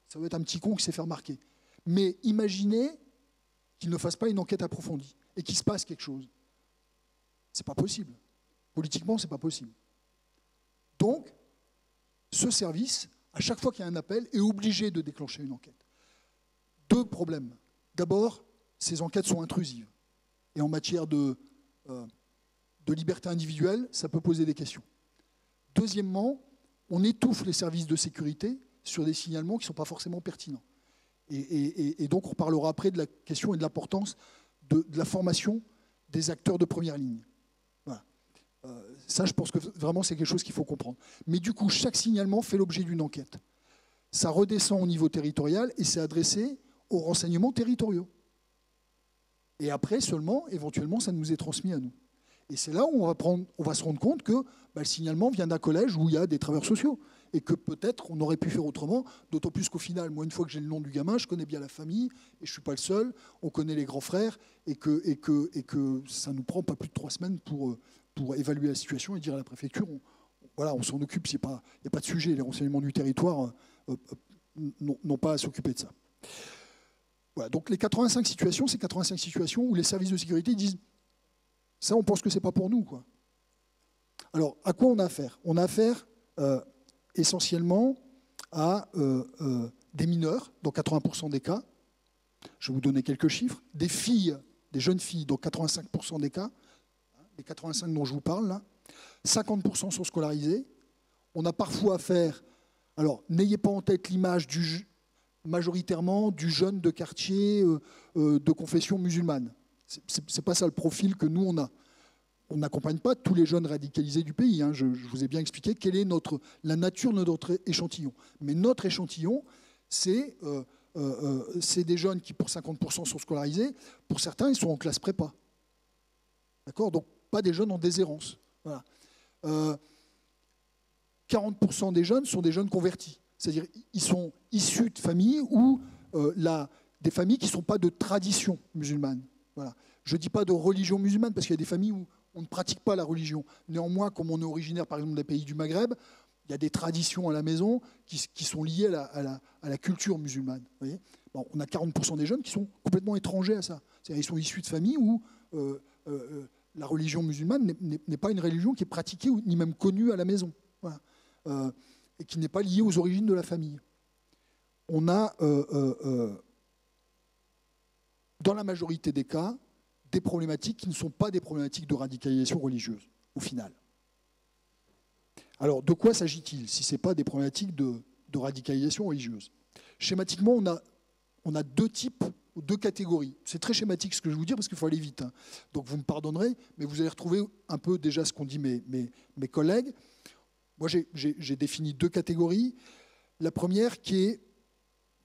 ça va être un petit con qui s'est fait remarquer. Mais imaginez qu'il ne fasse pas une enquête approfondie et qu'il se passe quelque chose. C'est pas possible. Politiquement, c'est pas possible. Donc, ce service, à chaque fois qu'il y a un appel, est obligé de déclencher une enquête. Deux problèmes. D'abord, ces enquêtes sont intrusives. Et en matière de liberté individuelle, ça peut poser des questions. Deuxièmement, on étouffe les services de sécurité sur des signalements qui ne sont pas forcément pertinents. Et donc, on reparlera après de la question et de l'importance de la formation des acteurs de première ligne. Voilà. Ça, je pense que vraiment, c'est quelque chose qu'il faut comprendre. Mais du coup, chaque signalement fait l'objet d'une enquête. Ça redescend au niveau territorial et c'est adressé aux renseignements territoriaux. Et après, seulement, éventuellement, ça nous est transmis à nous. Et c'est là où on va se rendre compte que le signalement vient d'un collège où il y a des travailleurs sociaux. Et que peut-être on aurait pu faire autrement, d'autant plus qu'au final, moi, une fois que j'ai le nom du gamin, je connais bien la famille, et je ne suis pas le seul, on connaît les grands frères, et que ça ne nous prend pas plus de 3 semaines pour évaluer la situation et dire à la préfecture, on s'en occupe, il n'y a pas de sujet, les renseignements du territoire n'ont pas à s'occuper de ça. Voilà, donc les 85 situations, c'est 85 situations où les services de sécurité disent ça, on pense que ce n'est pas pour nous, quoi. Alors, à quoi on a affaire? On a affaire essentiellement à des mineurs, dans 80% des cas. Je vais vous donner quelques chiffres. Des filles, des jeunes filles, dans 85% des cas. Les 85 dont je vous parle, là. 50% sont scolarisés. On a parfois affaire... Alors, n'ayez pas en tête l'image majoritairement du jeune de quartier de confession musulmane. C'est pas ça le profil que nous, on a. On n'accompagne pas tous les jeunes radicalisés du pays. Je vous ai bien expliqué quelle est la nature de notre échantillon. Mais notre échantillon, c'est des jeunes qui, pour 50%, sont scolarisés. Pour certains, ils sont en classe prépa. D'accord? Donc, pas des jeunes en déshérence. Voilà. 40% des jeunes sont des jeunes convertis. C'est-à-dire ils sont issus de familles ou des familles qui ne sont pas de tradition musulmane. Voilà. Je ne dis pas de religion musulmane, parce qu'il y a des familles où on ne pratique pas la religion. Néanmoins, comme on est originaire, par exemple, des pays du Maghreb, il y a des traditions à la maison qui sont liées à la culture musulmane. Vous voyez, bon, on a 40% des jeunes qui sont complètement étrangers à ça. C'est-à-dire qu'ils sont issus de familles où la religion musulmane n'est pas une religion qui est pratiquée ni même connue à la maison. Voilà. Et qui n'est pas liée aux origines de la famille. On a, dans la majorité des cas, des problématiques qui ne sont pas des problématiques de radicalisation religieuse, au final. Alors, de quoi s'agit-il si ce n'est pas des problématiques de radicalisation religieuse? Schématiquement, on a deux types, deux catégories. C'est très schématique ce que je vais vous dire parce qu'il faut aller vite. Donc, vous me pardonnerez, mais vous allez retrouver un peu déjà ce qu'ont dit mes collègues. Moi, j'ai défini deux catégories. La première qui est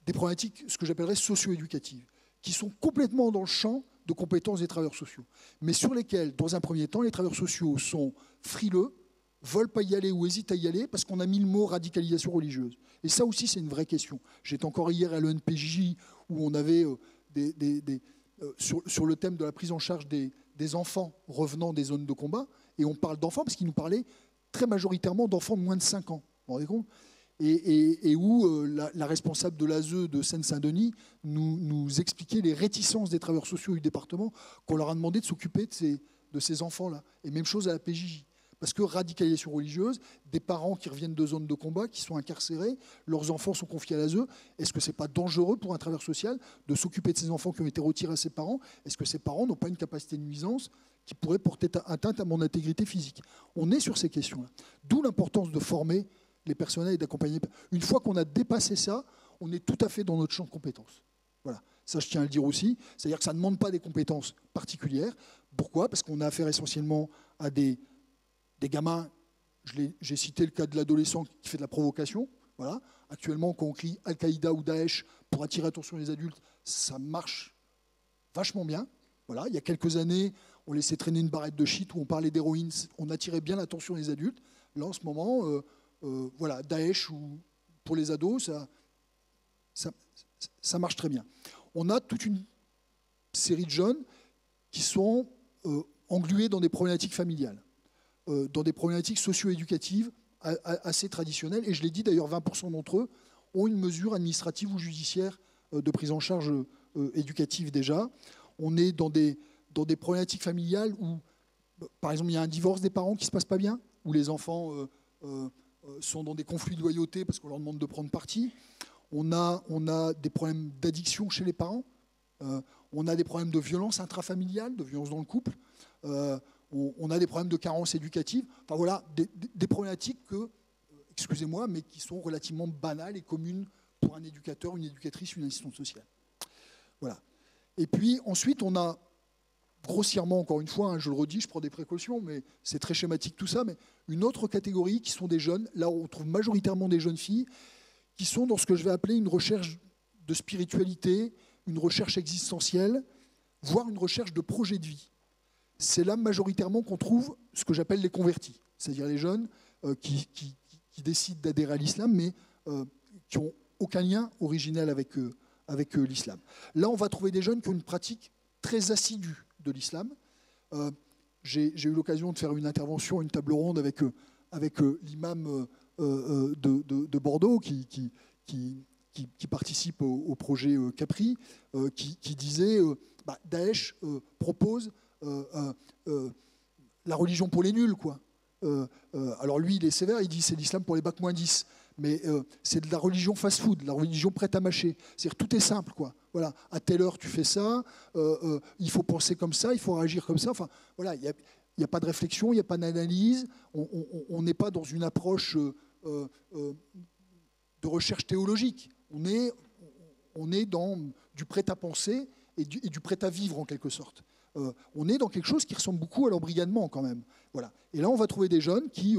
des problématiques, ce que j'appellerais socio-éducatives, qui sont complètement dans le champ de compétences des travailleurs sociaux, mais sur lesquels, dans un premier temps, les travailleurs sociaux sont frileux, veulent pas y aller ou hésitent à y aller parce qu'on a mis le mot radicalisation religieuse. Et ça aussi, c'est une vraie question. J'étais encore hier à l'ENPJ où on avait sur le thème de la prise en charge des enfants revenant des zones de combat, et on parle d'enfants parce qu'ils nous parlaient très majoritairement d'enfants de moins de 5 ans. Vous vous rendez compte ? Et où la responsable de l'ASE de Seine-Saint-Denis nous expliquait les réticences des travailleurs sociaux du département qu'on leur a demandé de s'occuper de ces enfants-là. Et même chose à la PJJ. Parce que radicalisation religieuse, des parents qui reviennent de zones de combat, qui sont incarcérés, leurs enfants sont confiés à l'ASE. Est-ce que ce n'est pas dangereux pour un travailleur social de s'occuper de ces enfants qui ont été retirés à ses parents? Est-ce que ces parents n'ont pas une capacité de nuisance qui pourrait porter atteinte à mon intégrité physique? On est sur ces questions-là. D'où l'importance de former les personnels et d'accompagner. Une fois qu'on a dépassé ça, on est tout à fait dans notre champ de compétences. Voilà. Ça, je tiens à le dire aussi. C'est-à-dire que ça ne demande pas des compétences particulières. Pourquoi? Parce qu'on a affaire essentiellement à des gamins. J'ai cité le cas de l'adolescent qui fait de la provocation. Voilà. Actuellement, quand on crie Al-Qaïda ou Daesh pour attirer l'attention des adultes, ça marche vachement bien. Voilà. Il y a quelques années, on laissait traîner une barrette de shit où on parlait d'héroïne. On attirait bien l'attention des adultes. Là, en ce moment... voilà, Daesh ou pour les ados, ça marche très bien. On a toute une série de jeunes qui sont englués dans des problématiques familiales, dans des problématiques socio-éducatives assez traditionnelles. Et je l'ai dit d'ailleurs, 20% d'entre eux ont une mesure administrative ou judiciaire de prise en charge éducative déjà. On est dans des problématiques familiales où, par exemple, il y a un divorce des parents qui ne se passe pas bien, où les enfants... sont dans des conflits de loyauté parce qu'on leur demande de prendre parti. On a des problèmes d'addiction chez les parents. On a des problèmes de violence intrafamiliale, de violence dans le couple. On a des problèmes de carence éducative. Enfin voilà, des problématiques excusez-moi, mais qui sont relativement banales et communes pour un éducateur, une éducatrice, une assistante sociale. Voilà. Et puis ensuite, on a grossièrement, encore une fois, je le redis, je prends des précautions, mais c'est très schématique tout ça, mais une autre catégorie qui sont des jeunes, là où on trouve majoritairement des jeunes filles, qui sont dans ce que je vais appeler une recherche de spiritualité, une recherche existentielle, voire une recherche de projet de vie. C'est là majoritairement qu'on trouve ce que j'appelle les convertis, c'est-à-dire les jeunes qui décident d'adhérer à l'islam, mais qui n'ont aucun lien originel avec l'islam. Là, on va trouver des jeunes qui ont une pratique très assidue de l'islam. J'ai eu l'occasion de faire une intervention, une table ronde avec l'imam de Bordeaux qui participe au projet Capri, qui disait Daesh propose la religion pour les nuls, quoi. Alors lui, il est sévère, il dit c'est l'islam pour les bac moins 10. Mais c'est de la religion fast-food, la religion prête à mâcher. C'est-à-dire tout est simple, quoi. Voilà, à telle heure tu fais ça, il faut penser comme ça, il faut réagir comme ça. Enfin, voilà, il n'y a pas de réflexion, il n'y a pas d'analyse. On n'est pas dans une approche de recherche théologique. On est dans du prêt-à-penser et du prêt-à-vivre en quelque sorte. On est dans quelque chose qui ressemble beaucoup à l'embrigadement quand même. Voilà. Et là, on va trouver des jeunes qui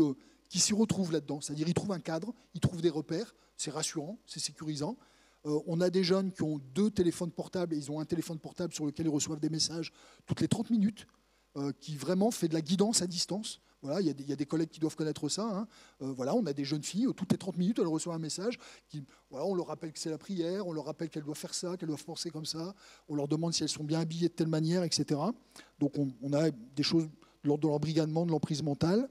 s'y retrouvent là-dedans. C'est-à-dire ils trouvent un cadre, ils trouvent des repères, c'est rassurant, c'est sécurisant. On a des jeunes qui ont 2 téléphones portables, et ils ont un téléphone portable sur lequel ils reçoivent des messages toutes les 30 minutes, qui vraiment fait de la guidance à distance. Voilà, il y a des collègues qui doivent connaître ça. Hein. Voilà, on a des jeunes filles, toutes les 30 minutes, elles reçoivent un message. Voilà, on leur rappelle que c'est la prière, on leur rappelle qu'elles doivent faire ça, qu'elles doivent penser comme ça. On leur demande si elles sont bien habillées de telle manière, etc. Donc on a des choses de l'ordre de l'embrigadement, de l'emprise mentale.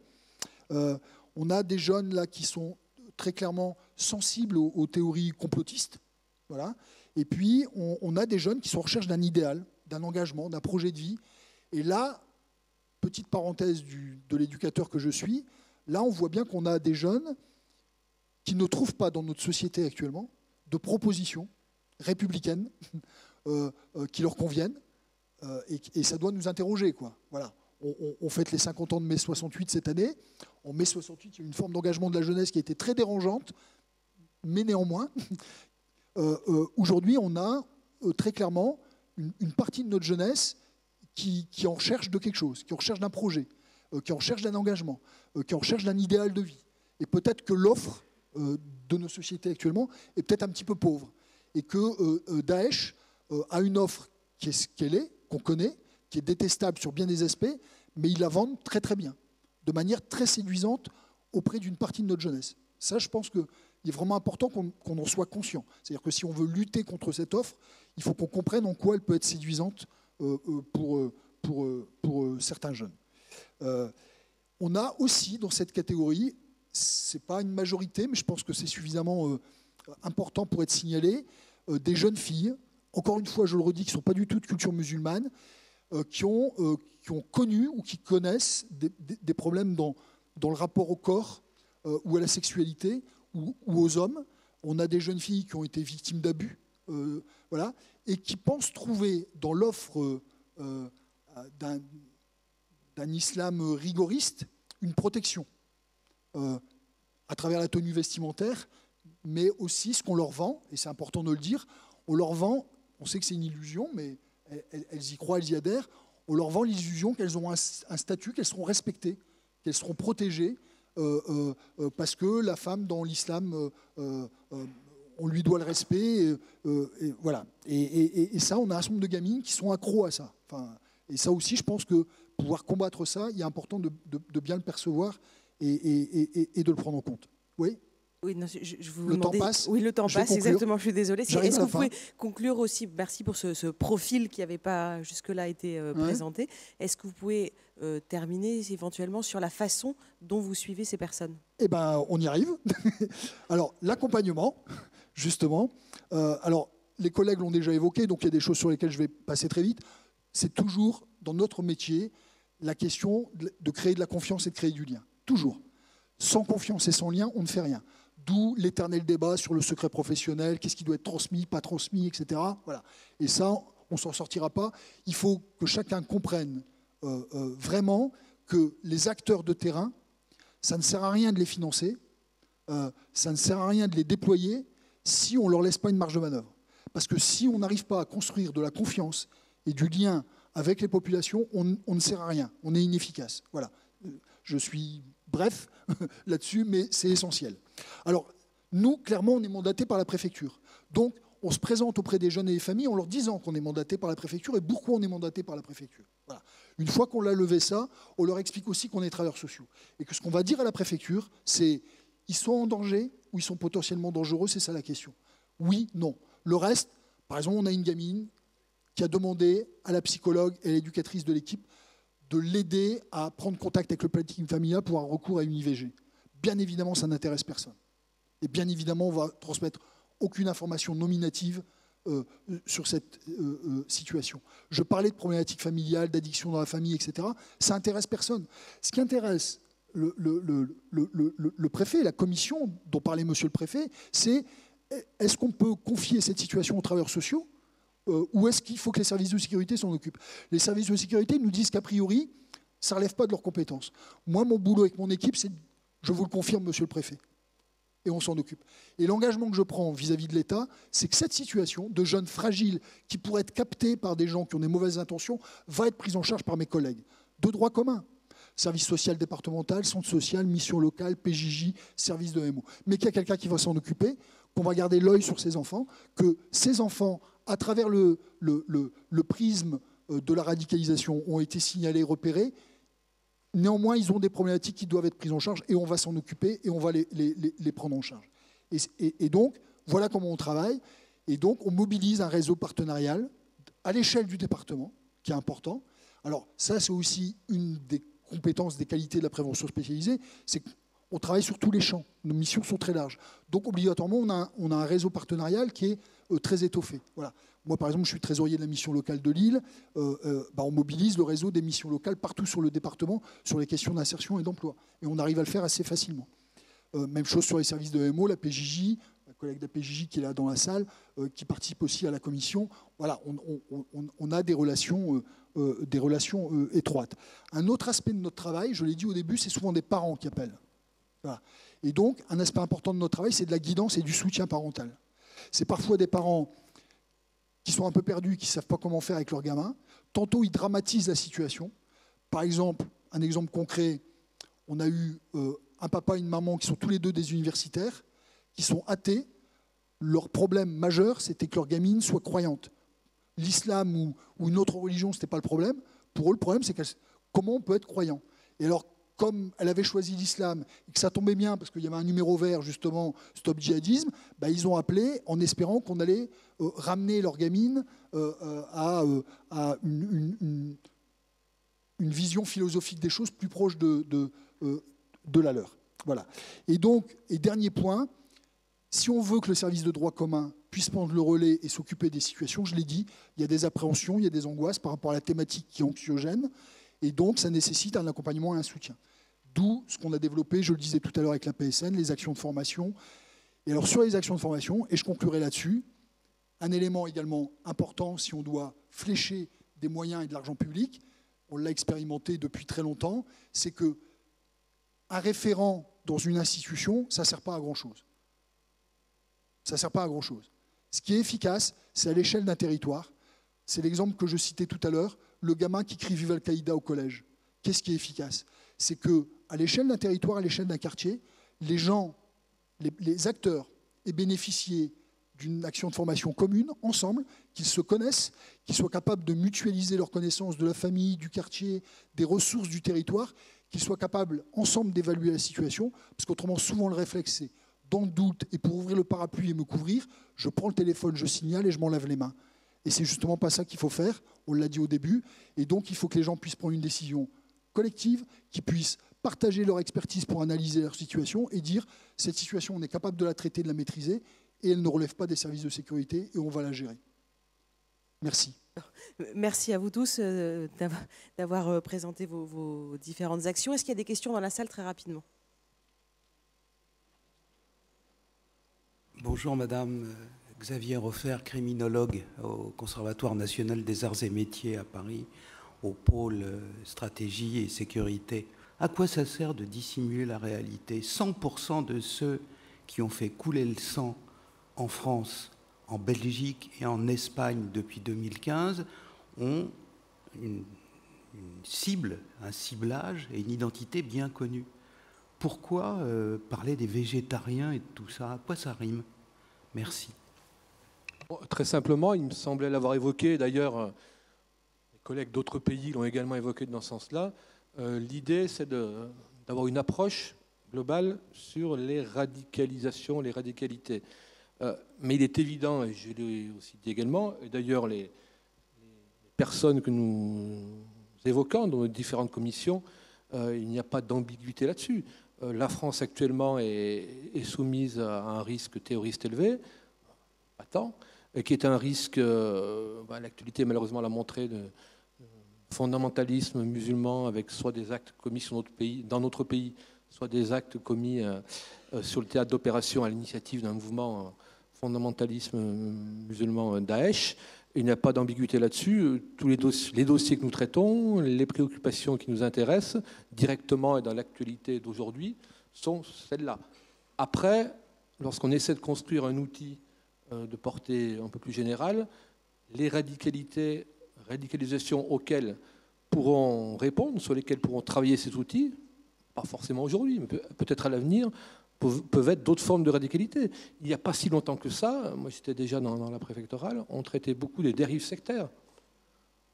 On a des jeunes là qui sont très clairement sensibles aux théories complotistes. Voilà. Et puis, on a des jeunes qui sont en recherche d'un idéal, d'un engagement, d'un projet de vie. Et là, petite parenthèse de l'éducateur que je suis, là, on voit bien qu'on a des jeunes qui ne trouvent pas dans notre société actuellement de propositions républicaines qui leur conviennent. Et ça doit nous interroger, quoi. Voilà. On fête les 50 ans de mai 68 cette année. En mai 68, il y a une forme d'engagement de la jeunesse qui a été très dérangeante, mais néanmoins, aujourd'hui, on a très clairement une partie de notre jeunesse qui est en recherche de quelque chose, qui est en recherche d'un projet, qui est en recherche d'un engagement, qui est en recherche d'un idéal de vie. Et peut-être que l'offre de nos sociétés actuellement est peut-être un petit peu pauvre. et que Daesh a une offre qui est ce qu'elle est, qu'on connaît, qui est détestable sur bien des aspects, mais ils la vendent très très bien, de manière très séduisante auprès d'une partie de notre jeunesse. Ça, je pense qu'il est vraiment important qu'on en soit conscient. C'est-à-dire que si on veut lutter contre cette offre, il faut qu'on comprenne en quoi elle peut être séduisante pour certains jeunes. On a aussi dans cette catégorie, ce n'est pas une majorité, mais je pense que c'est suffisamment important pour être signalé, des jeunes filles, encore une fois, je le redis, qui ne sont pas du tout de culture musulmane, qui ont connu ou qui connaissent des problèmes dans le rapport au corps ou à la sexualité ou aux hommes. On a des jeunes filles qui ont été victimes d'abus, voilà, et qui pensent trouver dans l'offre d'un islam rigoriste une protection à travers la tenue vestimentaire, mais aussi ce qu'on leur vend, et c'est important de le dire, on leur vend, on sait que c'est une illusion, mais elles y croient, elles y adhèrent, on leur vend l'illusion qu'elles ont un statut, qu'elles seront respectées, qu'elles seront protégées, parce que la femme dans l'islam, on lui doit le respect, et voilà. Et ça, on a un certain nombre de gamines qui sont accros à ça. Enfin, et ça aussi, je pense que pouvoir combattre ça, il est important de bien le percevoir et de le prendre en compte. Oui ? Oui, non, je vous le demandais... temps passe. Oui, le temps passe, exactement, je suis désolée. Est-ce que vous pouvez conclure aussi, merci pour ce profil qui n'avait pas jusque-là été présenté. Est-ce que vous pouvez terminer éventuellement sur la façon dont vous suivez ces personnes ? Eh bien, on y arrive. Alors, l'accompagnement, justement. Alors, les collègues l'ont déjà évoqué, donc il y a des choses sur lesquelles je vais passer très vite. C'est toujours, dans notre métier, la question de créer de la confiance et de créer du lien. Toujours. Sans confiance et sans lien, on ne fait rien. D'où l'éternel débat sur le secret professionnel, qu'est-ce qui doit être transmis, pas transmis, etc. Voilà. Et ça, on ne s'en sortira pas. Il faut que chacun comprenne vraiment que les acteurs de terrain, ça ne sert à rien de les financer, ça ne sert à rien de les déployer si on ne leur laisse pas une marge de manœuvre. Parce que si on n'arrive pas à construire de la confiance et du lien avec les populations, on ne sert à rien, on est inefficace. Voilà. Je suis bref là-dessus, mais c'est essentiel. Alors, nous, clairement, on est mandaté par la préfecture. Donc, on se présente auprès des jeunes et des familles en leur disant qu'on est mandaté par la préfecture et pourquoi on est mandaté par la préfecture. Voilà. Une fois qu'on l'a levé ça, on leur explique aussi qu'on est travailleurs sociaux. Et que ce qu'on va dire à la préfecture, c'est ils sont en danger ou ils sont potentiellement dangereux, c'est ça la question. Oui, non. Le reste, par exemple, on a une gamine qui a demandé à la psychologue et à l'éducatrice de l'équipe de l'aider à prendre contact avec le planning familial pour avoir recours à une IVG. Bien évidemment, ça n'intéresse personne. Et bien évidemment, on va transmettre aucune information nominative sur cette situation. Je parlais de problématiques familiales, d'addiction dans la famille, etc. Ça n'intéresse personne. Ce qui intéresse le préfet, la commission dont parlait monsieur le préfet, c'est est-ce qu'on peut confier cette situation aux travailleurs sociaux ou est-ce qu'il faut que les services de sécurité s'en occupent? Les services de sécurité nous disent qu'a priori, ça ne relève pas de leurs compétences. Moi, mon boulot avec mon équipe, c'est, je vous le confirme, monsieur le préfet, et on s'en occupe. Et l'engagement que je prends vis-à-vis de l'État, c'est que cette situation de jeunes fragiles qui pourraient être captés par des gens qui ont des mauvaises intentions va être prise en charge par mes collègues. De droit commun. Service social départemental, centre social, mission locale, PJJ, service de MO. Mais qu'il y a quelqu'un qui va s'en occuper, qu'on va garder l'œil sur ces enfants, que ces enfants, à travers le prisme de la radicalisation, ont été signalés, repérés. Néanmoins, ils ont des problématiques qui doivent être prises en charge et on va s'en occuper et on va les prendre en charge. Et donc, voilà comment on travaille. Et donc, on mobilise un réseau partenarial à l'échelle du département, qui est important. Alors, ça, c'est aussi une des compétences, des qualités de la prévention spécialisée, c'est qu'on travaille sur tous les champs. Nos missions sont très larges. Donc, obligatoirement, on a un réseau partenarial qui est très étoffé. Voilà. Moi, par exemple, je suis trésorier de la mission locale de Lille. On mobilise le réseau des missions locales partout sur le département sur les questions d'insertion et d'emploi. Et on arrive à le faire assez facilement. Même chose sur les services de MO, la PJJ, la collègue de la PJJ qui est là dans la salle, qui participe aussi à la commission. Voilà, on a des relations étroites. Un autre aspect de notre travail, je l'ai dit au début, c'est souvent des parents qui appellent. Voilà. Et donc, un aspect important de notre travail, c'est de la guidance et du soutien parental. C'est parfois des parents qui sont un peu perdus, qui ne savent pas comment faire avec leurs gamins. Tantôt, ils dramatisent la situation. Par exemple, un exemple concret, on a eu un papa et une maman qui sont tous les deux des universitaires, qui sont athées. leur problème majeur, c'était que leur gamine soit croyante. L'islam ou une autre religion, ce n'était pas le problème. Pour eux, le problème, c'est comment on peut être croyant. Et alors, comme elle avait choisi l'islam et que ça tombait bien parce qu'il y avait un numéro vert, justement, Stop Djihadisme, bah, ils ont appelé en espérant qu'on allait ramener leur gamine à une vision philosophique des choses plus proche de la leur. Voilà. Et donc, et dernier point, si on veut que le service de droit commun puisse prendre le relais et s'occuper des situations, je l'ai dit, il y a des appréhensions, il y a des angoisses par rapport à la thématique qui est anxiogène, et donc ça nécessite un accompagnement et un soutien. D'où ce qu'on a développé, je le disais tout à l'heure avec la PSN, les actions de formation. Et alors sur les actions de formation, et je conclurai là-dessus, un élément également important si on doit flécher des moyens et de l'argent public, on l'a expérimenté depuis très longtemps, c'est qu'un référent dans une institution, ça ne sert pas à grand-chose. Ça ne sert pas à grand-chose. Ce qui est efficace, c'est à l'échelle d'un territoire. C'est l'exemple que je citais tout à l'heure, le gamin qui crie « Vive Al-Qaïda » au collège. Qu'est-ce qui est efficace? C'est qu'à l'échelle d'un territoire, à l'échelle d'un quartier, les gens, les acteurs aient bénéficié d'une action de formation commune, ensemble, qu'ils se connaissent, qu'ils soient capables de mutualiser leurs connaissances de la famille, du quartier, des ressources du territoire, qu'ils soient capables ensemble d'évaluer la situation, parce qu'autrement, souvent le réflexe, c'est dans le doute, et pour ouvrir le parapluie et me couvrir, je prends le téléphone, je signale et je m'en lave les mains. Et c'est justement pas ça qu'il faut faire, on l'a dit au début, et donc il faut que les gens puissent prendre une décision collective, qu'ils puissent partager leur expertise pour analyser leur situation et dire cette situation, on est capable de la traiter, de la maîtriser, et elle ne relève pas des services de sécurité, et on va la gérer. Merci. Merci à vous tous d'avoir présenté vos différentes actions. Est-ce qu'il y a des questions dans la salle très rapidement? Bonjour Madame, Xavier Roffer, criminologue au Conservatoire national des arts et métiers à Paris, au pôle stratégie et sécurité. À quoi ça sert de dissimuler la réalité? 100% de ceux qui ont fait couler le sang en France, en Belgique et en Espagne depuis 2015 ont une cible, un ciblage et une identité bien connue. Pourquoi parler des végétariens et de tout ça? À quoi ça rime? Merci. Très simplement, il me semblait l'avoir évoqué, d'ailleurs, les collègues d'autres pays l'ont également évoqué dans ce sens-là. L'idée, c'est d'avoir une approche globale sur les radicalisations, les radicalités. Mais il est évident, et je l'ai aussi dit également, et d'ailleurs les personnes que nous évoquons dans les différentes commissions, il n'y a pas d'ambiguïté là-dessus. La France actuellement est soumise à un risque terroriste élevé, pas tant, qui est un risque, l'actualité malheureusement l'a montré, de fondamentalisme musulman avec soit des actes commis dans notre pays, soit des actes commis sur le théâtre d'opération à l'initiative d'un mouvement fondamentalisme musulman Daesh. Il n'y a pas d'ambiguïté là-dessus. Tous les dossiers que nous traitons, les préoccupations qui nous intéressent, directement et dans l'actualité d'aujourd'hui, sont celles-là. Après, lorsqu'on essaie de construire un outil de portée un peu plus générale, les radicalisations auxquelles pourront répondre, sur lesquelles pourront travailler ces outils, pas forcément aujourd'hui, mais peut-être à l'avenir, peuvent être d'autres formes de radicalité. Il n'y a pas si longtemps que ça, moi j'étais déjà dans la préfectorale, on traitait beaucoup des dérives sectaires.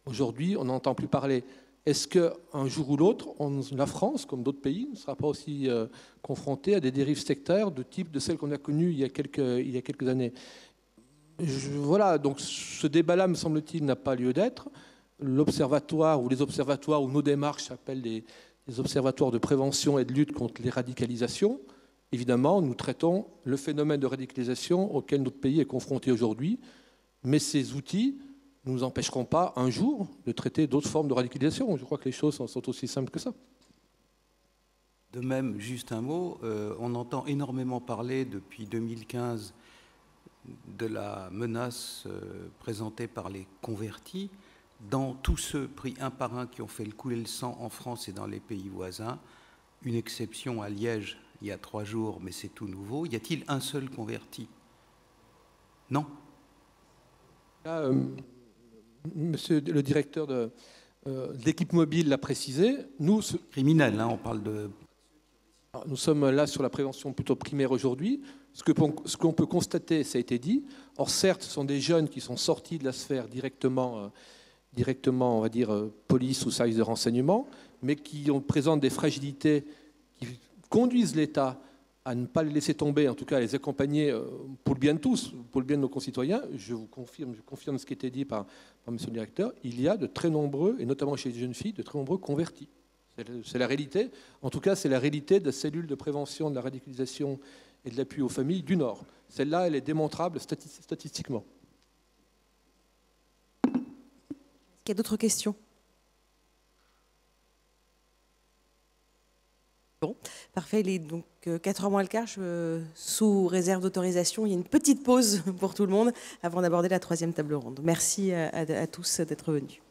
Aujourd'hui, on n'entend plus parler. Est-ce qu'un jour ou l'autre, la France, comme d'autres pays, ne sera pas aussi confrontée à des dérives sectaires de type de celles qu'on a connues il y a quelques années? Voilà, donc ce débat-là, me semble-t-il, n'a pas lieu d'être. L'observatoire ou les observatoires ou nos démarches s'appellent des observatoires de prévention et de lutte contre les radicalisations. Évidemment, nous traitons le phénomène de radicalisation auquel notre pays est confronté aujourd'hui, mais ces outils ne nous empêcheront pas un jour de traiter d'autres formes de radicalisation. Je crois que les choses sont aussi simples que ça. De même, juste un mot, on entend énormément parler depuis 2015 de la menace présentée par les convertis. Dans tous ceux pris un par un qui ont fait couler le sang en France et dans les pays voisins, une exception à Liège il y a 3 jours, mais c'est tout nouveau. Y a-t-il un seul converti? Non. Là, monsieur le directeur de l'équipe mobile l'a précisé. Nous, criminel, hein, on parle de... Alors, nous sommes là sur la prévention plutôt primaire aujourd'hui. Ce qu'on peut constater, ça a été dit. Or, certes, ce sont des jeunes qui sont sortis de la sphère directement on va dire, police ou service de renseignement, mais qui présentent des fragilités qui conduisent l'État à ne pas les laisser tomber, en tout cas à les accompagner pour le bien de tous, pour le bien de nos concitoyens. Je confirme ce qui a été dit par monsieur le directeur. Il y a de très nombreux, et notamment chez les jeunes filles, de très nombreux convertis. C'est la réalité. En tout cas, c'est la réalité de la cellule de prévention de la radicalisation et de l'appui aux familles du Nord. Celle-là, elle est démontrable statistiquement. Est-ce qu'il y a d'autres questions? Bon, parfait. Il est donc 4h moins le quart. Sous réserve d'autorisation, il y a une petite pause pour tout le monde avant d'aborder la 3e table ronde. Merci à tous d'être venus.